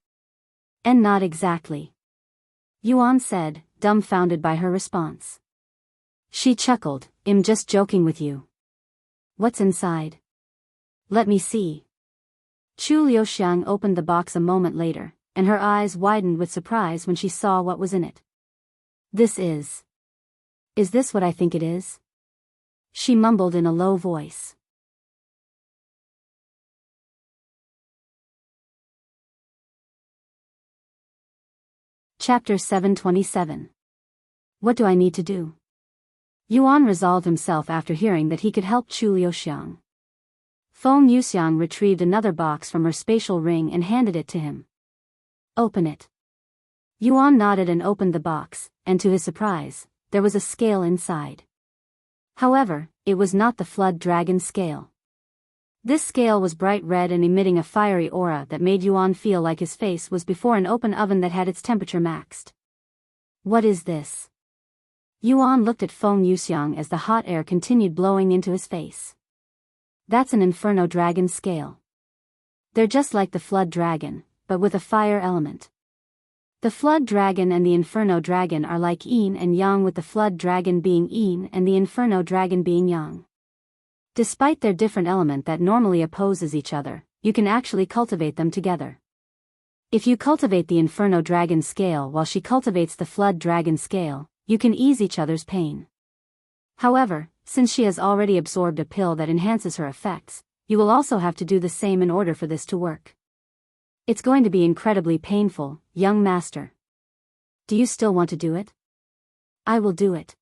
not exactly. Yuan said, dumbfounded by her response. She chuckled, I'm just joking with you. What's inside? Let me see. Chu Luxiang opened the box a moment later, and her eyes widened with surprise when she saw what was in it. This is. Is this what I think it is? She mumbled in a low voice. Chapter 727. What do I need to do? Yuan resolved himself after hearing that he could help Chu Luxiang. Feng Yuxiang retrieved another box from her spatial ring and handed it to him. Open it. Yuan nodded and opened the box, and to his surprise, there was a scale inside. However, it was not the flood dragon scale. This scale was bright red and emitting a fiery aura that made Yuan feel like his face was before an open oven that had its temperature maxed. What is this? Yuan looked at Feng Yuxiang as the hot air continued blowing into his face. That's an inferno dragon scale. They're just like the flood dragon, but with a fire element. The flood dragon and the inferno dragon are like yin and yang, with the flood dragon being yin and the inferno dragon being yang. Despite their different element that normally opposes each other, you can actually cultivate them together. If you cultivate the inferno dragon scale while she cultivates the flood dragon scale, you can ease each other's pain. However, since she has already absorbed a pill that enhances her effects, you will also have to do the same in order for this to work. It's going to be incredibly painful, young master. Do you still want to do it? I will do it.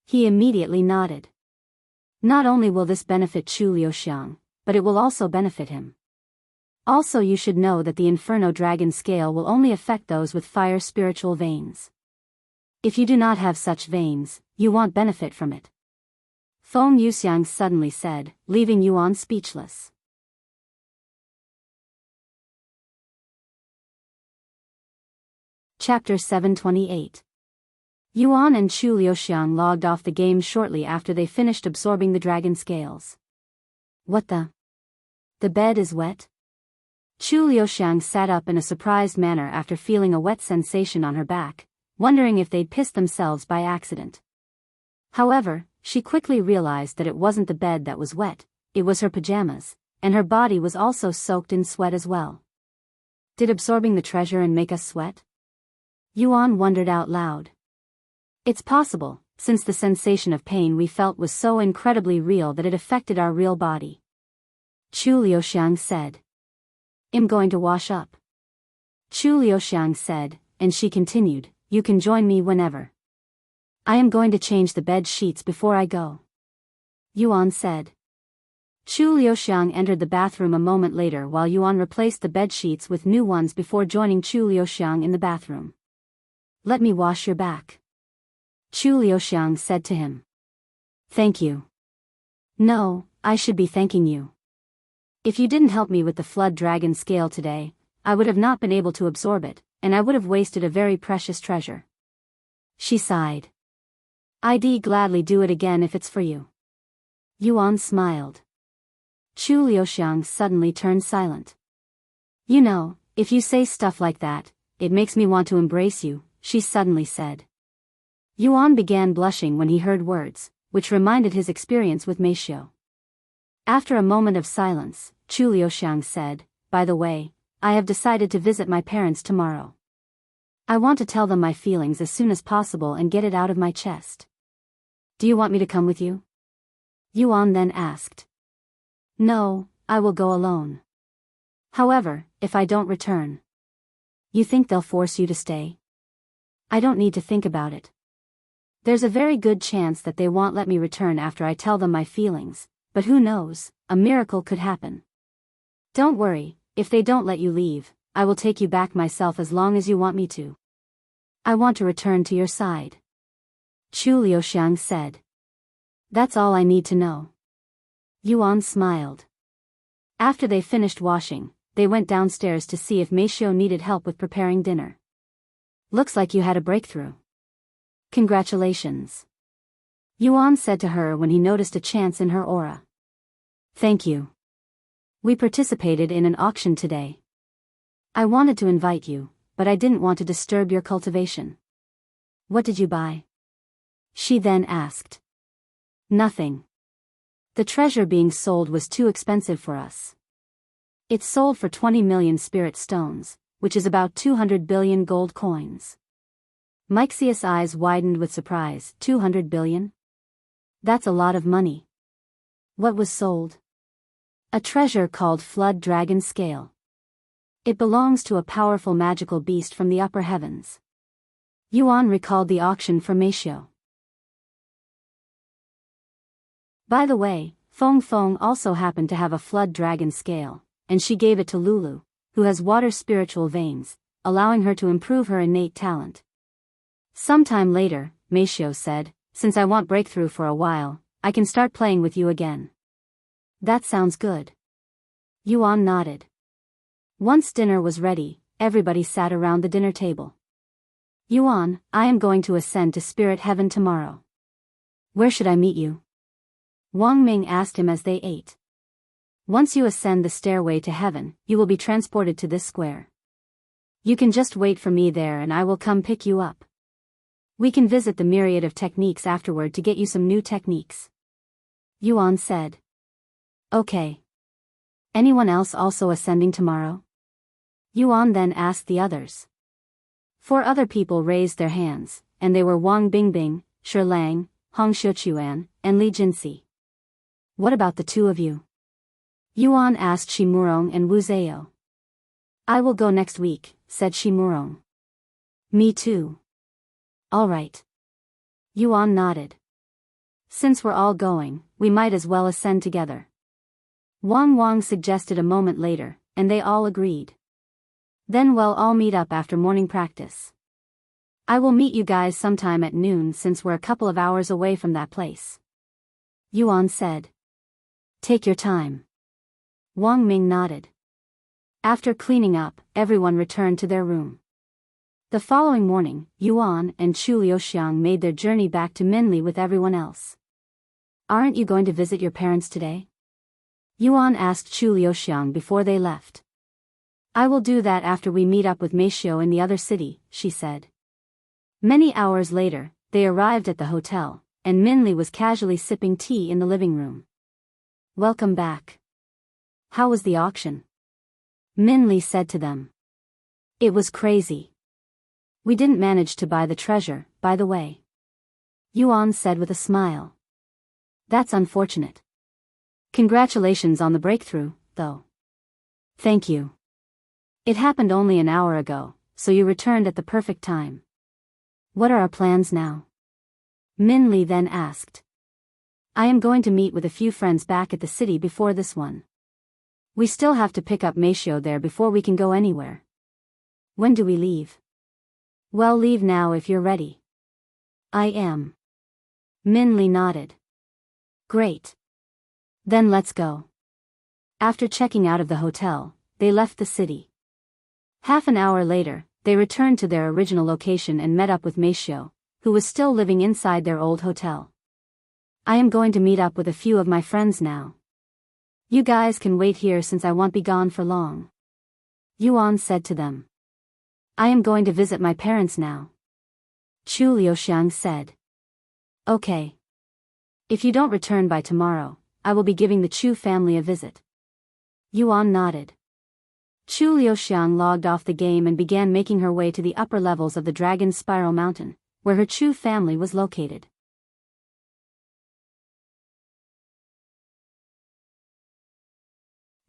He immediately nodded. Not only will this benefit Chu Luxiang, but it will also benefit him. Also, you should know that the Inferno Dragon scale will only affect those with fire spiritual veins. If you do not have such veins, you won't benefit from it. Feng Yuxiang suddenly said, leaving Yuan speechless. Chapter 728. Yuan and Chu Luxiang logged off the game shortly after they finished absorbing the dragon scales. What the? The bed is wet? Chu Liuxiang sat up in a surprised manner after feeling a wet sensation on her back, wondering if they'd pissed themselves by accident. However, she quickly realized that it wasn't the bed that was wet, it was her pajamas, and her body was also soaked in sweat as well. Did absorbing the treasure and make us sweat? Yuan wondered out loud. It's possible, since the sensation of pain we felt was so incredibly real that it affected our real body. Chu Liuxiang said. I'm going to wash up. Chu Liuxiang said, and she continued, you can join me whenever. I am going to change the bed sheets before I go. Yuan said. Chu Liuxiang entered the bathroom a moment later while Yuan replaced the bed sheets with new ones before joining Chu Liuxiang in the bathroom. Let me wash your back. Chu Liuxiang said to him. Thank you. No, I should be thanking you. If you didn't help me with the flood dragon scale today, I would have not been able to absorb it, and I would have wasted a very precious treasure. She sighed. I'd gladly do it again if it's for you. Yuan smiled. Chu Liuxiang suddenly turned silent. You know, if you say stuff like that, it makes me want to embrace you, she suddenly said. Yuan began blushing when he heard words, which reminded his experience with Meisho. After a moment of silence, Chu Liuxiang said, by the way, I have decided to visit my parents tomorrow. I want to tell them my feelings as soon as possible and get it out of my chest. Do you want me to come with you? Yuan then asked. No, I will go alone. However, if I don't return, you think they'll force you to stay? I don't need to think about it. There's a very good chance that they won't let me return after I tell them my feelings, but who knows, a miracle could happen. Don't worry, if they don't let you leave, I will take you back myself as long as you want me to. I want to return to your side. Chu Liuxiang said. That's all I need to know. Yuan smiled. After they finished washing, they went downstairs to see if Meisho needed help with preparing dinner. Looks like you had a breakthrough. Congratulations. Yuan said to her when he noticed a chance in her aura. Thank you. We participated in an auction today. I wanted to invite you, but I didn't want to disturb your cultivation. What did you buy? She then asked. Nothing. The treasure being sold was too expensive for us. It sold for 20 million spirit stones, which is about 200 billion gold coins. Mixius' eyes widened with surprise. 200 billion? That's a lot of money. What was sold? A treasure called Flood Dragon Scale. It belongs to a powerful magical beast from the upper heavens. Yuan recalled the auction for Meisho. By the way, Feng Feng also happened to have a Flood Dragon Scale, and she gave it to Lulu, who has water spiritual veins, allowing her to improve her innate talent. Sometime later, Meisho said, since I want breakthrough for a while, I can start playing with you again. That sounds good. Yuan nodded. Once dinner was ready, everybody sat around the dinner table. Yuan, I am going to ascend to spirit heaven tomorrow. Where should I meet you? Wang Ming asked him as they ate. Once you ascend the stairway to heaven, you will be transported to this square. You can just wait for me there and I will come pick you up. We can visit the myriad of techniques afterward to get you some new techniques. Yuan said. Okay. Anyone else also ascending tomorrow? Yuan then asked the others. 4 other people raised their hands, and they were Wang Bingbing, Shi Lang, Hong Xiuquan, and Li Jinxi. What about the 2 of you? Yuan asked Shi Murong and Wu Zhao. I will go next week, said Shi Murong. Me too. All right. Yuan nodded. Since we're all going, we might as well ascend together. Wang suggested a moment later, and they all agreed. Then we'll all meet up after morning practice. I will meet you guys sometime at noon since we're a couple of hours away from that place. Yuan said. Take your time. Wang Ming nodded. After cleaning up, everyone returned to their room. The following morning, Yuan and Chu Liuxiang made their journey back to Minli with everyone else. Aren't you going to visit your parents today? Yuan asked Chu Liuxiang before they left. I will do that after we meet up with Meishio in the other city, she said. Many hours later, they arrived at the hotel, and Minli was casually sipping tea in the living room. Welcome back. How was the auction? Minli said to them. It was crazy. We didn't manage to buy the treasure, by the way. Yuan said with a smile. That's unfortunate. Congratulations on the breakthrough, though. Thank you. It happened only an hour ago, so you returned at the perfect time. What are our plans now? Minli then asked. I am going to meet with a few friends back at the city before this one. We still have to pick up Meishio there before we can go anywhere. When do we leave? Well, leave now if you're ready. I am. Minli nodded. Great. Then let's go. After checking out of the hotel, they left the city. Half an hour later, they returned to their original location and met up with Meishio, who was still living inside their old hotel. I am going to meet up with a few of my friends now. You guys can wait here since I won't be gone for long. Yuan said to them. I am going to visit my parents now. Chu Liuxiang said. Okay. If you don't return by tomorrow, I will be giving the Chu family a visit. Yuan nodded. Chu Liuxiang logged off the game and began making her way to the upper levels of the Dragon Spiral Mountain, where her Chu family was located.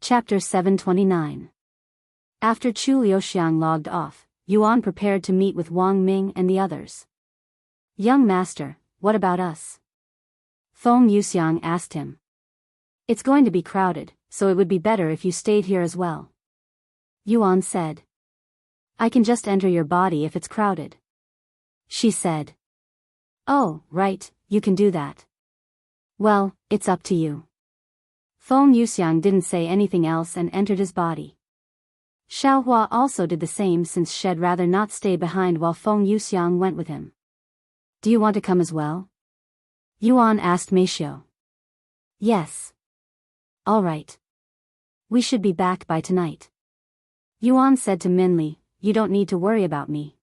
Chapter 729. After Chu Liuxiang logged off, Yuan prepared to meet with Wang Ming and the others. Young master, what about us? Feng Yuxiang asked him. It's going to be crowded, so it would be better if you stayed here as well. Yuan said. I can just enter your body if it's crowded. She said. Oh, right, you can do that. Well, it's up to you. Feng Yuxiang didn't say anything else and entered his body. Xiaohua also did the same since she'd rather not stay behind while Feng Yuxiang went with him. Do you want to come as well? Yuan asked Meishio. Yes. All right. We should be back by tonight. Yuan said to Minli, you don't need to worry about me.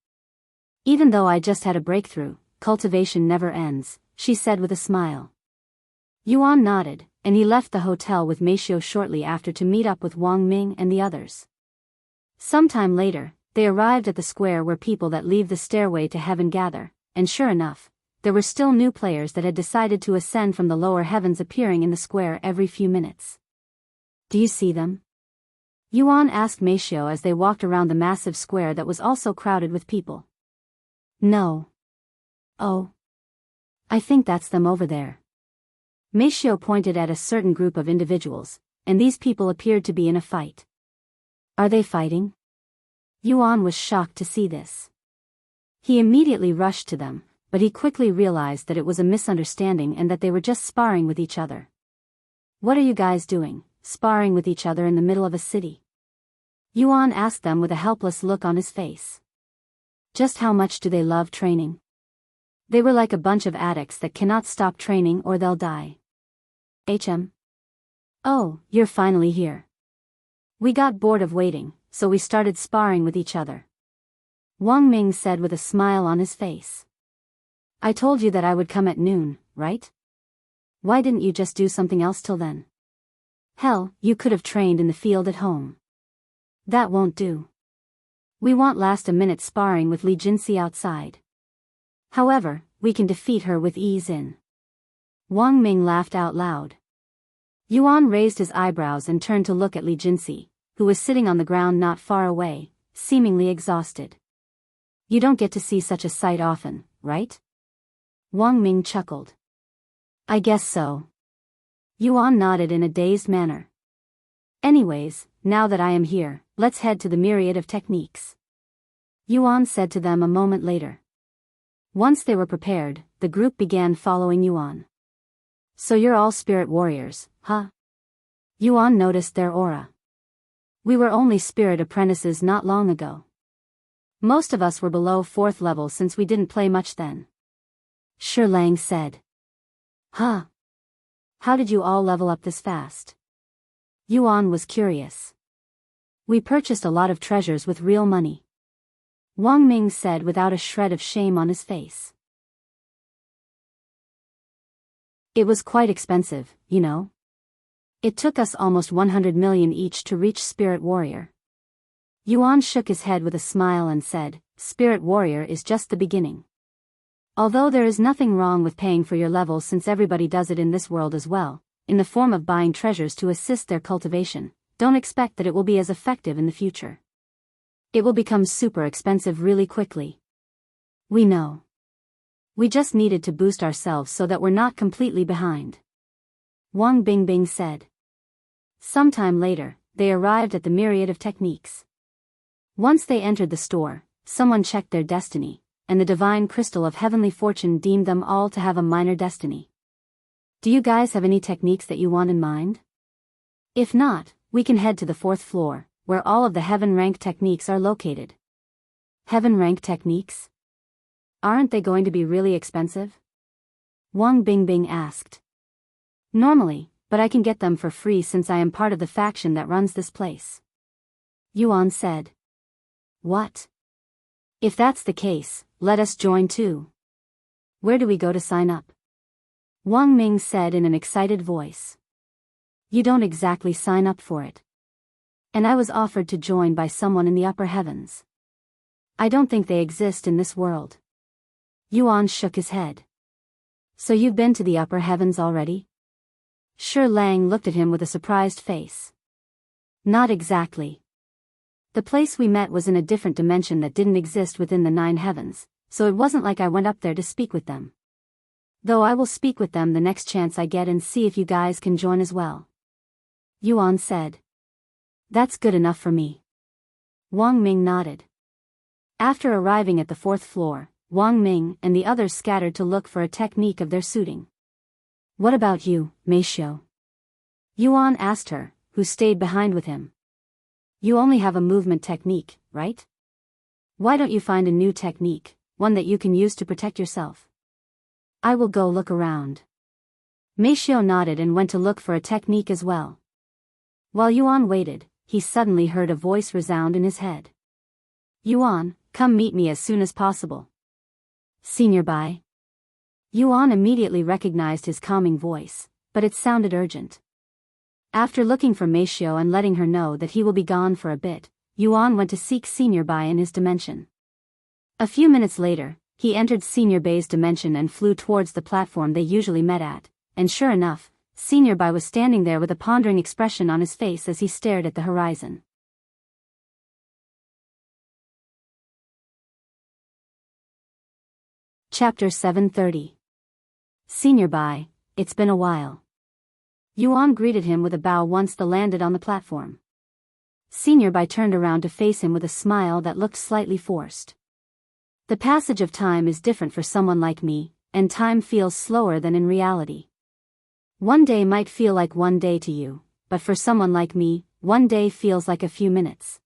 Even though I just had a breakthrough, cultivation never ends, she said with a smile. Yuan nodded, and he left the hotel with Meishio shortly after to meet up with Wang Ming and the others. Sometime later, they arrived at the square where people that leave the stairway to heaven gather, and sure enough, there were still new players that had decided to ascend from the lower heavens appearing in the square every few minutes. Do you see them? Yuan asked Meishio as they walked around the massive square that was also crowded with people. No. Oh. I think that's them over there. Meishio pointed at a certain group of individuals, and these people appeared to be in a fight. Are they fighting? Yuan was shocked to see this. He immediately rushed to them, but he quickly realized that it was a misunderstanding and that they were just sparring with each other. What are you guys doing, sparring with each other in the middle of a city? Yuan asked them with a helpless look on his face. Just how much do they love training? They were like a bunch of addicts that cannot stop training or they'll die. Oh, you're finally here. We got bored of waiting, so we started sparring with each other. Wang Ming said with a smile on his face. I told you that I would come at noon, right? Why didn't you just do something else till then? Hell, you could have trained in the field at home. That won't do. We want last-a-minute sparring with Li Jinxi outside. However, we can defeat her with ease in. Wang Ming laughed out loud. Yuan raised his eyebrows and turned to look at Li Jinxi, who was sitting on the ground not far away, seemingly exhausted. You don't get to see such a sight often, right? Wang Ming chuckled. I guess so. Yuan nodded in a dazed manner. Anyways, now that I am here, let's head to the myriad of techniques. Yuan said to them a moment later. Once they were prepared, the group began following Yuan. So you're all spirit warriors, huh? Yuan noticed their aura. We were only spirit apprentices not long ago. Most of us were below 4th level since we didn't play much then. Shi Lang said. Huh? How did you all level up this fast? Yuan was curious. We purchased a lot of treasures with real money. Wang Ming said without a shred of shame on his face. It was quite expensive, you know. It took us almost 100 million each to reach Spirit Warrior. Yuan shook his head with a smile and said, Spirit Warrior is just the beginning. Although there is nothing wrong with paying for your level since everybody does it in this world as well, in the form of buying treasures to assist their cultivation, don't expect that it will be as effective in the future. It will become super expensive really quickly. We know. We just needed to boost ourselves so that we're not completely behind. Wang Bingbing said. Sometime later, they arrived at the myriad of techniques. Once they entered the store, someone checked their destiny, and the divine crystal of heavenly fortune deemed them all to have a minor destiny. Do you guys have any techniques that you want in mind? If not, we can head to the 4th floor, where all of the heaven rank techniques are located. Heaven rank techniques? Aren't they going to be really expensive? Wang Bingbing asked. Normally, but I can get them for free since I am part of the faction that runs this place. Yuan said. What? If that's the case, let us join too. Where do we go to sign up? Wang Ming said in an excited voice. You don't exactly sign up for it. And I was offered to join by someone in the upper heavens. I don't think they exist in this world. Yuan shook his head. So you've been to the upper heavens already? Shi Lang looked at him with a surprised face. Not exactly. The place we met was in a different dimension that didn't exist within the 9 heavens, so it wasn't like I went up there to speak with them. Though I will speak with them the next chance I get and see if you guys can join as well. Yuan said. That's good enough for me. Wang Ming nodded. After arriving at the 4th floor, Wang Ming and the others scattered to look for a technique of their suiting. What about you, Mei Xiu? Yuan asked her, who stayed behind with him. You only have a movement technique, right? Why don't you find a new technique, one that you can use to protect yourself? I will go look around. Mei Xiu nodded and went to look for a technique as well. While Yuan waited, he suddenly heard a voice resound in his head. Yuan, come meet me as soon as possible. Senior Bai. Yuan immediately recognized his calming voice, but it sounded urgent. After looking for Mei Xiu and letting her know that he will be gone for a bit, Yuan went to seek Senior Bai in his dimension. A few minutes later, he entered Senior Bai's dimension and flew towards the platform they usually met at, and sure enough, Senior Bai was standing there with a pondering expression on his face as he stared at the horizon. Chapter 730. Senior Bai, it's been a while. Yuan greeted him with a bow once they landed on the platform. Senior Bai turned around to face him with a smile that looked slightly forced. The passage of time is different for someone like me, and time feels slower than in reality. One day might feel like one day to you, but for someone like me, one day feels like a few minutes.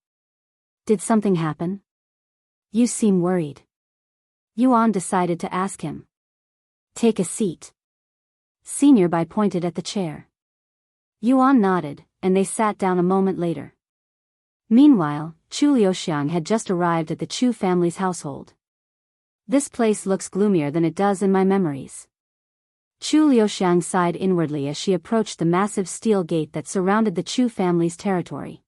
Did something happen? You seem worried. Yuan decided to ask him. Take a seat. Senior Bai pointed at the chair. Yuan nodded, and they sat down a moment later. Meanwhile, Chu Liuxiang had just arrived at the Chu family's household. This place looks gloomier than it does in my memories. Chu Liuxiang sighed inwardly as she approached the massive steel gate that surrounded the Chu family's territory.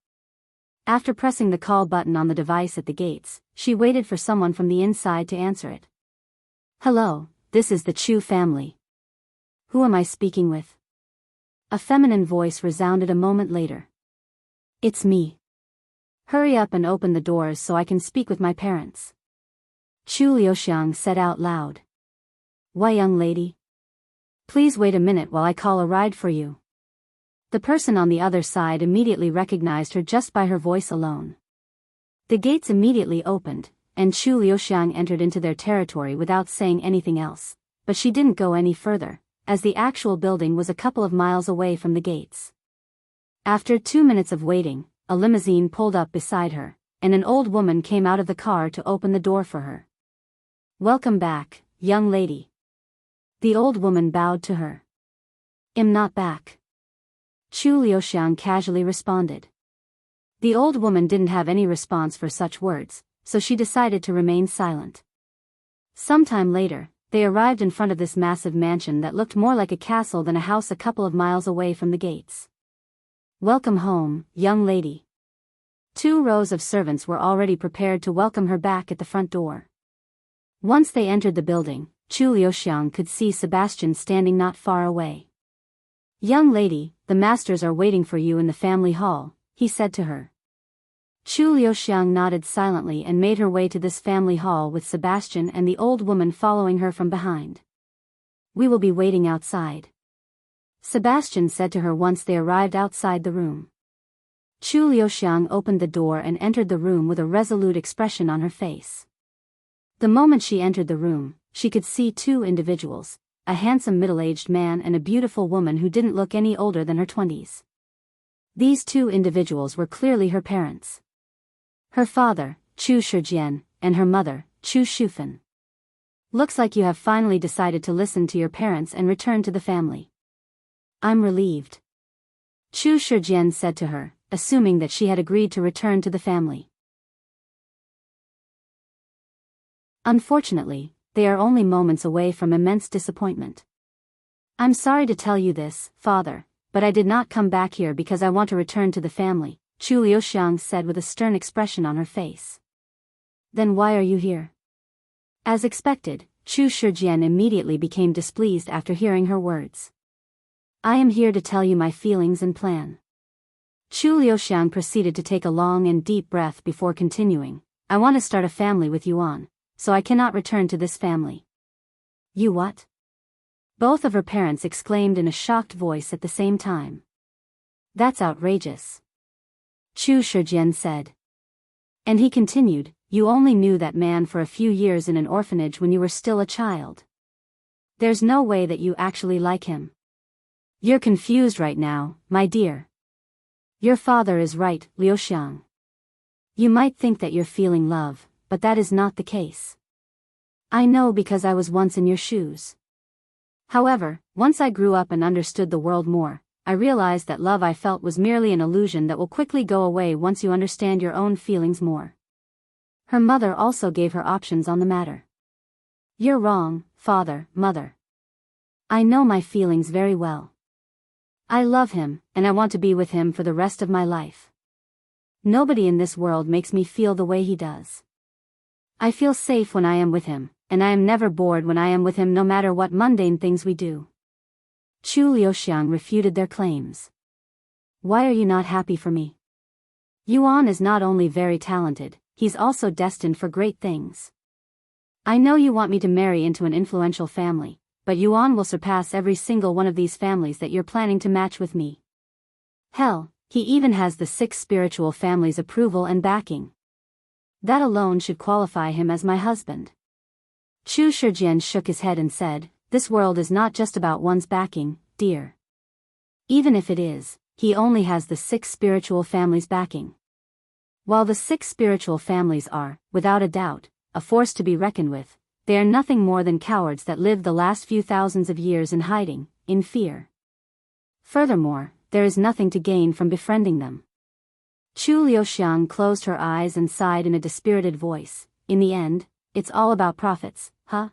After pressing the call button on the device at the gates, she waited for someone from the inside to answer it. Hello, this is the Chu family. Who am I speaking with? A feminine voice resounded a moment later. It's me. Hurry up and open the doors so I can speak with my parents. Chu Liuxiang said out loud. Why, young lady? Please wait a minute while I call a ride for you. The person on the other side immediately recognized her just by her voice alone. The gates immediately opened, and Chu Liuxiang entered into their territory without saying anything else, but she didn't go any further, as the actual building was a couple of miles away from the gates. After 2 minutes of waiting, a limousine pulled up beside her, and an old woman came out of the car to open the door for her. Welcome back, young lady. The old woman bowed to her. I'm not back. Chu Liuxiang casually responded. The old woman didn't have any response for such words, so she decided to remain silent. Sometime later, they arrived in front of this massive mansion that looked more like a castle than a house a couple of miles away from the gates. Welcome home, young lady. 2 rows of servants were already prepared to welcome her back at the front door. Once they entered the building, Chu Liuxiang could see Sebastian standing not far away. Young lady, the masters are waiting for you in the family hall, he said to her. Chu Liuxiang nodded silently and made her way to this family hall with Sebastian and the old woman following her from behind. We will be waiting outside, Sebastian said to her once they arrived outside the room. Chu Liuxiang opened the door and entered the room with a resolute expression on her face. The moment she entered the room, she could see 2 individuals, a handsome middle-aged man and a beautiful woman who didn't look any older than her 20s. These 2 individuals were clearly her parents. Her father, Chu Shijian, and her mother, Chu Shufan. Looks like you have finally decided to listen to your parents and return to the family. I'm relieved, Chu Shijian said to her, assuming that she had agreed to return to the family. Unfortunately, they are only moments away from immense disappointment. I'm sorry to tell you this, father, but I did not come back here because I want to return to the family, Chu Liuxiang said with a stern expression on her face. Then why are you here? As expected, Chu Shijian immediately became displeased after hearing her words. I am here to tell you my feelings and plan. Chu Liuxiang proceeded to take a long and deep breath before continuing. I want to start a family with Yuan, so I cannot return to this family. You what? Both of her parents exclaimed in a shocked voice at the same time. That's outrageous, Chu Shijian said. And he continued, you only knew that man for a few years in an orphanage when you were still a child. There's no way that you actually like him. You're confused right now, my dear. Your father is right, Liuxiang. You might think that you're feeling love, but that is not the case. I know because I was once in your shoes. However, once I grew up and understood the world more, I realized that love I felt was merely an illusion that will quickly go away once you understand your own feelings more. Her mother also gave her options on the matter. You're wrong, father, mother. I know my feelings very well. I love him, and I want to be with him for the rest of my life. Nobody in this world makes me feel the way he does. I feel safe when I am with him, and I am never bored when I am with him no matter what mundane things we do. Chu Liuxiang refuted their claims. Why are you not happy for me? Yuan is not only very talented, he's also destined for great things. I know you want me to marry into an influential family, but Yuan will surpass every single one of these families that you're planning to match with me. Hell, he even has the 6 spiritual families' approval and backing. That alone should qualify him as my husband. Chu Shijian shook his head and said, this world is not just about one's backing, dear. Even if it is, he only has the 6 spiritual families' backing. While the 6 spiritual families are, without a doubt, a force to be reckoned with, they are nothing more than cowards that lived the last few thousands of years in hiding, in fear. Furthermore, there is nothing to gain from befriending them. Chu Liuxiang closed her eyes and sighed in a dispirited voice. In the end, it's all about profits, huh?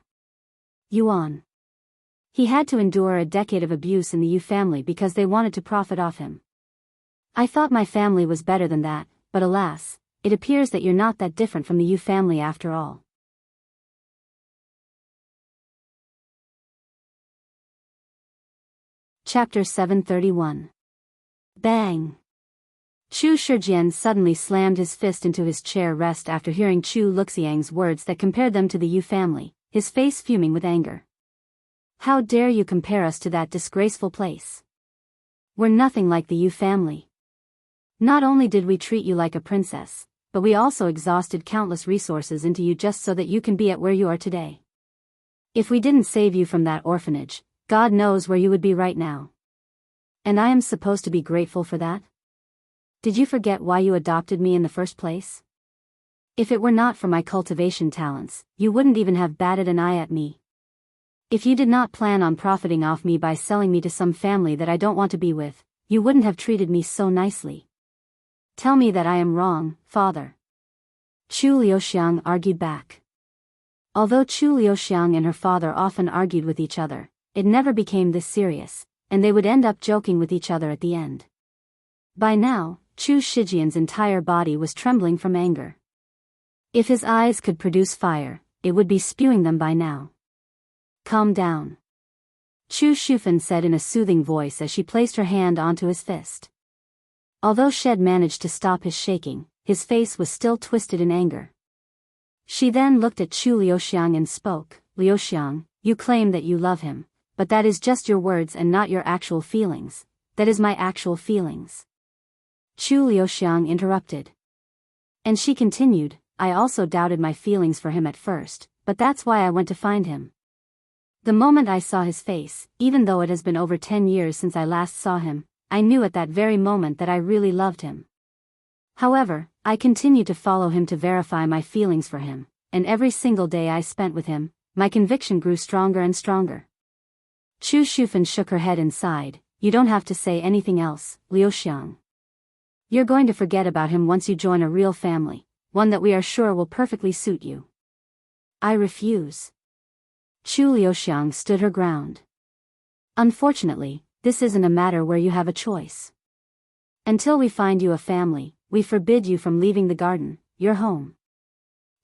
Yuan. He had to endure a decade of abuse in the Yu family because they wanted to profit off him. I thought my family was better than that, but alas, it appears that you're not that different from the Yu family after all. Chapter 731. Bang! Chu Shijian suddenly slammed his fist into his chair rest after hearing Chu Liuxiang's words that compared them to the Yu family, his face fuming with anger. How dare you compare us to that disgraceful place? We're nothing like the Yu family. Not only did we treat you like a princess, but we also exhausted countless resources into you just so that you can be at where you are today. If we didn't save you from that orphanage, God knows where you would be right now. And I am supposed to be grateful for that? Did you forget why you adopted me in the first place? If it were not for my cultivation talents, you wouldn't even have batted an eye at me. If you did not plan on profiting off me by selling me to some family that I don't want to be with, you wouldn't have treated me so nicely. Tell me that I am wrong, father. Chu Liuxiang argued back. Although Chu Liuxiang and her father often argued with each other, it never became this serious, and they would end up joking with each other at the end. By now, Chu Shijian's entire body was trembling from anger. If his eyes could produce fire, it would be spewing them by now. Calm down. Chu Shufan said in a soothing voice as she placed her hand onto his fist. Although Shed managed to stop his shaking, his face was still twisted in anger. She then looked at Chu Liuxiang and spoke, Liuxiang, you claim that you love him, but that is just your words and not your actual feelings. That is my actual feelings. Chu Liuxiang interrupted. And she continued, I also doubted my feelings for him at first, but that's why I went to find him. The moment I saw his face, even though it has been over 10 years since I last saw him, I knew at that very moment that I really loved him. However, I continued to follow him to verify my feelings for him, and every single day I spent with him, my conviction grew stronger and stronger. Chu Shufan shook her head and sighed, you don't have to say anything else, Liuxiang. You're going to forget about him once you join a real family, one that we are sure will perfectly suit you. I refuse. Chu Liuxiang stood her ground. Unfortunately, this isn't a matter where you have a choice. Until we find you a family, we forbid you from leaving the garden, your home.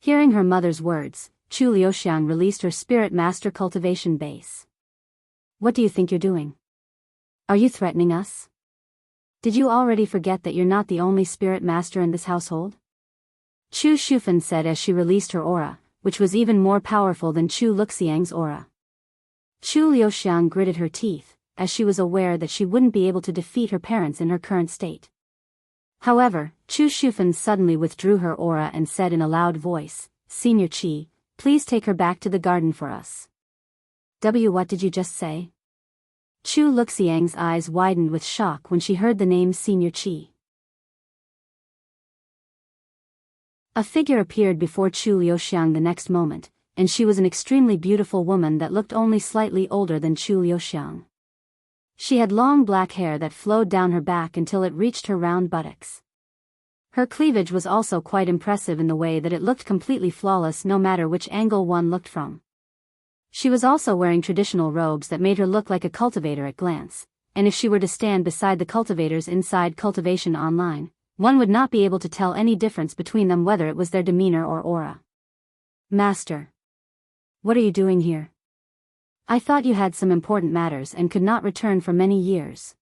Hearing her mother's words, Chu Liuxiang released her spirit master cultivation base. What do you think you're doing? Are you threatening us? Did you already forget that you're not the only spirit master in this household? Chu Shufan said as she released her aura, which was even more powerful than Chu Luxiang's aura. Chu Liuxiang gritted her teeth, as she was aware that she wouldn't be able to defeat her parents in her current state. However, Chu Shufan suddenly withdrew her aura and said in a loud voice, Senior Qi, please take her back to the garden for us. What did you just say? Chu Luxiang's eyes widened with shock when she heard the name Senior Qi. A figure appeared before Chu Liuxiang the next moment, and she was an extremely beautiful woman that looked only slightly older than Chu Liuxiang. She had long black hair that flowed down her back until it reached her round buttocks. Her cleavage was also quite impressive in the way that it looked completely flawless no matter which angle one looked from. She was also wearing traditional robes that made her look like a cultivator at glance, and if she were to stand beside the cultivators inside Cultivation Online, one would not be able to tell any difference between them whether it was their demeanor or aura. Master. What are you doing here? I thought you had some important matters and could not return for many years.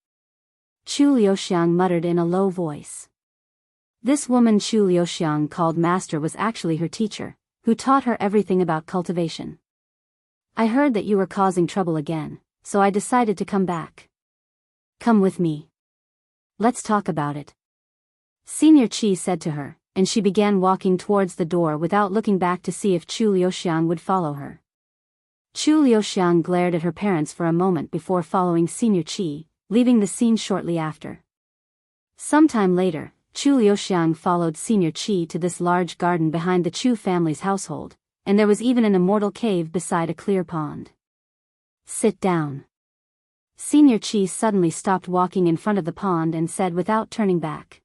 Chu Liuxiang muttered in a low voice. This woman Chu Liuxiang called Master was actually her teacher, who taught her everything about cultivation. I heard that you were causing trouble again, so I decided to come back. Come with me. Let's talk about it. Senior Qi said to her, and she began walking towards the door without looking back to see if Chu Liuxiang would follow her. Chu Liuxiang glared at her parents for a moment before following Senior Qi, leaving the scene shortly after. Sometime later, Chu Liuxiang followed Senior Qi to this large garden behind the Chu family's household, and there was even an immortal cave beside a clear pond. Sit down. Senior Qi suddenly stopped walking in front of the pond and said without turning back.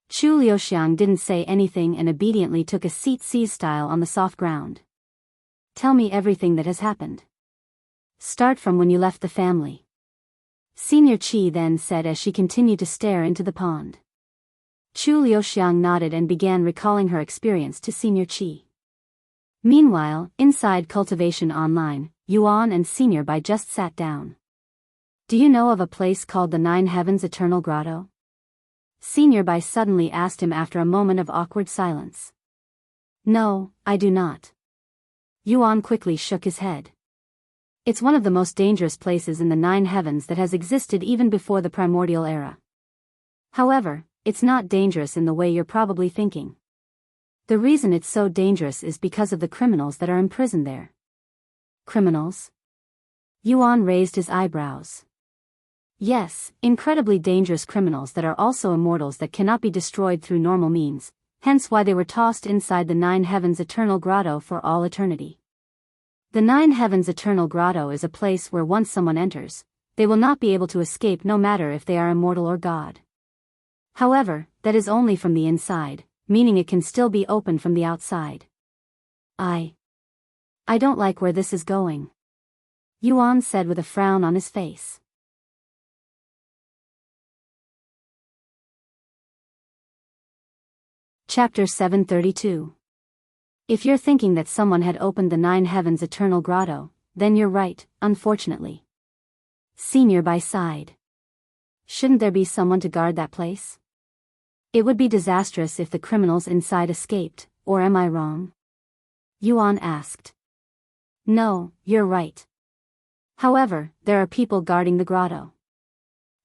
Chu Liuxiang didn't say anything and obediently took a seat C-style on the soft ground. Tell me everything that has happened. Start from when you left the family. Senior Qi then said as she continued to stare into the pond. Chu Liuxiang nodded and began recalling her experience to Senior Qi. Meanwhile, inside Cultivation Online, Yuan and Senior Bai just sat down. Do you know of a place called the Nine Heavens Eternal Grotto? Senior Bai suddenly asked him after a moment of awkward silence. No, I do not. Yuan quickly shook his head. It's one of the most dangerous places in the Nine Heavens that has existed even before the primordial era. However, it's not dangerous in the way you're probably thinking. The reason it's so dangerous is because of the criminals that are imprisoned there. Criminals? Yuan raised his eyebrows. Yes, incredibly dangerous criminals that are also immortals that cannot be destroyed through normal means, hence why they were tossed inside the Nine Heavens Eternal Grotto for all eternity. The Nine Heavens Eternal Grotto is a place where once someone enters, they will not be able to escape no matter if they are immortal or god. However, that is only from the inside, meaning it can still be opened from the outside. I don't like where this is going, Yuan said with a frown on his face. Chapter 732. If you're thinking that someone had opened the 9 heavens eternal grotto, then you're right, unfortunately. Senior Bai sighed. Shouldn't there be someone to guard that place? It would be disastrous if the criminals inside escaped, or am I wrong? Yuan asked. No, you're right. However, there are people guarding the grotto.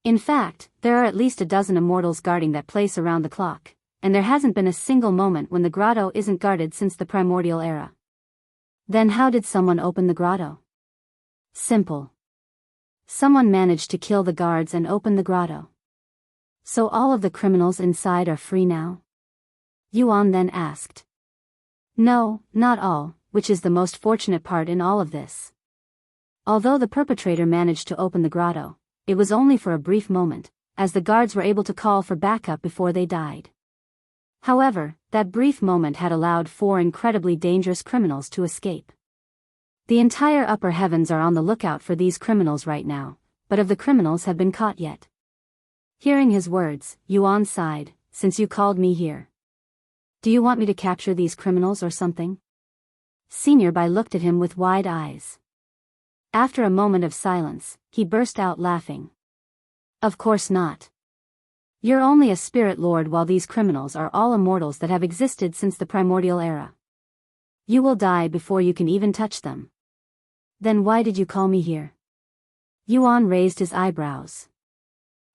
In fact, there are at least a dozen immortals guarding that place around the clock, and there hasn't been a single moment when the grotto isn't guarded since the primordial era. Then how did someone open the grotto? Simple. Someone managed to kill the guards and open the grotto. So all of the criminals inside are free now? Yuan then asked. No, not all, which is the most fortunate part in all of this. Although the perpetrator managed to open the grotto, it was only for a brief moment, as the guards were able to call for backup before they died. However, that brief moment had allowed 4 incredibly dangerous criminals to escape. The entire upper heavens are on the lookout for these criminals right now, but of the criminals have been caught yet. Hearing his words, Yuan sighed, since you called me here. Do you want me to capture these criminals or something? Senior Bai looked at him with wide eyes. After a moment of silence, he burst out laughing. Of course not. You're only a spirit lord while these criminals are all immortals that have existed since the primordial era. You will die before you can even touch them. Then why did you call me here? Yuan raised his eyebrows.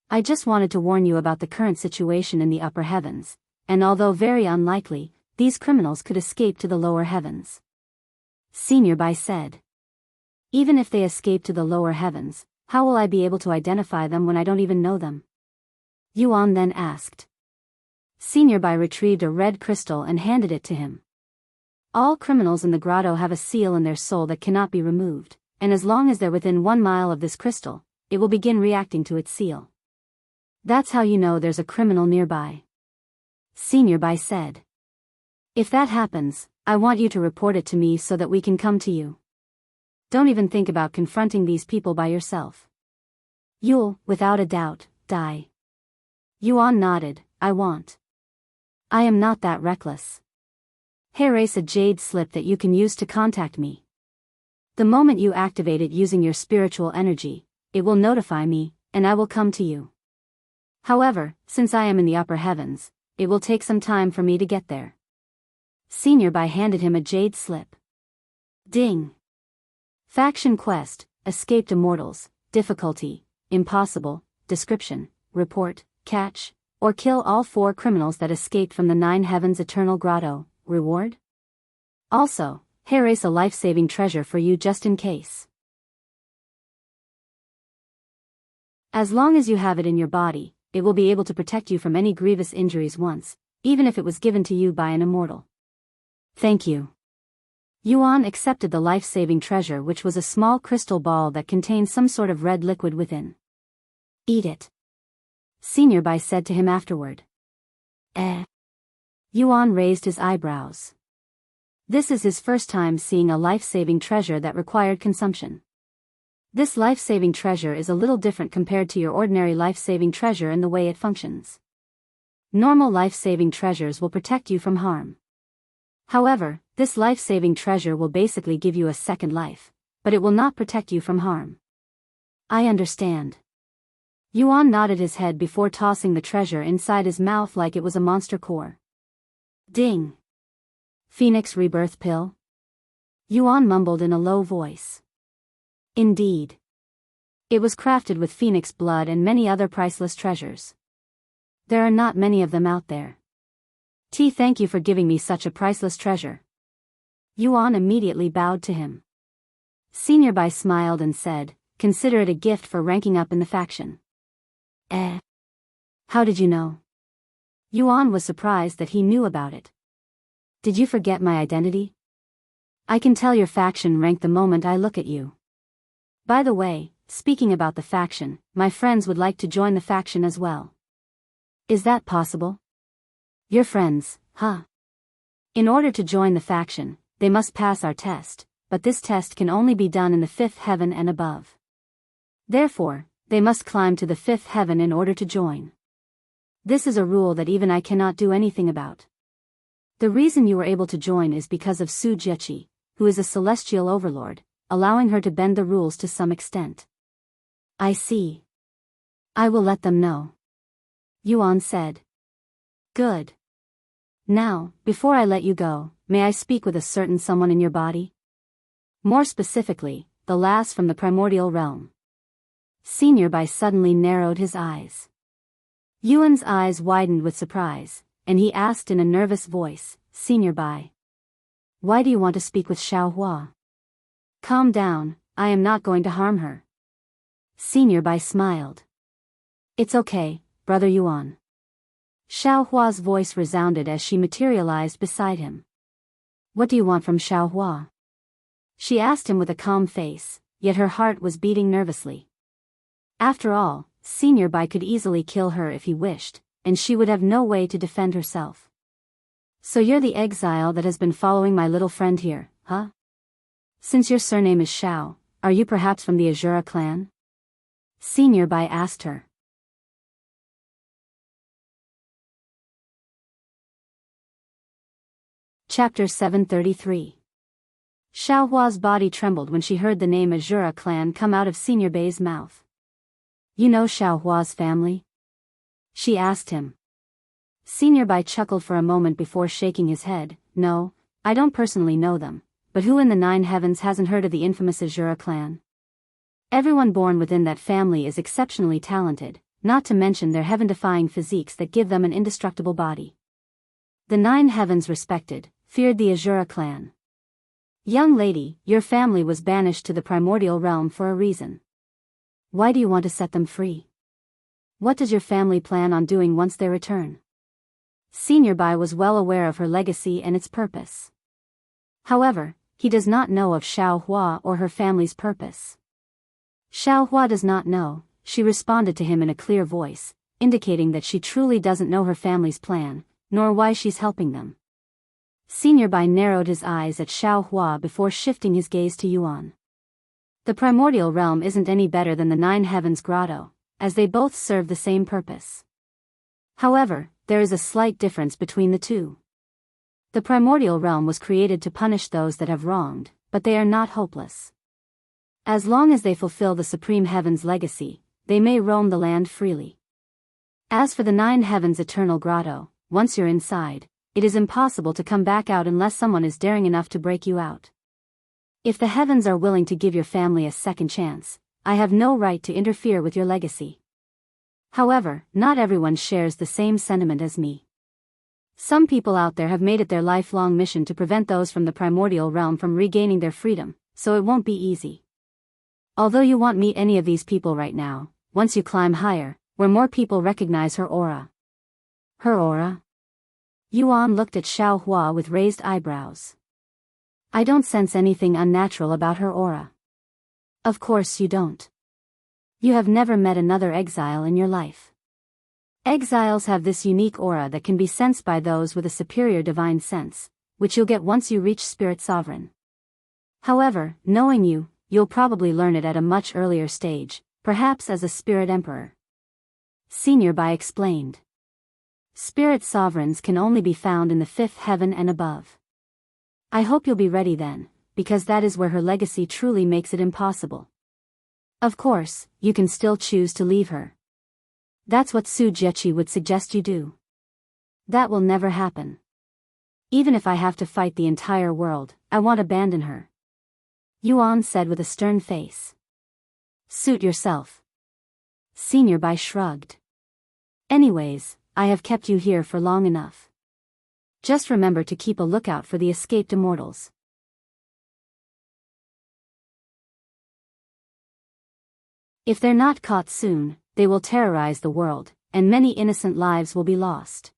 I just wanted to warn you about the current situation in the upper heavens, and although very unlikely, these criminals could escape to the lower heavens. Senior Bai said. Even if they escape to the lower heavens, how will I be able to identify them when I don't even know them? Yuan then asked. Senior Bai retrieved a red crystal and handed it to him. All criminals in the grotto have a seal in their soul that cannot be removed, and as long as they're within 1 mile of this crystal, it will begin reacting to its seal. That's how you know there's a criminal nearby. Senior Bai said. If that happens, I want you to report it to me so that we can come to you. Don't even think about confronting these people by yourself. You'll, without a doubt, die. Yuan nodded. I won't. I am not that reckless. Erase a jade slip that you can use to contact me. The moment you activate it using your spiritual energy, it will notify me, and I will come to you. However, since I am in the upper heavens, it will take some time for me to get there. Senior Bai handed him a jade slip. Ding. Faction quest, escaped immortals, difficulty, impossible, description, report, catch, or kill all 4 criminals that escaped from the 9 heavens eternal grotto, reward? Also, erase a life-saving treasure for you just in case. As long as you have it in your body, it will be able to protect you from any grievous injuries once, even if it was given to you by an immortal. Thank you. Yuan accepted the life-saving treasure, which was a small crystal ball that contained some sort of red liquid within. Eat it. Senior Bai said to him afterward. Yuan raised his eyebrows. This is his first time seeing a life-saving treasure that required consumption. This life-saving treasure is a little different compared to your ordinary life-saving treasure in the way it functions. Normal life-saving treasures will protect you from harm. However, this life-saving treasure will basically give you a second life, but it will not protect you from harm. I understand. Yuan nodded his head before tossing the treasure inside his mouth like it was a monster core. Ding. Phoenix rebirth pill? Yuan mumbled in a low voice. Indeed. It was crafted with phoenix blood and many other priceless treasures. There are not many of them out there. Thank you for giving me such a priceless treasure. Yuan immediately bowed to him. Senior Bai smiled and said, consider it a gift for ranking up in the faction. How did you know? Yuan was surprised that he knew about it. Did you forget my identity? I can tell your faction rank the moment I look at you. By the way, speaking about the faction, my friends would like to join the faction as well. Is that possible? Your friends, huh? In order to join the faction, they must pass our test, but this test can only be done in the fifth heaven and above. Therefore, they must climb to the fifth heaven in order to join. This is a rule that even I cannot do anything about. The reason you were able to join is because of Su Jiechi, who is a celestial overlord, allowing her to bend the rules to some extent. I see. I will let them know. Yuan said. Good. Now, before I let you go, may I speak with a certain someone in your body? More specifically, the last from the primordial realm. Senior Bai suddenly narrowed his eyes. Yuan's eyes widened with surprise, and he asked in a nervous voice, Senior Bai, why do you want to speak with Xiao Hua? Calm down, I am not going to harm her. Senior Bai smiled. It's okay, Brother Yuan. Xiao Hua's voice resounded as she materialized beside him. What do you want from Xiao Hua? She asked him with a calm face, yet her heart was beating nervously. After all, Senior Bai could easily kill her if he wished, and she would have no way to defend herself. So you're the exile that has been following my little friend here, huh? Since your surname is Xiao, are you perhaps from the Azura clan? Senior Bai asked her. Chapter 733. Xiao Hua's body trembled when she heard the name Azura clan come out of Senior Bai's mouth. You know Xiao Hua's family? She asked him. Senior Bai chuckled for a moment before shaking his head. No, I don't personally know them, but who in the 9 heavens hasn't heard of the infamous Azura clan? Everyone born within that family is exceptionally talented, not to mention their heaven-defying physiques that give them an indestructible body. The 9 heavens respected, feared the Azura clan. Young lady, your family was banished to the primordial realm for a reason. Why do you want to set them free? What does your family plan on doing once they return? Senior Bai was well aware of her legacy and its purpose. However, he does not know of Xiao Hua or her family's purpose. Xiao Hua does not know, she responded to him in a clear voice, indicating that she truly doesn't know her family's plan, nor why she's helping them. Senior Bai narrowed his eyes at Xiao Hua before shifting his gaze to Yuan. The primordial realm isn't any better than the 9 heavens grotto, as they both serve the same purpose. However, there is a slight difference between the two. The primordial realm was created to punish those that have wronged, but they are not hopeless. As long as they fulfill the Supreme Heaven's legacy, they may roam the land freely. As for the 9 heavens eternal grotto, once you're inside, it is impossible to come back out unless someone is daring enough to break you out. If the heavens are willing to give your family a second chance, I have no right to interfere with your legacy. However, not everyone shares the same sentiment as me. Some people out there have made it their lifelong mission to prevent those from the primordial realm from regaining their freedom, so it won't be easy. Although you won't meet any of these people right now, once you climb higher, where more people recognize her aura. Her aura? Yuan looked at Xiao Hua with raised eyebrows. I don't sense anything unnatural about her aura. Of course you don't. You have never met another exile in your life. Exiles have this unique aura that can be sensed by those with a superior divine sense, which you'll get once you reach Spirit Sovereign. However, knowing you, you'll probably learn it at a much earlier stage, perhaps as a Spirit Emperor. Senior Bai explained. Spirit Sovereigns can only be found in the 5th heaven and above. I hope you'll be ready then, because that is where her legacy truly makes it impossible. Of course, you can still choose to leave her. That's what Su Jiechi would suggest you do. That will never happen. Even if I have to fight the entire world, I won't abandon her. Yuan said with a stern face. Suit yourself. Senior Bai shrugged. Anyways, I have kept you here for long enough. Just remember to keep a lookout for the escaped immortals. If they're not caught soon, they will terrorize the world, and many innocent lives will be lost.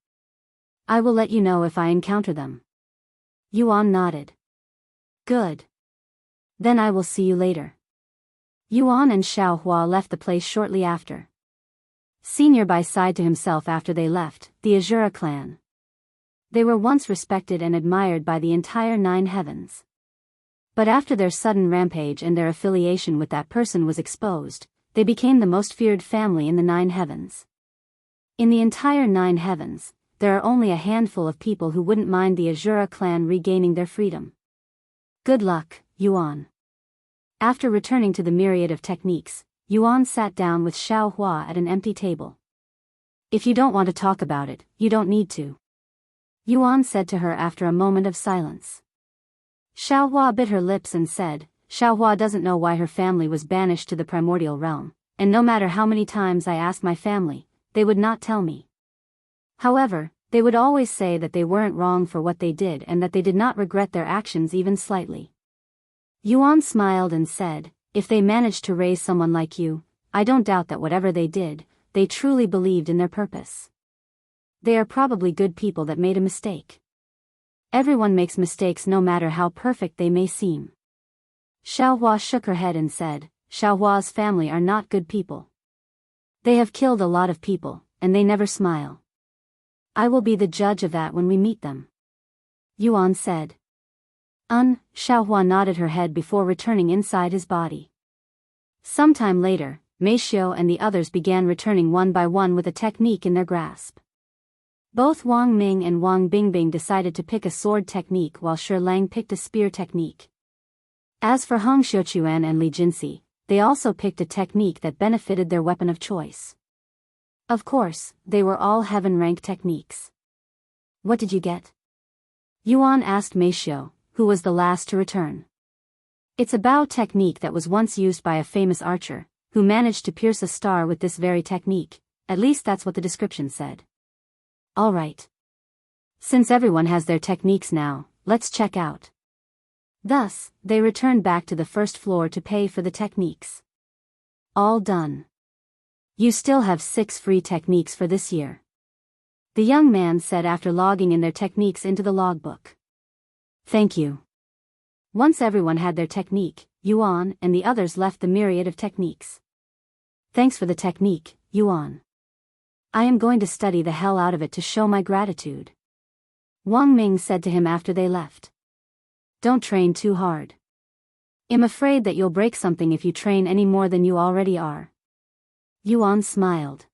I will let you know if I encounter them. Yuan nodded. Good. Then I will see you later. Yuan and Xiao Hua left the place shortly after. Senior Bai sighed to himself after they left, the Azura clan. They were once respected and admired by the entire Nine Heavens. But after their sudden rampage and their affiliation with that person was exposed, they became the most feared family in the Nine Heavens. In the entire Nine Heavens, there are only a handful of people who wouldn't mind the Azura clan regaining their freedom. Good luck, Yuan. After returning to the myriad of techniques, Yuan sat down with Xiao Hua at an empty table. If you don't want to talk about it, you don't need to. Yuan said to her after a moment of silence. Xiao Hua bit her lips and said, Xiao Hua doesn't know why her family was banished to the primordial realm, and no matter how many times I asked my family, they would not tell me. However, they would always say that they weren't wrong for what they did and that they did not regret their actions even slightly. Yuan smiled and said, if they managed to raise someone like you, I don't doubt that whatever they did, they truly believed in their purpose. They are probably good people that made a mistake. Everyone makes mistakes no matter how perfect they may seem. Xiao Hua shook her head and said, Xiao Hua's family are not good people. They have killed a lot of people, and they never smile. I will be the judge of that when we meet them. Yuan said. Xiao Hua nodded her head before returning inside his body. Sometime later, Mei Xiu and the others began returning one by one with a technique in their grasp. Both Wang Ming and Wang Bingbing decided to pick a sword technique while Shi Lang picked a spear technique. As for Hong Xiuquan and Li Jinsi, they also picked a technique that benefited their weapon of choice. Of course, they were all heaven-rank techniques. What did you get? Yuan asked Mei Xiu, who was the last to return. It's a bow technique that was once used by a famous archer, who managed to pierce a star with this very technique, at least that's what the description said. Alright. Since everyone has their techniques now, let's check out. Thus, they returned back to the first floor to pay for the techniques. All done. You still have 6 free techniques for this year. The young man said after logging in their techniques into the logbook. Thank you. Once everyone had their technique, Yuan and the others left the myriad of techniques. Thanks for the technique, Yuan. I am going to study the hell out of it to show my gratitude. Wang Ming said to him after they left. Don't train too hard. I'm afraid that you'll break something if you train any more than you already are. Yuan smiled.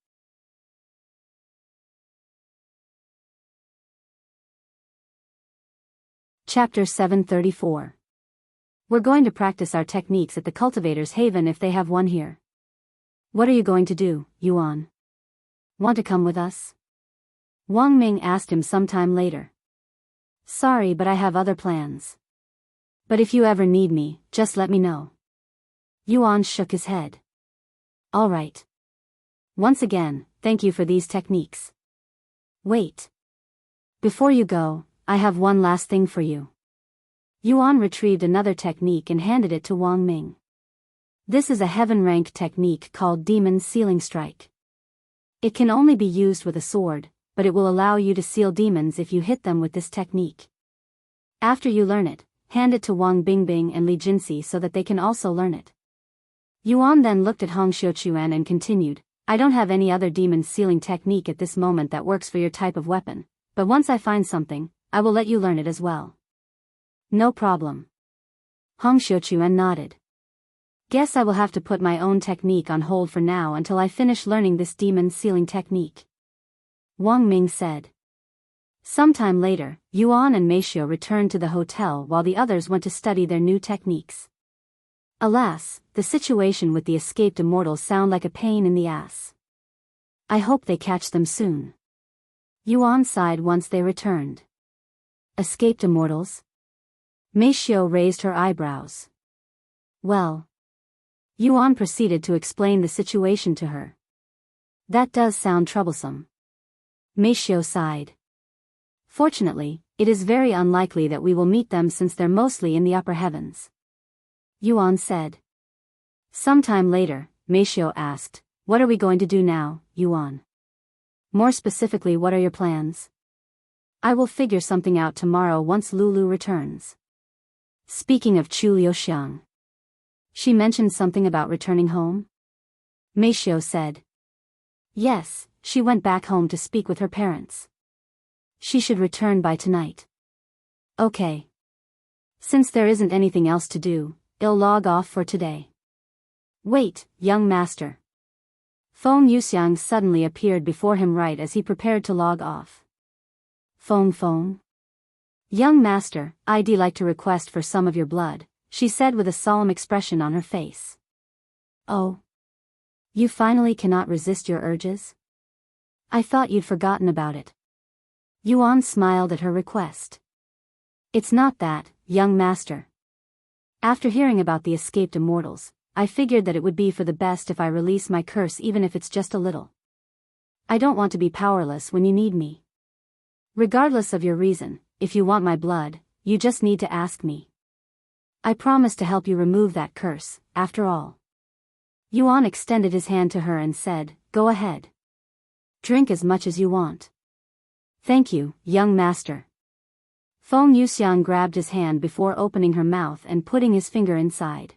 Chapter 734. We're going to practice our techniques at the Cultivator's Haven if they have one here. What are you going to do, Yuan? Want to come with us? Wang Ming asked him sometime later. Sorry, but I have other plans. But if you ever need me, just let me know. Yuan shook his head. All right. Once again, thank you for these techniques. Wait. Before you go, I have one last thing for you. Yuan retrieved another technique and handed it to Wang Ming. This is a heaven-rank technique called Demon Sealing Strike. It can only be used with a sword, but it will allow you to seal demons if you hit them with this technique. After you learn it, hand it to Wang Bingbing and Li Jinsi so that they can also learn it. Yuan then looked at Hong Xiuquan and continued, I don't have any other demon sealing technique at this moment that works for your type of weapon, but once I find something, I will let you learn it as well. No problem. Hong Xiuquan nodded. Guess I will have to put my own technique on hold for now until I finish learning this demon sealing technique. Wang Ming said. Sometime later, Yuan and Mei Xiu returned to the hotel while the others went to study their new techniques. Alas, the situation with the escaped immortals sound like a pain in the ass. I hope they catch them soon. Yuan sighed once they returned. Escaped immortals? Mei Xiu raised her eyebrows. Well. Yuan proceeded to explain the situation to her. That does sound troublesome. Mei Xiu sighed. Fortunately, it is very unlikely that we will meet them since they're mostly in the upper heavens. Yuan said. Sometime later, Mei Xiu asked, what are we going to do now, Yuan? More specifically, what are your plans? I will figure something out tomorrow once Lulu returns. Speaking of Chu Liuxiang. She mentioned something about returning home? Meishio said. Yes, she went back home to speak with her parents. She should return by tonight. Okay. Since there isn't anything else to do, I'll log off for today. Wait, young master. Feng Yuxiang suddenly appeared before him right as he prepared to log off. Feng. Young master, I'd like to request for some of your blood, she said with a solemn expression on her face. Oh. You finally cannot resist your urges? I thought you'd forgotten about it. Yuan smiled at her request. It's not that, young master. After hearing about the escaped immortals, I figured that it would be for the best if I release my curse even if it's just a little. I don't want to be powerless when you need me. Regardless of your reason, if you want my blood, you just need to ask me. I promise to help you remove that curse, after all. Yuan extended his hand to her and said, Go ahead. Drink as much as you want. Thank you, young master. Feng Yuxiang grabbed his hand before opening her mouth and putting his finger inside.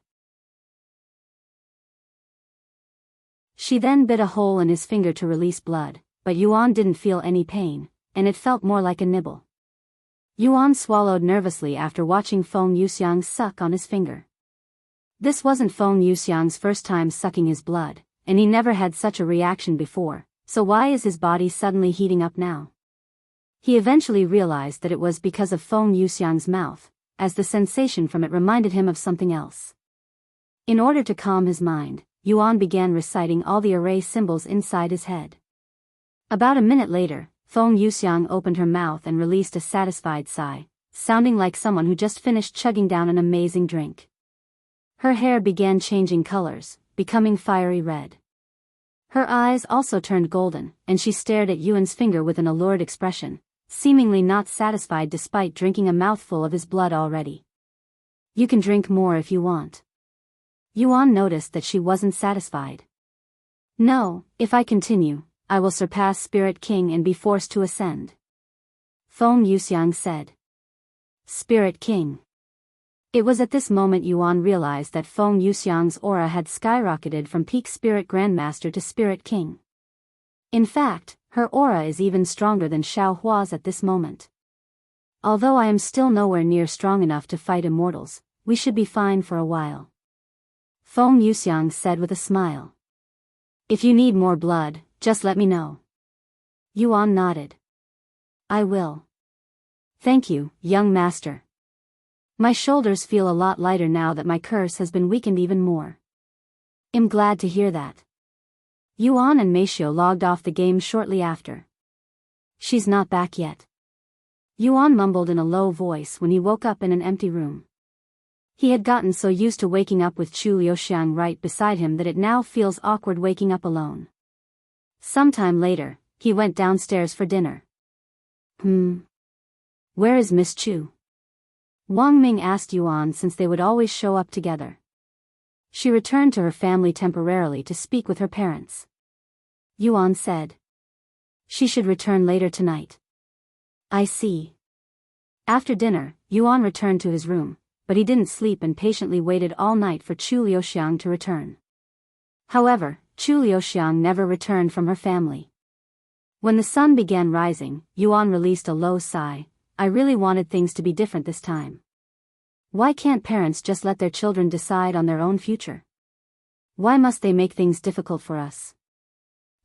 She then bit a hole in his finger to release blood, but Yuan didn't feel any pain, and it felt more like a nibble. Yuan swallowed nervously after watching Feng Yuxiang suck on his finger. This wasn't Feng Yuxiang's first time sucking his blood, and he never had such a reaction before, so why is his body suddenly heating up now? He eventually realized that it was because of Feng Yuxiang's mouth, as the sensation from it reminded him of something else. In order to calm his mind, Yuan began reciting all the array symbols inside his head. About a minute later, Feng Yuxiang opened her mouth and released a satisfied sigh, sounding like someone who just finished chugging down an amazing drink. Her hair began changing colors, becoming fiery red. Her eyes also turned golden, and she stared at Yuan's finger with an allured expression, seemingly not satisfied despite drinking a mouthful of his blood already. You can drink more if you want. Yuan noticed that she wasn't satisfied. No, if I continue, I will surpass Spirit King and be forced to ascend. Feng Yuxiang said. Spirit King. It was at this moment Yuan realized that Feng Yuxiang's aura had skyrocketed from peak Spirit Grandmaster to Spirit King. In fact, her aura is even stronger than Xiao Hua's at this moment. Although I am still nowhere near strong enough to fight immortals, we should be fine for a while. Feng Yuxiang said with a smile. If you need more blood, just let me know. Yuan nodded. I will. Thank you, young master. My shoulders feel a lot lighter now that my curse has been weakened even more. I'm glad to hear that. Yuan and Meishio logged off the game shortly after. She's not back yet. Yuan mumbled in a low voice when he woke up in an empty room. He had gotten so used to waking up with Chu Liuxiang right beside him that it now feels awkward waking up alone. Sometime later, he went downstairs for dinner. Where is Miss Chu? Wang Ming asked Yuan since they would always show up together. She returned to her family temporarily to speak with her parents. Yuan said. She should return later tonight. I see. After dinner, Yuan returned to his room, but he didn't sleep and patiently waited all night for Chu Liuxiang to return. However, Chu Liuxiang never returned from her family. When the sun began rising, Yuan released a low sigh. I really wanted things to be different this time. Why can't parents just let their children decide on their own future? Why must they make things difficult for us?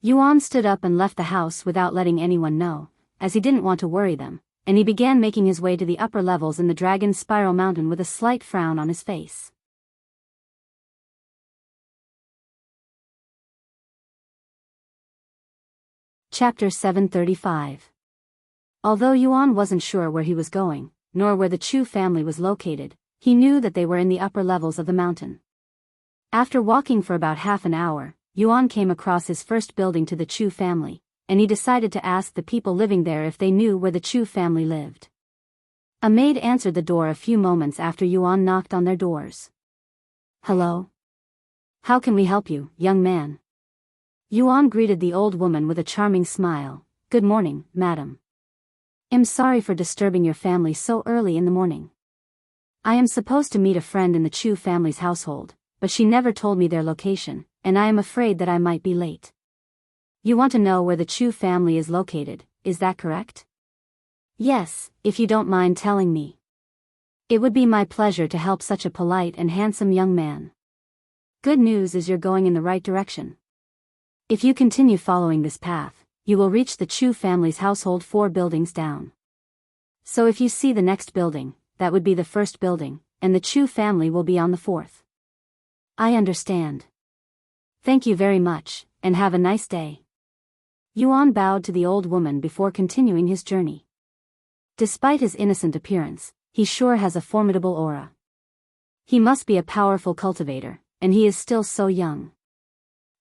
Yuan stood up and left the house without letting anyone know, as he didn't want to worry them, and he began making his way to the upper levels in the Dragon Spiral Mountain with a slight frown on his face. Chapter 735. Although Yuan wasn't sure where he was going, nor where the Chu family was located, he knew that they were in the upper levels of the mountain. After walking for about half an hour, Yuan came across his first building to the Chu family, and he decided to ask the people living there if they knew where the Chu family lived. A maid answered the door a few moments after Yuan knocked on their doors. Hello? How can we help you, young man? Yuan greeted the old woman with a charming smile. Good morning, madam. I'm sorry for disturbing your family so early in the morning. I am supposed to meet a friend in the Chu family's household, but she never told me their location, and I am afraid that I might be late. You want to know where the Chu family is located, is that correct? Yes, if you don't mind telling me. It would be my pleasure to help such a polite and handsome young man. Good news is you're going in the right direction. If you continue following this path, you will reach the Chu family's household 4 buildings down. So if you see the next building, that would be the first building, and the Chu family will be on the 4th. I understand. Thank you very much, and have a nice day. Yuan bowed to the old woman before continuing his journey. Despite his innocent appearance, he sure has a formidable aura. He must be a powerful cultivator, and he is still so young.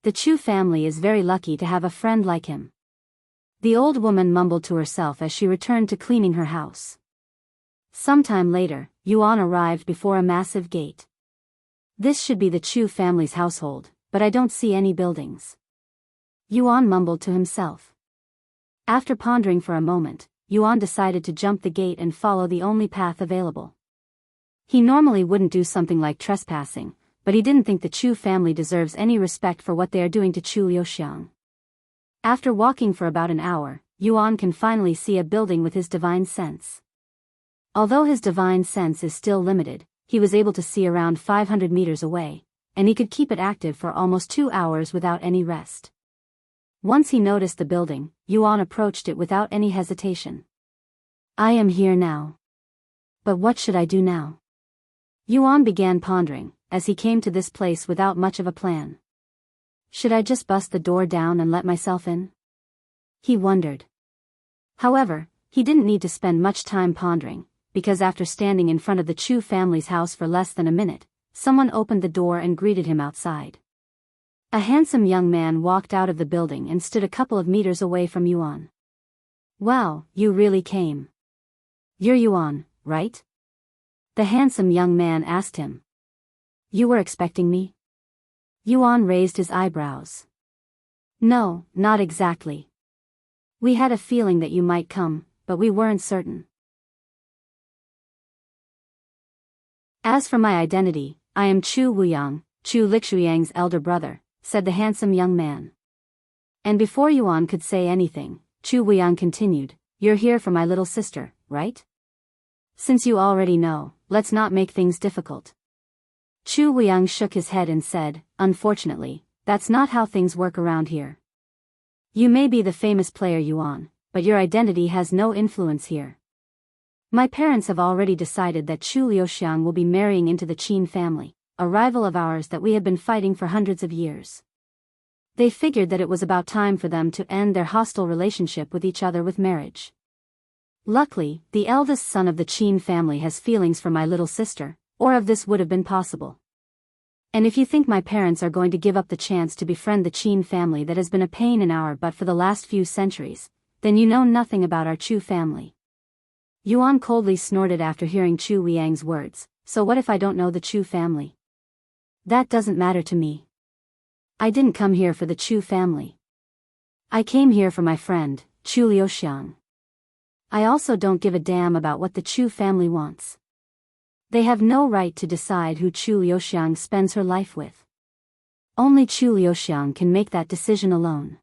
The Chu family is very lucky to have a friend like him. The old woman mumbled to herself as she returned to cleaning her house. Sometime later, Yuan arrived before a massive gate. This should be the Chu family's household, but I don't see any buildings. Yuan mumbled to himself. After pondering for a moment, Yuan decided to jump the gate and follow the only path available. He normally wouldn't do something like trespassing, but he didn't think the Chu family deserves any respect for what they are doing to Chu Liuxiang. After walking for about an hour, Yuan can finally see a building with his divine sense. Although his divine sense is still limited, he was able to see around 500 meters away, and he could keep it active for almost 2 hours without any rest. Once he noticed the building, Yuan approached it without any hesitation. I am here now. But what should I do now? Yuan began pondering, as he came to this place without much of a plan. Should I just bust the door down and let myself in? He wondered. However, he didn't need to spend much time pondering, because after standing in front of the Chu family's house for less than a minute, someone opened the door and greeted him outside. A handsome young man walked out of the building and stood a couple of meters away from Yuan. Wow, you really came. You're Yuan, right? The handsome young man asked him. You were expecting me? Yuan raised his eyebrows. No, not exactly. We had a feeling that you might come, but we weren't certain. As for my identity, I am Chu Wuyang, Chu Lixuyang's elder brother, said the handsome young man. And before Yuan could say anything, Chu Wuyang continued, You're here for my little sister, right? Since you already know, let's not make things difficult. Chu Wuyang shook his head and said, Unfortunately, that's not how things work around here. You may be the famous player Yuan, but your identity has no influence here. My parents have already decided that Chu Liuxiang will be marrying into the Qin family, a rival of ours that we have been fighting for hundreds of years. They figured that it was about time for them to end their hostile relationship with each other with marriage. Luckily, the eldest son of the Qin family has feelings for my little sister, or if this would have been possible. And if you think my parents are going to give up the chance to befriend the Qin family that has been a pain in our butt for the last few centuries, then you know nothing about our Chu family. Yuan coldly snorted after hearing Chu Wuyang's words, so what if I don't know the Chu family? That doesn't matter to me. I didn't come here for the Chu family. I came here for my friend, Chu Liuxiang. I also don't give a damn about what the Chu family wants. They have no right to decide who Chu Liuxiang spends her life with. Only Chu Liuxiang can make that decision alone.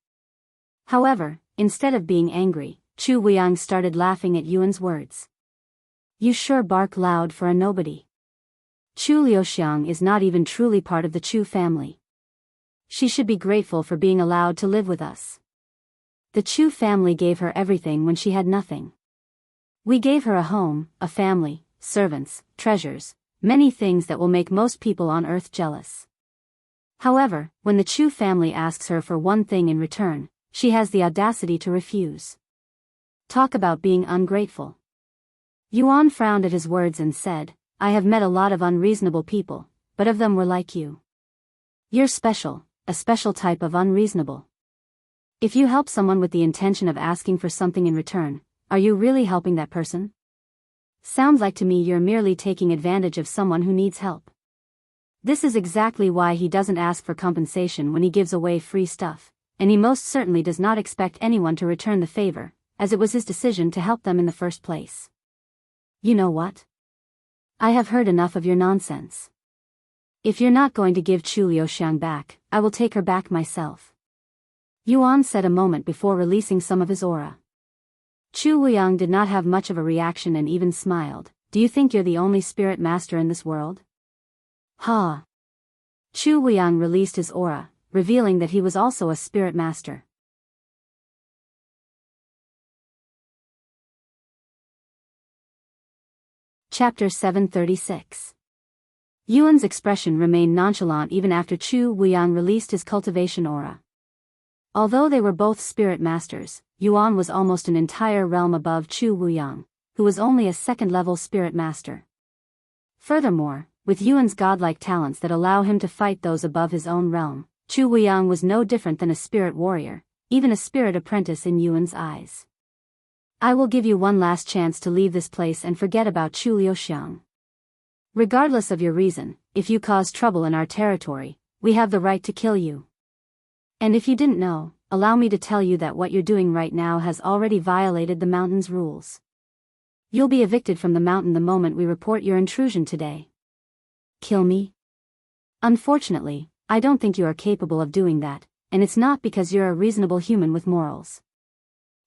However, instead of being angry, Chu Wuyang started laughing at Yuan's words. You sure bark loud for a nobody. Chu Liuxiang is not even truly part of the Chu family. She should be grateful for being allowed to live with us. The Chu family gave her everything when she had nothing. We gave her a home, a family, servants, treasures, many things that will make most people on earth jealous. However, when the Chu family asks her for one thing in return, she has the audacity to refuse. Talk about being ungrateful. Yuan frowned at his words and said, I have met a lot of unreasonable people, but of them were like you. You're special, a special type of unreasonable. If you help someone with the intention of asking for something in return, are you really helping that person? Sounds like to me you're merely taking advantage of someone who needs help. This is exactly why he doesn't ask for compensation when he gives away free stuff, and he most certainly does not expect anyone to return the favor, as it was his decision to help them in the first place. You know what? I have heard enough of your nonsense. If you're not going to give Chu Liuxiang back, I will take her back myself. Yuan said a moment before releasing some of his aura. Chu Liang did not have much of a reaction and even smiled. Do you think you're the only spirit master in this world? Ha! Chu Liang released his aura, revealing that he was also a spirit master. Chapter 736. Yuan's expression remained nonchalant even after Chu Liang released his cultivation aura. Although they were both spirit masters, Yuan was almost an entire realm above Chu Liang, who was only a second-level spirit master. Furthermore, with Yuan's godlike talents that allow him to fight those above his own realm, Chu Liang was no different than a spirit warrior, even a spirit apprentice in Yuan's eyes. I will give you one last chance to leave this place and forget about Chu Liuxiang. Regardless of your reason, if you cause trouble in our territory, we have the right to kill you. And if you didn't know, allow me to tell you that what you're doing right now has already violated the mountain's rules. You'll be evicted from the mountain the moment we report your intrusion today. Kill me? Unfortunately, I don't think you are capable of doing that, and it's not because you're a reasonable human with morals.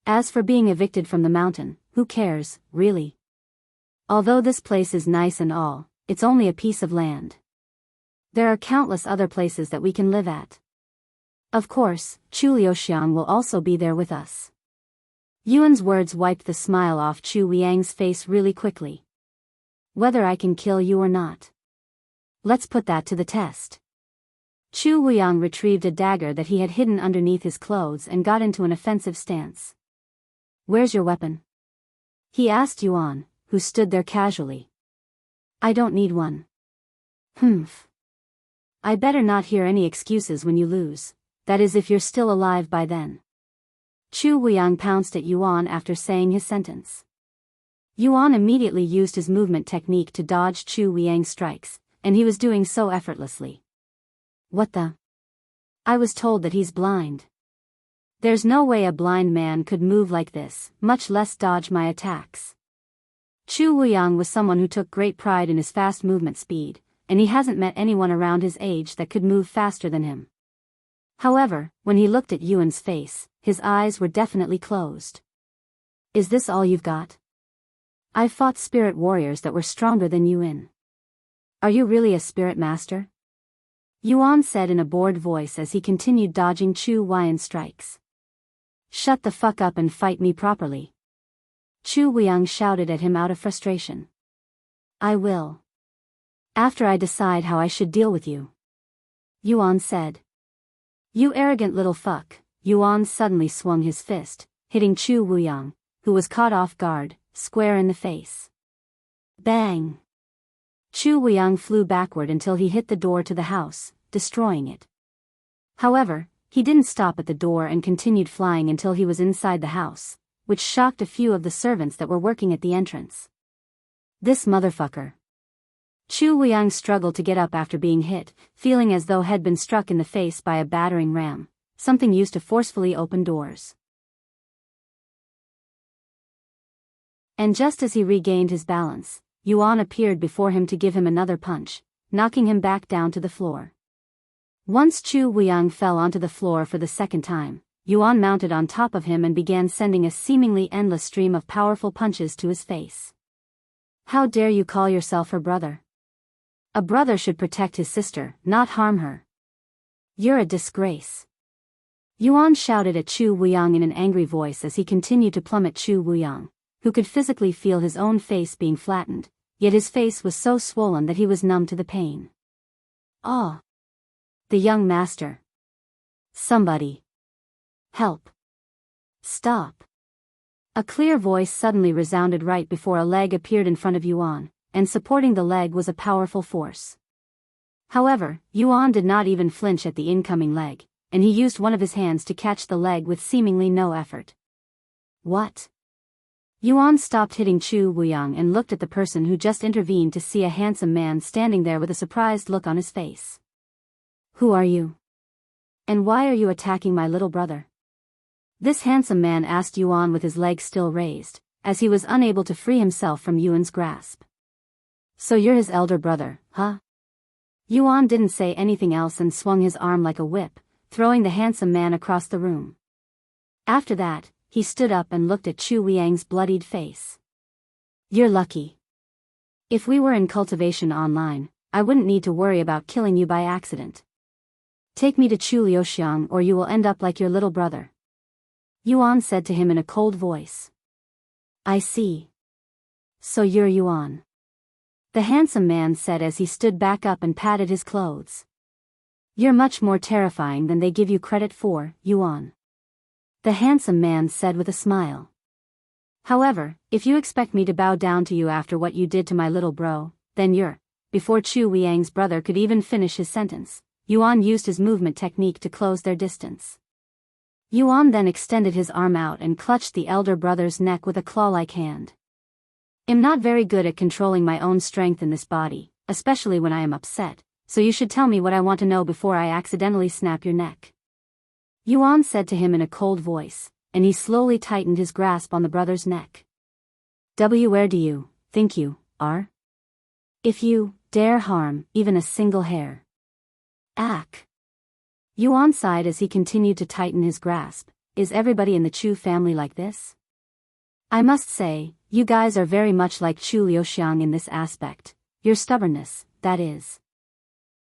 As for being evicted from the mountain, who cares, really? Although this place is nice and all, it's only a piece of land. There are countless other places that we can live at. Of course, Chu Liuxiang will also be there with us. Yuan's words wiped the smile off Chu Liang's face really quickly. Whether I can kill you or not. Let's put that to the test. Chu Liang retrieved a dagger that he had hidden underneath his clothes and got into an offensive stance. Where's your weapon? He asked Yuan, who stood there casually. I don't need one. Humph. I better not hear any excuses when you lose, that is if you're still alive by then. Chu Liang pounced at Yuan after saying his sentence. Yuan immediately used his movement technique to dodge Chu Liang's strikes, and he was doing so effortlessly. What the? I was told that he's blind. There's no way a blind man could move like this, much less dodge my attacks. Chu Liang was someone who took great pride in his fast movement speed, and he hasn't met anyone around his age that could move faster than him. However, when he looked at Yuan's face, his eyes were definitely closed. Is this all you've got? I've fought spirit warriors that were stronger than Yuan. Are you really a spirit master? Yuan said in a bored voice as he continued dodging Chu Liang's strikes. Shut the fuck up and fight me properly. Chu Liang shouted at him out of frustration. I will. After I decide how I should deal with you. Yuan said. You arrogant little fuck. Yuan suddenly swung his fist, hitting Chu Liang, who was caught off guard, square in the face. Bang! Chu Liang flew backward until he hit the door to the house, destroying it. However, he didn't stop at the door and continued flying until he was inside the house, which shocked a few of the servants that were working at the entrance. This motherfucker. Chu Liang struggled to get up after being hit, feeling as though he'd been struck in the face by a battering ram, something used to forcefully open doors. And just as he regained his balance, Yuan appeared before him to give him another punch, knocking him back down to the floor. Once Chu Liang fell onto the floor for the second time, Yuan mounted on top of him and began sending a seemingly endless stream of powerful punches to his face. How dare you call yourself her brother? A brother should protect his sister, not harm her. You're a disgrace. Yuan shouted at Chu Liang in an angry voice as he continued to plummet Chu Liang, who could physically feel his own face being flattened, yet his face was so swollen that he was numb to the pain. Ah! The young master. Somebody. Help. Stop. A clear voice suddenly resounded right before a leg appeared in front of Yuan, and supporting the leg was a powerful force. However, Yuan did not even flinch at the incoming leg, and he used one of his hands to catch the leg with seemingly no effort. What? Yuan stopped hitting Chu Liang and looked at the person who just intervened to see a handsome man standing there with a surprised look on his face. Who are you? And why are you attacking my little brother? This handsome man asked Yuan with his leg still raised, as he was unable to free himself from Yuan's grasp. So you're his elder brother, huh? Yuan didn't say anything else and swung his arm like a whip, throwing the handsome man across the room. After that, he stood up and looked at Chu Liang's bloodied face. You're lucky. If we were in cultivation online, I wouldn't need to worry about killing you by accident. Take me to Chu Liuxiang or you will end up like your little brother. Yuan said to him in a cold voice. I see. So you're Yuan. The handsome man said as he stood back up and patted his clothes. You're much more terrifying than they give you credit for, Yuan. The handsome man said with a smile. However, if you expect me to bow down to you after what you did to my little bro, then you're. Before Chu Liang's brother could even finish his sentence, Yuan used his movement technique to close their distance. Yuan then extended his arm out and clutched the elder brother's neck with a claw-like hand. I'm not very good at controlling my own strength in this body, especially when I am upset, so you should tell me what I want to know before I accidentally snap your neck. Yuan said to him in a cold voice, and he slowly tightened his grasp on the brother's neck. Where do you think you are? If you dare harm even a single hair. Ack. Yuan sighed as he continued to tighten his grasp. Is everybody in the Chu family like this? I must say, you guys are very much like Chu Liuxiang in this aspect. Your stubbornness, that is.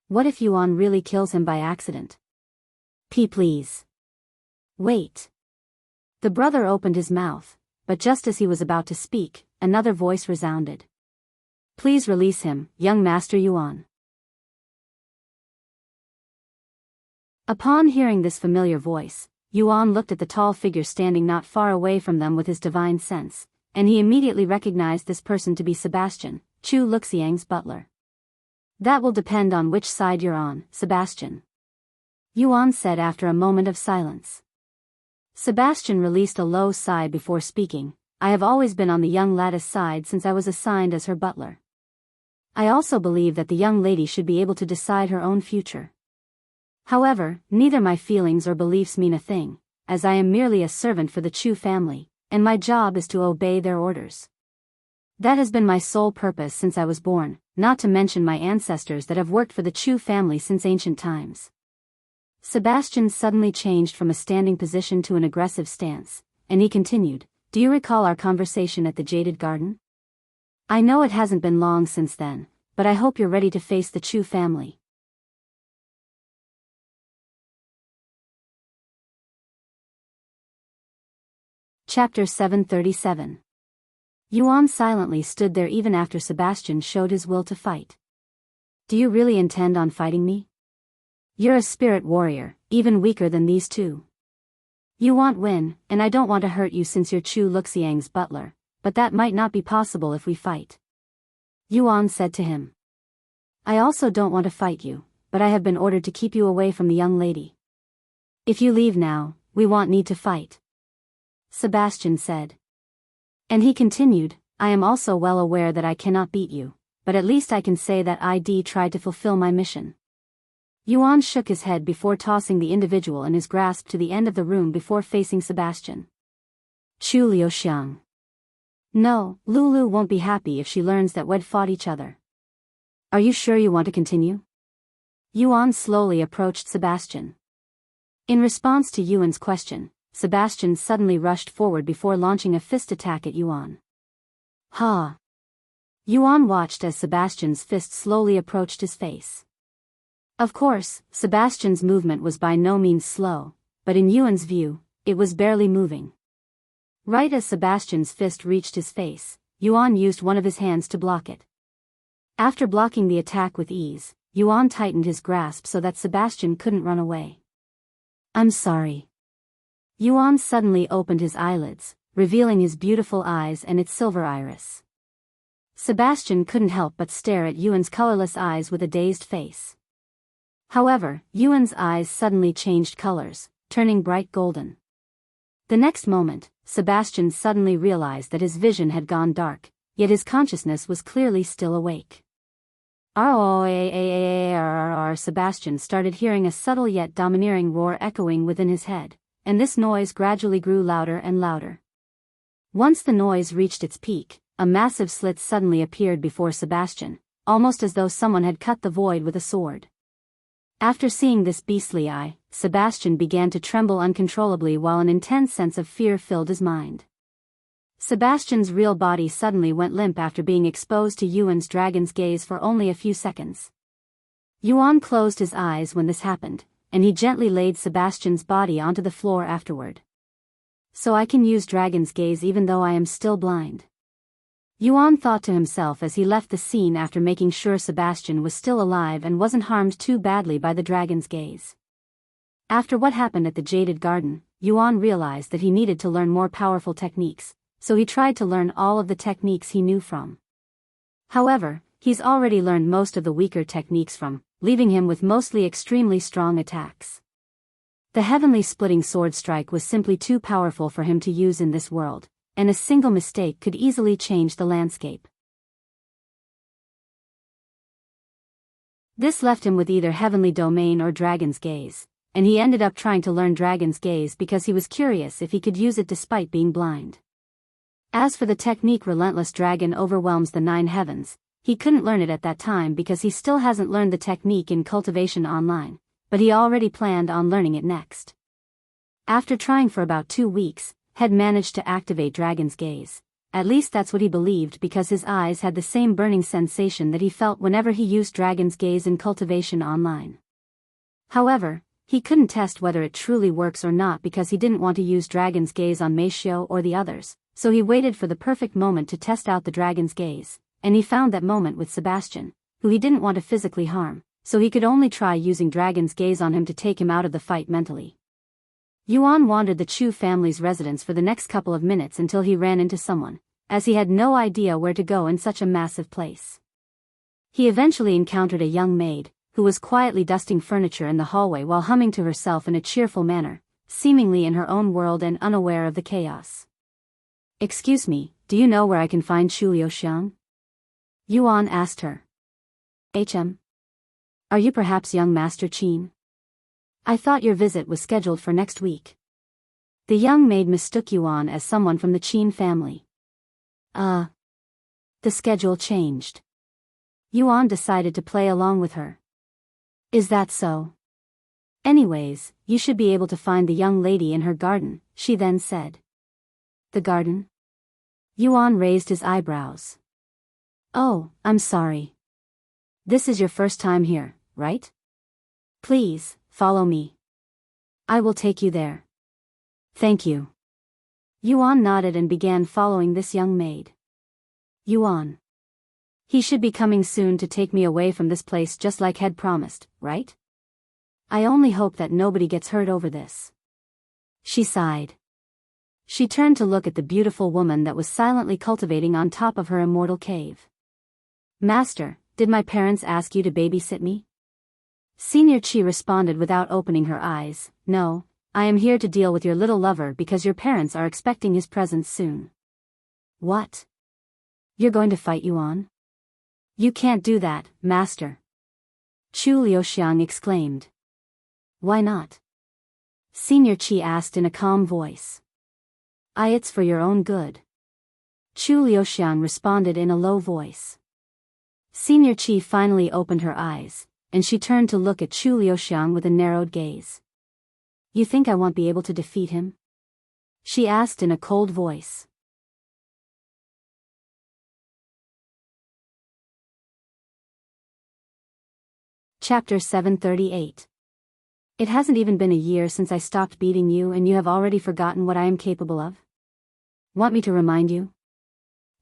What if Yuan really kills him by accident? Please. Wait. The brother opened his mouth, but just as he was about to speak, another voice resounded. Please release him, young Master Yuan. Upon hearing this familiar voice, Yuan looked at the tall figure standing not far away from them with his divine sense, and he immediately recognized this person to be Sebastian, Chu Liuxiang's butler. That will depend on which side you're on, Sebastian. Yuan said after a moment of silence. Sebastian released a low sigh before speaking. I have always been on the young lad's side since I was assigned as her butler. I also believe that the young lady should be able to decide her own future. However, neither my feelings or beliefs mean a thing, as I am merely a servant for the Chu family, and my job is to obey their orders. That has been my sole purpose since I was born, not to mention my ancestors that have worked for the Chu family since ancient times. Sebastian suddenly changed from a standing position to an aggressive stance, and he continued, Do you recall our conversation at the Jaded Garden? I know it hasn't been long since then, but I hope you're ready to face the Chu family. Chapter 737. Yuan silently stood there even after Sebastian showed his will to fight. Do you really intend on fighting me? You're a spirit warrior, even weaker than these two. You want win, and I don't want to hurt you since you're Chu Liuxiang's butler, but that might not be possible if we fight. Yuan said to him. I also don't want to fight you, but I have been ordered to keep you away from the young lady. If you leave now, we won't need to fight. Sebastian said. And he continued, I am also well aware that I cannot beat you, but at least I can say that I tried to fulfill my mission. Yuan shook his head before tossing the individual in his grasp to the end of the room before facing Sebastian. Chu Liuxiang. No, Lulu won't be happy if she learns that we'd fought each other. Are you sure you want to continue? Yuan slowly approached Sebastian. In response to Yuan's question, Sebastian suddenly rushed forward before launching a fist attack at Yuan. Ha! Yuan watched as Sebastian's fist slowly approached his face. Of course, Sebastian's movement was by no means slow, but in Yuan's view, it was barely moving. Right as Sebastian's fist reached his face, Yuan used one of his hands to block it. After blocking the attack with ease, Yuan tightened his grasp so that Sebastian couldn't run away. I'm sorry. Yuan suddenly opened his eyelids, revealing his beautiful eyes and its silver iris. Sebastian couldn't help but stare at Yuan's colorless eyes with a dazed face. However, Yuan's eyes suddenly changed colors, turning bright golden. The next moment, Sebastian suddenly realized that his vision had gone dark, yet his consciousness was clearly still awake. Sebastian started hearing a subtle yet domineering roar echoing within his head, and this noise gradually grew louder and louder. Once the noise reached its peak, a massive slit suddenly appeared before Sebastian, almost as though someone had cut the void with a sword. After seeing this beastly eye, Sebastian began to tremble uncontrollably while an intense sense of fear filled his mind. Sebastian's real body suddenly went limp after being exposed to Yuan's dragon's gaze for only a few seconds. Yuan closed his eyes when this happened, and he gently laid Sebastian's body onto the floor afterward. So I can use dragon's gaze even though I am still blind. Yuan thought to himself as he left the scene after making sure Sebastian was still alive and wasn't harmed too badly by the dragon's gaze. After what happened at the Jaded Garden, Yuan realized that he needed to learn more powerful techniques, so he tried to learn all of the techniques he knew from. However, he's already learned most of the weaker techniques from, leaving him with mostly extremely strong attacks. The heavenly splitting sword strike was simply too powerful for him to use in this world, and a single mistake could easily change the landscape. This left him with either heavenly domain or dragon's gaze, and he ended up trying to learn dragon's gaze because he was curious if he could use it despite being blind. As for the technique Relentless Dragon Overwhelms the Nine Heavens, he couldn't learn it at that time because he still hasn't learned the technique in Cultivation Online, but he already planned on learning it next. After trying for about 2 weeks, had managed to activate Dragon's Gaze. At least that's what he believed because his eyes had the same burning sensation that he felt whenever he used Dragon's Gaze in Cultivation Online. However, he couldn't test whether it truly works or not because he didn't want to use Dragon's Gaze on Meishio or the others, so he waited for the perfect moment to test out the Dragon's Gaze, and he found that moment with Sebastian, who he didn't want to physically harm, so he could only try using Dragon's Gaze on him to take him out of the fight mentally. Yuan wandered the Chu family's residence for the next couple of minutes until he ran into someone, as he had no idea where to go in such a massive place. He eventually encountered a young maid, who was quietly dusting furniture in the hallway while humming to herself in a cheerful manner, seemingly in her own world and unaware of the chaos. "Excuse me, do you know where I can find Chu Liuxiang?" Yuan asked her. Are you perhaps young Master Qin? I thought your visit was scheduled for next week." The young maid mistook Yuan as someone from the Qin family. The schedule changed. Yuan decided to play along with her. "Is that so? Anyways, you should be able to find the young lady in her garden," she then said. "The garden?" Yuan raised his eyebrows. "Oh, I'm sorry. This is your first time here, right? Please, follow me. I will take you there." "Thank you." Yuan nodded and began following this young maid. "Yuan. He should be coming soon to take me away from this place just like Head promised, right? I only hope that nobody gets hurt over this." She sighed. She turned to look at the beautiful woman that was silently cultivating on top of her immortal cave. "Master, did my parents ask you to babysit me?" Senior Qi responded without opening her eyes. "No, I am here to deal with your little lover because your parents are expecting his presence soon." "What? You're going to fight Yuan?" "You can't do that, Master," Chu Liuxiang exclaimed. "Why not?" Senior Qi asked in a calm voice. It's for your own good," Chu Liuxiang responded in a low voice. Senior Qi finally opened her eyes, and she turned to look at Chu Liuxiang with a narrowed gaze. "You think I won't be able to defeat him?" she asked in a cold voice. Chapter 738. It hasn't even been a year since I stopped beating you and you have already forgotten what I am capable of? Want me to remind you?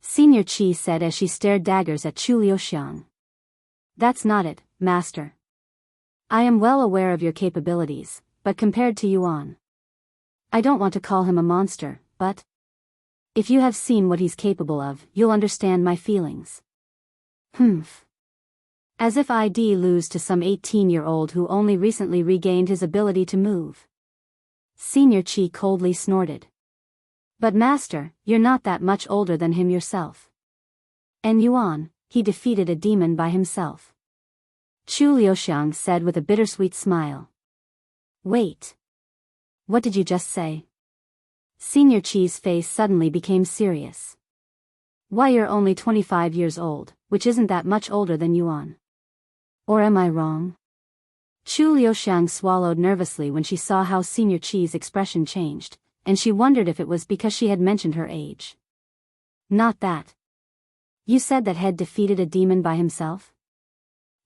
Senior Qi said as she stared daggers at Chu Liuxiang. "That's not it, Master. I am well aware of your capabilities, but compared to Yuan, I don't want to call him a monster, but if you have seen what he's capable of, you'll understand my feelings." "Humph. As if I'd lose to some 18-year-old who only recently regained his ability to move." Senior Qi coldly snorted. "But Master, you're not that much older than him yourself. And Yuan, he defeated a demon by himself," Chu Liuxiang said with a bittersweet smile. "Wait. What did you just say?" Senior Qi's face suddenly became serious. Why, you're only 25 years old, which isn't that much older than Yuan. Or am I wrong? Chu Liuxiang swallowed nervously when she saw how Senior Qi's expression changed, and she wondered if it was because she had mentioned her age. Not that. You said that head defeated a demon by himself?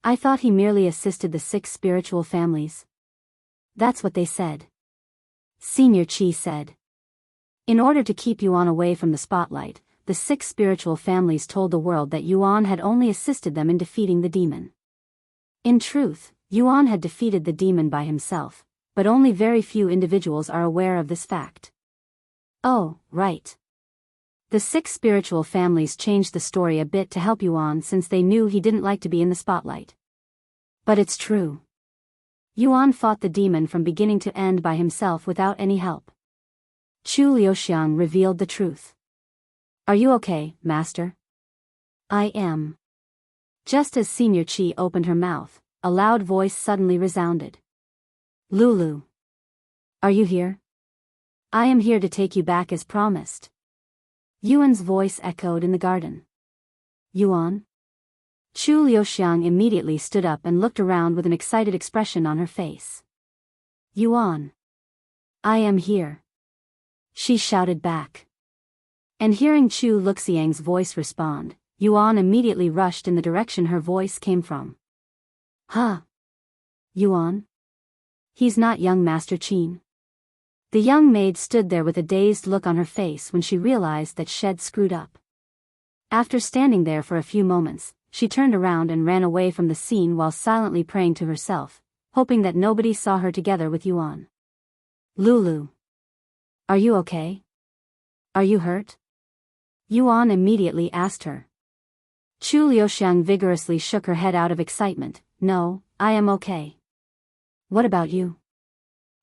I thought he merely assisted the 6 spiritual families. That's what they said. Senior Qi said. In order to keep Yuan away from the spotlight, the 6 spiritual families told the world that Yuan had only assisted them in defeating the demon. In truth, Yuan had defeated the demon by himself, but only very few individuals are aware of this fact. Oh, right. The 6 spiritual families changed the story a bit to help Yuan since they knew he didn't like to be in the spotlight. But it's true. Yuan fought the demon from beginning to end by himself without any help. Chu Liuxiang revealed the truth. Are you okay, Master? I am. Just as Senior Qi opened her mouth, a loud voice suddenly resounded. Lulu. Are you here? I am here to take you back as promised. Yuan's voice echoed in the garden. Yuan? Chu Liuxiang immediately stood up and looked around with an excited expression on her face. Yuan. I am here. She shouted back. And hearing Chu Luxiang's voice respond, Yuan immediately rushed in the direction her voice came from. Huh? Yuan? He's not young Master Qin. The young maid stood there with a dazed look on her face when she realized that she'd screwed up. After standing there for a few moments, she turned around and ran away from the scene while silently praying to herself, hoping that nobody saw her together with Yuan. Lulu. Are you okay? Are you hurt? Yuan immediately asked her. Chu Liuxiang vigorously shook her head out of excitement. No, I am okay. What about you?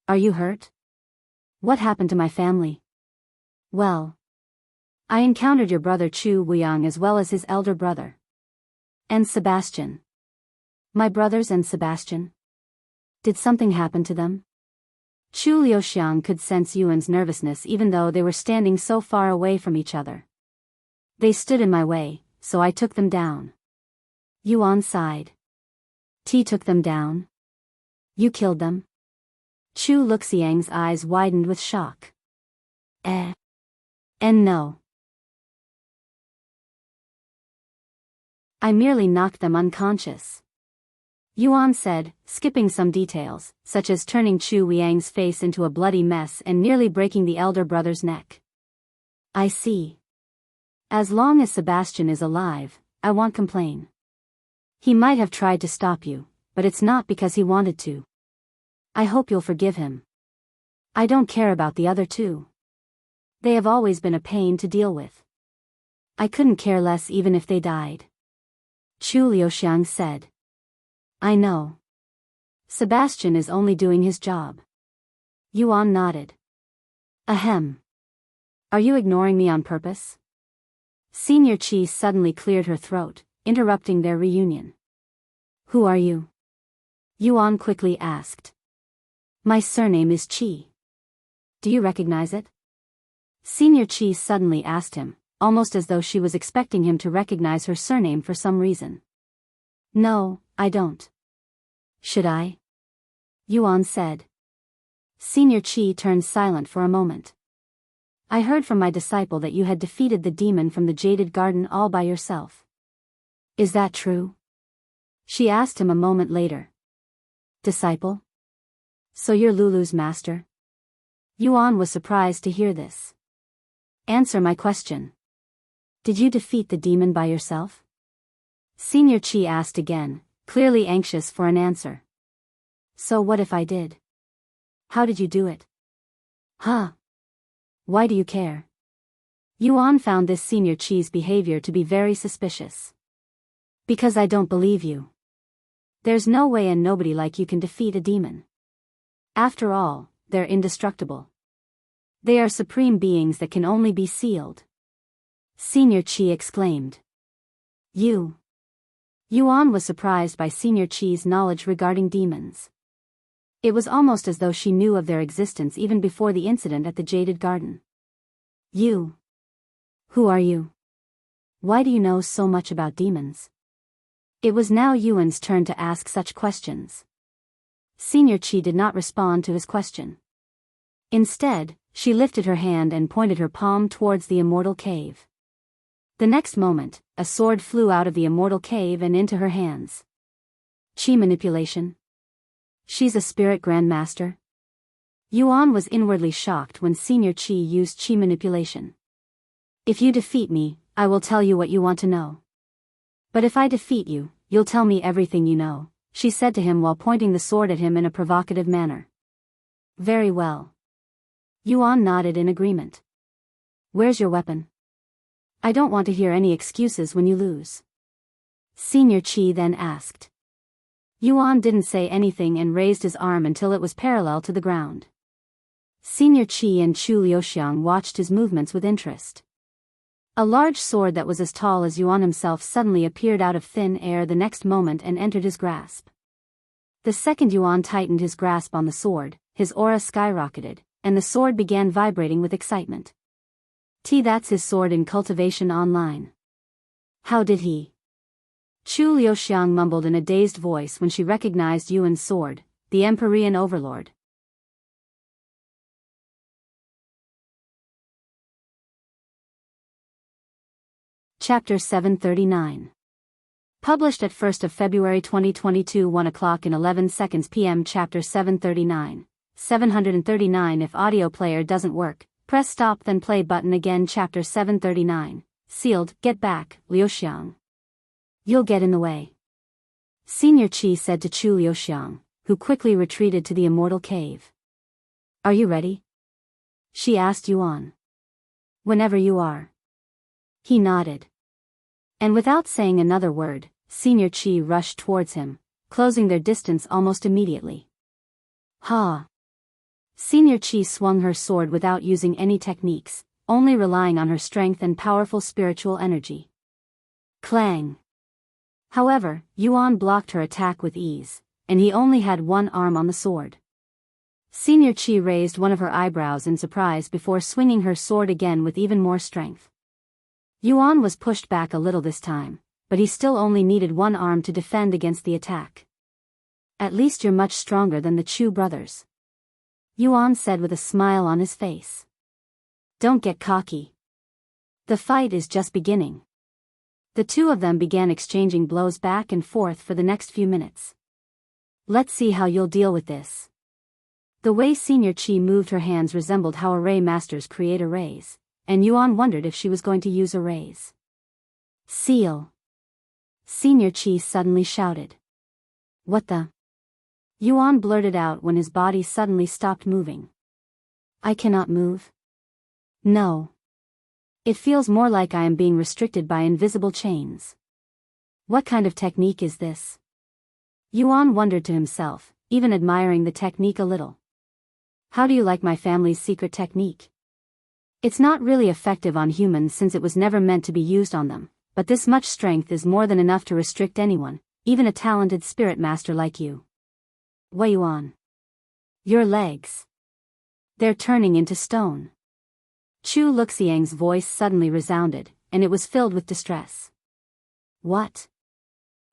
Are you hurt? What happened to my family? Well, I encountered your brother Chu Wuyang as well as his elder brother. And Sebastian. My brothers and Sebastian? Did something happen to them? Chu Liuxiang could sense Yuan's nervousness even though they were standing so far away from each other. They stood in my way, so I took them down. Yuan sighed. T took them down? You killed them? Chu Luxiang's eyes widened with shock. And no. I merely knocked them unconscious. Yuan said, skipping some details, such as turning Chu Liang's face into a bloody mess and nearly breaking the elder brother's neck. I see. As long as Sebastian is alive, I won't complain. He might have tried to stop you, but it's not because he wanted to. I hope you'll forgive him. I don't care about the other 2. They have always been a pain to deal with. I couldn't care less even if they died. Chu Liuxiang said. I know. Sebastian is only doing his job. Yuan nodded. Ahem. Are you ignoring me on purpose? Senior Qi suddenly cleared her throat, interrupting their reunion. Who are you? Yuan quickly asked. My surname is Qi. Do you recognize it? Senior Qi suddenly asked him, almost as though she was expecting him to recognize her surname for some reason. No, I don't. Should I? Yuan said. Senior Qi turned silent for a moment. I heard from my disciple that you had defeated the demon from the Jaded Garden all by yourself. Is that true? She asked him a moment later. Disciple? So you're Lulu's master? Yuan was surprised to hear this. Answer my question. Did you defeat the demon by yourself? Senior Qi asked again, clearly anxious for an answer. So what if I did? How did you do it? Huh? Why do you care? Yuan found this Senior Qi's behavior to be very suspicious. Because I don't believe you. There's no way and nobody like you can defeat a demon. After all, they're indestructible. They are supreme beings that can only be sealed. Senior Qi exclaimed. You. Yuan was surprised by Senior Qi's knowledge regarding demons. It was almost as though she knew of their existence even before the incident at the Jaded Garden. You. Who are you? Why do you know so much about demons? It was now Yuan's turn to ask such questions. Senior Qi did not respond to his question. Instead, she lifted her hand and pointed her palm towards the immortal cave. The next moment, a sword flew out of the immortal cave and into her hands. Qi manipulation? She's a spirit grandmaster? Yuan was inwardly shocked when Senior Qi used Qi manipulation. If you defeat me, I will tell you what you want to know. But if I defeat you, you'll tell me everything you know, she said to him while pointing the sword at him in a provocative manner. Very well. Yuan nodded in agreement. Where's your weapon? I don't want to hear any excuses when you lose. Senior Qi then asked. Yuan didn't say anything and raised his arm until it was parallel to the ground. Senior Qi and Chu Liuxiang watched his movements with interest. A large sword that was as tall as Yuan himself suddenly appeared out of thin air the next moment and entered his grasp. The second Yuan tightened his grasp on the sword, his aura skyrocketed, and the sword began vibrating with excitement. That's his sword in cultivation online. How did he? Chu Liuxiang mumbled in a dazed voice when she recognized Yuan's sword, the Empyrean Overlord. Chapter 739. Published at 1st of February 2022 1 o'clock and 11 seconds p.m. Chapter 739. 739 If audio player doesn't work, press stop then play button again. Chapter 739. Sealed, get back, Liuxiang. You'll get in the way. Senior Qi said to Chu Liuxiang, who quickly retreated to the immortal cave. Are you ready? She asked Yuan. Whenever you are. He nodded. And without saying another word, Senior Qi rushed towards him, closing their distance almost immediately. Ha! Senior Qi swung her sword without using any techniques, only relying on her strength and powerful spiritual energy. Clang! However, Yuan blocked her attack with ease, and he only had one arm on the sword. Senior Qi raised one of her eyebrows in surprise before swinging her sword again with even more strength. Yuan was pushed back a little this time, but he still only needed one arm to defend against the attack. At least you're much stronger than the Chu brothers. Yuan said with a smile on his face. Don't get cocky. The fight is just beginning. The two of them began exchanging blows back and forth for the next few minutes. Let's see how you'll deal with this. The way Senior Qi moved her hands resembled how array masters create arrays, and Yuan wondered if she was going to use arrays. Seal! Senior Qi suddenly shouted. What the? Yuan blurted out when his body suddenly stopped moving. I cannot move. No. It feels more like I am being restricted by invisible chains. What kind of technique is this? Yuan wondered to himself, even admiring the technique a little. How do you like my family's secret technique? It's not really effective on humans since it was never meant to be used on them, but this much strength is more than enough to restrict anyone, even a talented spirit master like you. Wei Yuan. Your legs. They're turning into stone. Chu Luxiang's voice suddenly resounded, and it was filled with distress. What?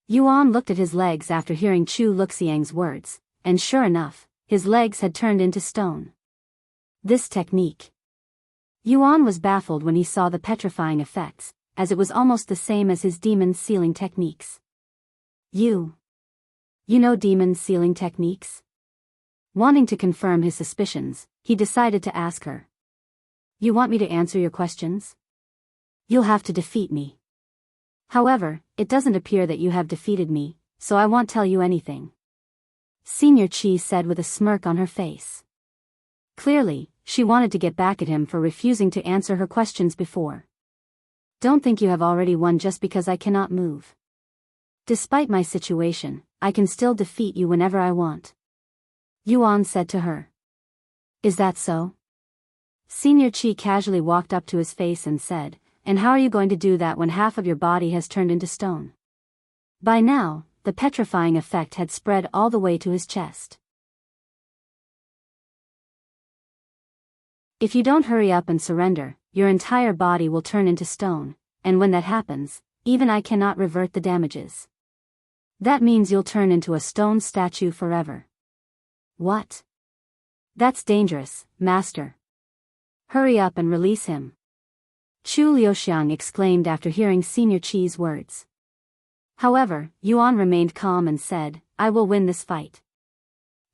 Yuan looked at his legs after hearing Chu Luxiang's words, and sure enough, his legs had turned into stone. This technique. Yuan was baffled when he saw the petrifying effects, as it was almost the same as his demon sealing techniques. You know demon sealing techniques? Wanting to confirm his suspicions, he decided to ask her. You want me to answer your questions? You'll have to defeat me. However, it doesn't appear that you have defeated me, so I won't tell you anything. Senior Qi said with a smirk on her face. Clearly, she wanted to get back at him for refusing to answer her questions before. Don't think you have already won just because I cannot move. Despite my situation, I can still defeat you whenever I want. Yuan said to her. Is that so? Senior Qi casually walked up to his face and said, and how are you going to do that when half of your body has turned into stone? By now, the petrifying effect had spread all the way to his chest. If you don't hurry up and surrender, your entire body will turn into stone, and when that happens, even I cannot revert the damages. That means you'll turn into a stone statue forever. What? That's dangerous, master. Hurry up and release him. Chu Liuxiang exclaimed after hearing Senior Qi's words. However, Yuan remained calm and said, I will win this fight.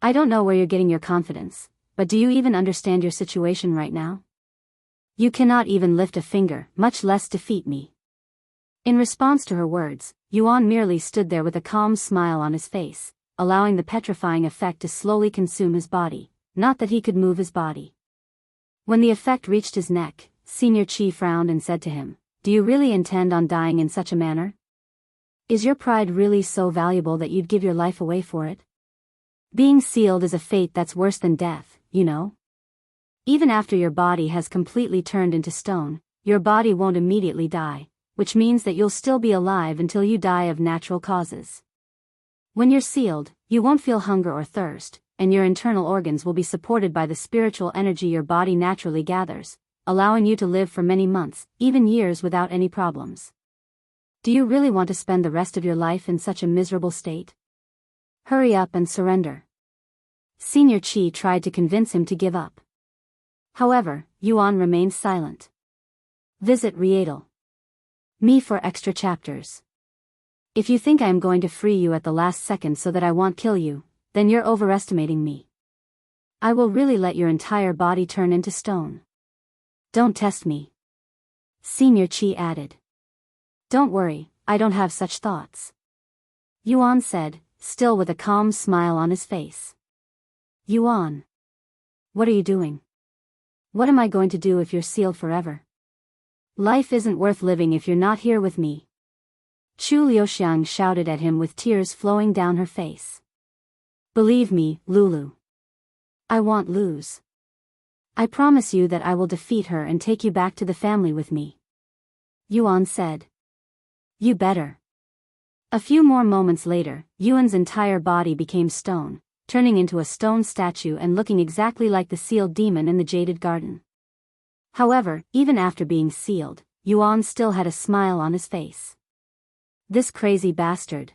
I don't know where you're getting your confidence, but do you even understand your situation right now? You cannot even lift a finger, much less defeat me. In response to her words, Yuan merely stood there with a calm smile on his face, allowing the petrifying effect to slowly consume his body, not that he could move his body. When the effect reached his neck, Senior Qi frowned and said to him, Do you really intend on dying in such a manner? Is your pride really so valuable that you'd give your life away for it? Being sealed is a fate that's worse than death, you know? Even after your body has completely turned into stone, your body won't immediately die, which means that you'll still be alive until you die of natural causes. When you're sealed, you won't feel hunger or thirst, and your internal organs will be supported by the spiritual energy your body naturally gathers, allowing you to live for many months, even years without any problems. Do you really want to spend the rest of your life in such a miserable state? Hurry up and surrender. Senior Qi tried to convince him to give up. However, Yuan remained silent. Visit Rietal. Me for extra chapters. If you think I am going to free you at the last second so that I won't kill you, then you're overestimating me. I will really let your entire body turn into stone. Don't test me. Senior Qi added. Don't worry, I don't have such thoughts. Yuan said, still with a calm smile on his face. Yuan. What are you doing? What am I going to do if you're sealed forever? Life isn't worth living if you're not here with me. Chu Liuxiang shouted at him with tears flowing down her face. Believe me, Lulu. I won't lose. I promise you that I will defeat her and take you back to the family with me. Yuan said. You better. A few more moments later, Yuan's entire body became stone, turning into a stone statue and looking exactly like the sealed demon in the jaded garden. However, even after being sealed, Yuan still had a smile on his face. This crazy bastard.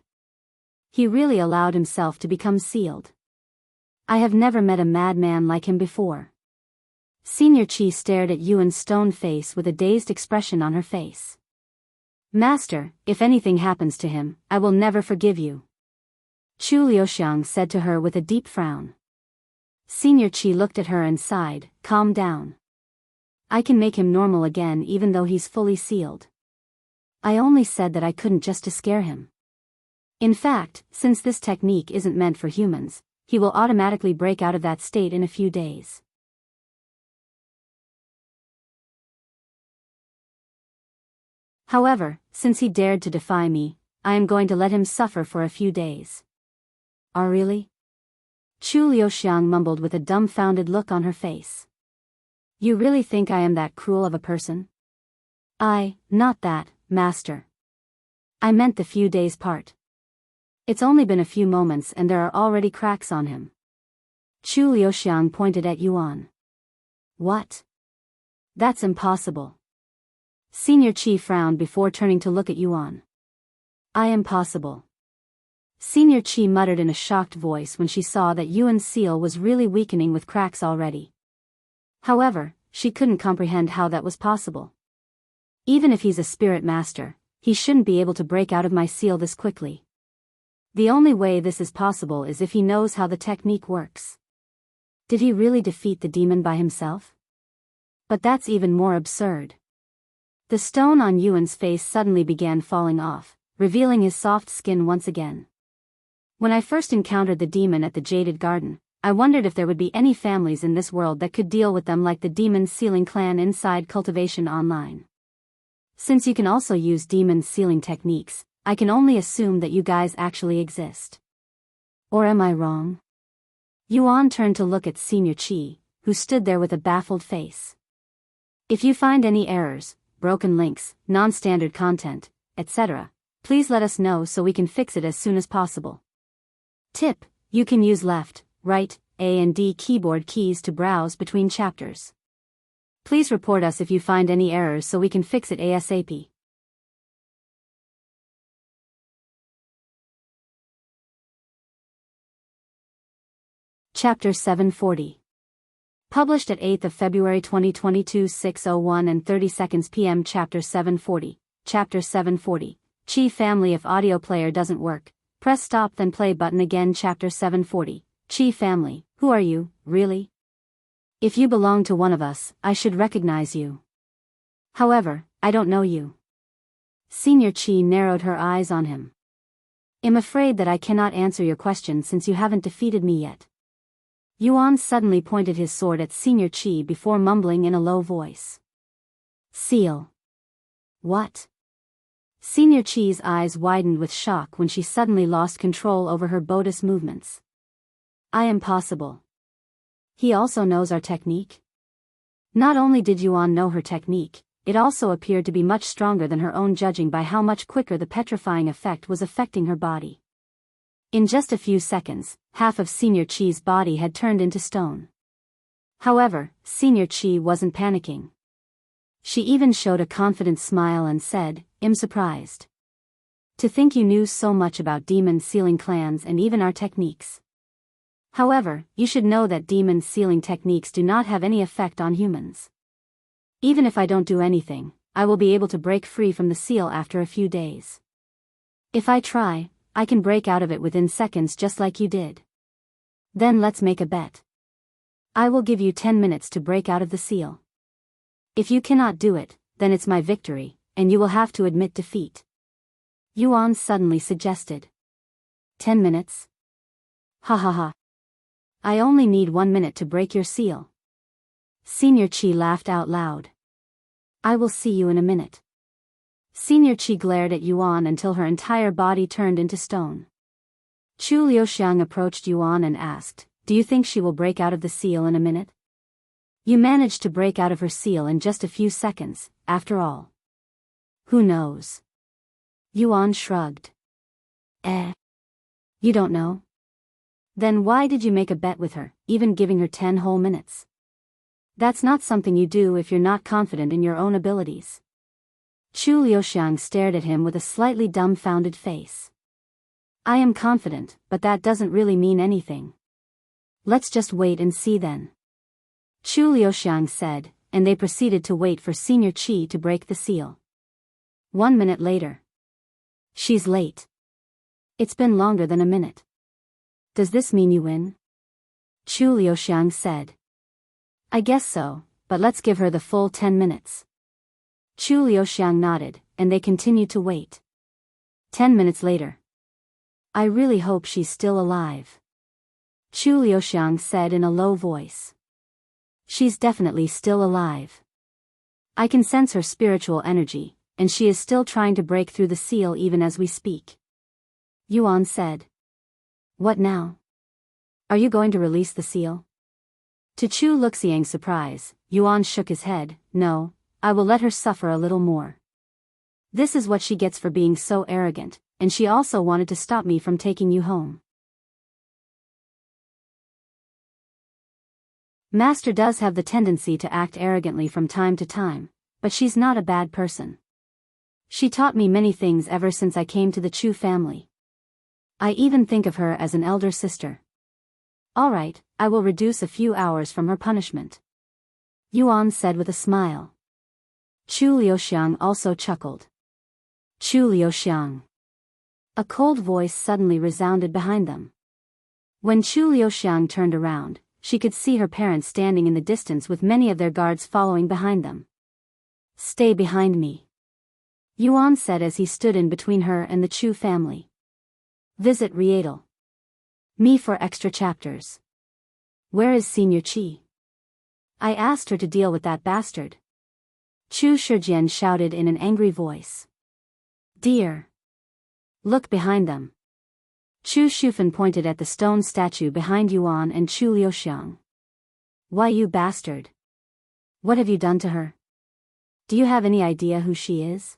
He really allowed himself to become sealed. I have never met a madman like him before. Senior Qi stared at Yuan's stone face with a dazed expression on her face. Master, if anything happens to him, I will never forgive you. Chu Liuxiang said to her with a deep frown. Senior Qi looked at her and sighed, calm down. I can make him normal again even though he's fully sealed. I only said that I couldn't just to scare him. In fact, since this technique isn't meant for humans, he will automatically break out of that state in a few days. However, since he dared to defy me, I am going to let him suffer for a few days. Oh really? Chu Liuxiang mumbled with a dumbfounded look on her face. You really think I am that cruel of a person? Not that, master. I meant the few days part. It's only been a few moments and there are already cracks on him. Chu Liuxiang pointed at Yuan. What? That's impossible. Senior Qi frowned before turning to look at Yuan. Impossible. Senior Qi muttered in a shocked voice when she saw that Yuan's seal was really weakening with cracks already. However, she couldn't comprehend how that was possible. Even if he's a spirit master, he shouldn't be able to break out of my seal this quickly. The only way this is possible is if he knows how the technique works. Did he really defeat the demon by himself? But that's even more absurd. The stone on Yuan's face suddenly began falling off, revealing his soft skin once again. When I first encountered the demon at the Jaded Garden, I wondered if there would be any families in this world that could deal with them like the demon sealing clan inside Cultivation Online. Since you can also use demon sealing techniques, I can only assume that you guys actually exist. Or am I wrong? Yuan turned to look at Senior Qi, who stood there with a baffled face. If you find any errors, broken links, non-standard content, etc., please let us know so we can fix it as soon as possible. Tip: you can use left, right, A and D keyboard keys to browse between chapters. Please report us if you find any errors so we can fix it ASAP. Chapter 740. Published at 8th of February 2022 6:01 and 30 seconds p.m. Chapter 740. Chapter 740. Chi family. If audio player doesn't work, press stop then play button again. Chapter 740. Chi family. Who are you, really? If you belong to one of us, I should recognize you. However, I don't know you. Senior Chi narrowed her eyes on him. I'm afraid that I cannot answer your question since you haven't defeated me yet. Yuan suddenly pointed his sword at Senior Chi before mumbling in a low voice. Seal. What? Senior Chi's eyes widened with shock when she suddenly lost control over her bodice movements. I am possible. He also knows our technique? Not only did Yuan know her technique, it also appeared to be much stronger than her own, judging by how much quicker the petrifying effect was affecting her body. In just a few seconds, half of Senior Chi's body had turned into stone. However, Senior Chi wasn't panicking. She even showed a confident smile and said, I'm surprised. To think you knew so much about demon sealing clans and even our techniques. However, you should know that demon sealing techniques do not have any effect on humans. Even if I don't do anything, I will be able to break free from the seal after a few days. If I try, I can break out of it within seconds just like you did. Then let's make a bet. I will give you 10 minutes to break out of the seal. If you cannot do it, then it's my victory, and you will have to admit defeat. Yuan suddenly suggested. 10 minutes? Ha ha ha. I only need 1 minute to break your seal. Senior Chi laughed out loud. I will see you in a minute. Senior Chi glared at Yuan until her entire body turned into stone. Chu Liuxiang approached Yuan and asked, do you think she will break out of the seal in a minute? You managed to break out of her seal in just a few seconds, after all. Who knows? Yuan shrugged. You don't know? Then why did you make a bet with her, even giving her 10 whole minutes? That's not something you do if you're not confident in your own abilities. Chu Liuxiang stared at him with a slightly dumbfounded face. I am confident, but that doesn't really mean anything. Let's just wait and see then. Chu Liuxiang said, and they proceeded to wait for Senior Chi to break the seal. 1 minute later. She's late. It's been longer than a minute. Does this mean you win? Chu Liuxiang said. I guess so, but let's give her the full 10 minutes. Chu Liuxiang nodded, and they continued to wait. 10 minutes later. I really hope she's still alive. Chu Liuxiang said in a low voice. She's definitely still alive. I can sense her spiritual energy, and she is still trying to break through the seal even as we speak. Yuan said. What now? Are you going to release the seal? To Chu Luxiang's surprise, Yuan shook his head. No, I will let her suffer a little more. This is what she gets for being so arrogant, and she also wanted to stop me from taking you home. Master does have the tendency to act arrogantly from time to time, but she's not a bad person. She taught me many things ever since I came to the Chu family. I even think of her as an elder sister. Alright, I will reduce a few hours from her punishment. Yuan said with a smile. Chu Liuxiang also chuckled. Chu Liuxiang. A cold voice suddenly resounded behind them. When Chu Liuxiang turned around, she could see her parents standing in the distance with many of their guards following behind them. Stay behind me. Yuan said as he stood in between her and the Chu family. Visit Rietal. Me for extra chapters. Where is Senior Chi? I asked her to deal with that bastard. Chu Shijian shouted in an angry voice. Dear. Look behind them. Chu Shufan pointed at the stone statue behind Yuan and Chu Liuxiang. Why, you bastard? What have you done to her? Do you have any idea who she is?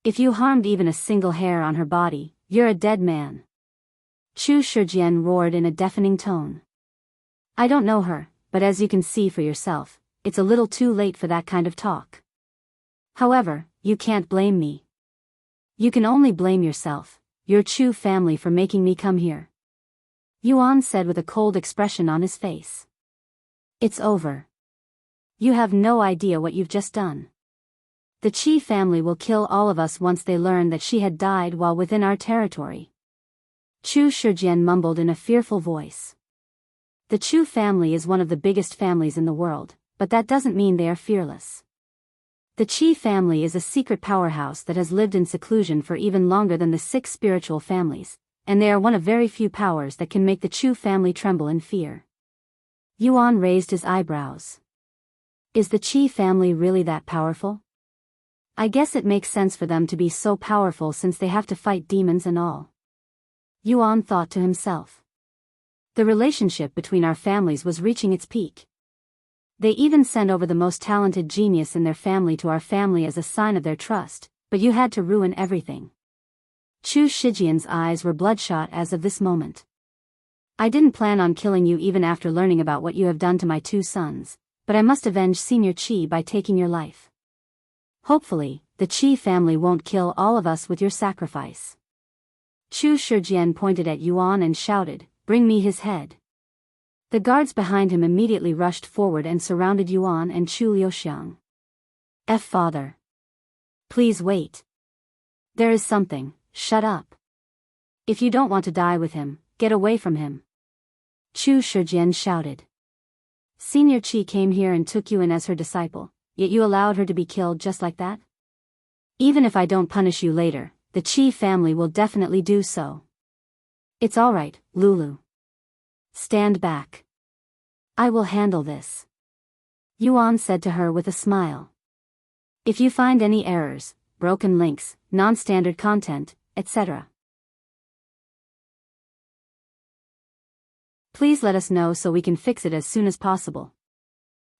If you harmed even a single hair on her body, you're a dead man. Chu Shijian roared in a deafening tone. I don't know her, but as you can see for yourself, it's a little too late for that kind of talk. However, you can't blame me. You can only blame yourself, your Chu family, for making me come here. Yuan said with a cold expression on his face. It's over. You have no idea what you've just done. The Qi family will kill all of us once they learn that she had died while within our territory. Chu Shijian mumbled in a fearful voice. The Chu family is one of the biggest families in the world, but that doesn't mean they are fearless. The Qi family is a secret powerhouse that has lived in seclusion for even longer than the 6 spiritual families, and they are one of very few powers that can make the Chu family tremble in fear. Yuan raised his eyebrows. Is the Qi family really that powerful? I guess it makes sense for them to be so powerful since they have to fight demons and all. Yuan thought to himself. The relationship between our families was reaching its peak. They even sent over the most talented genius in their family to our family as a sign of their trust, but you had to ruin everything. Chu Shijian's eyes were bloodshot as of this moment. I didn't plan on killing you even after learning about what you have done to my 2 sons, but I must avenge Senior Qi by taking your life. Hopefully, the Qi family won't kill all of us with your sacrifice. Chu Shijian pointed at Yuan and shouted, "Bring me his head." The guards behind him immediately rushed forward and surrounded Yuan and Chu Liuxiang. Father. Please wait. There is something, shut up. If you don't want to die with him, get away from him. Chu Shijian shouted. Senior Qi came here and took you in as her disciple, yet you allowed her to be killed just like that? Even if I don't punish you later, the Qi family will definitely do so. It's all right, Lulu. Stand back. I will handle this. Yuan said to her with a smile. If you find any errors, broken links, non-standard content, etc., please let us know so we can fix it as soon as possible.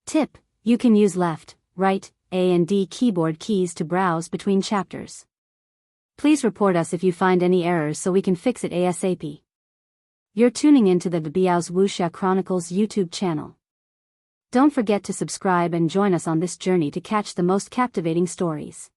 Tip: you can use left, right, A and D keyboard keys to browse between chapters. Please report us if you find any errors so we can fix it ASAP. You're tuning into the Biyao's Wuxia Chronicles YouTube channel. Don't forget to subscribe and join us on this journey to catch the most captivating stories.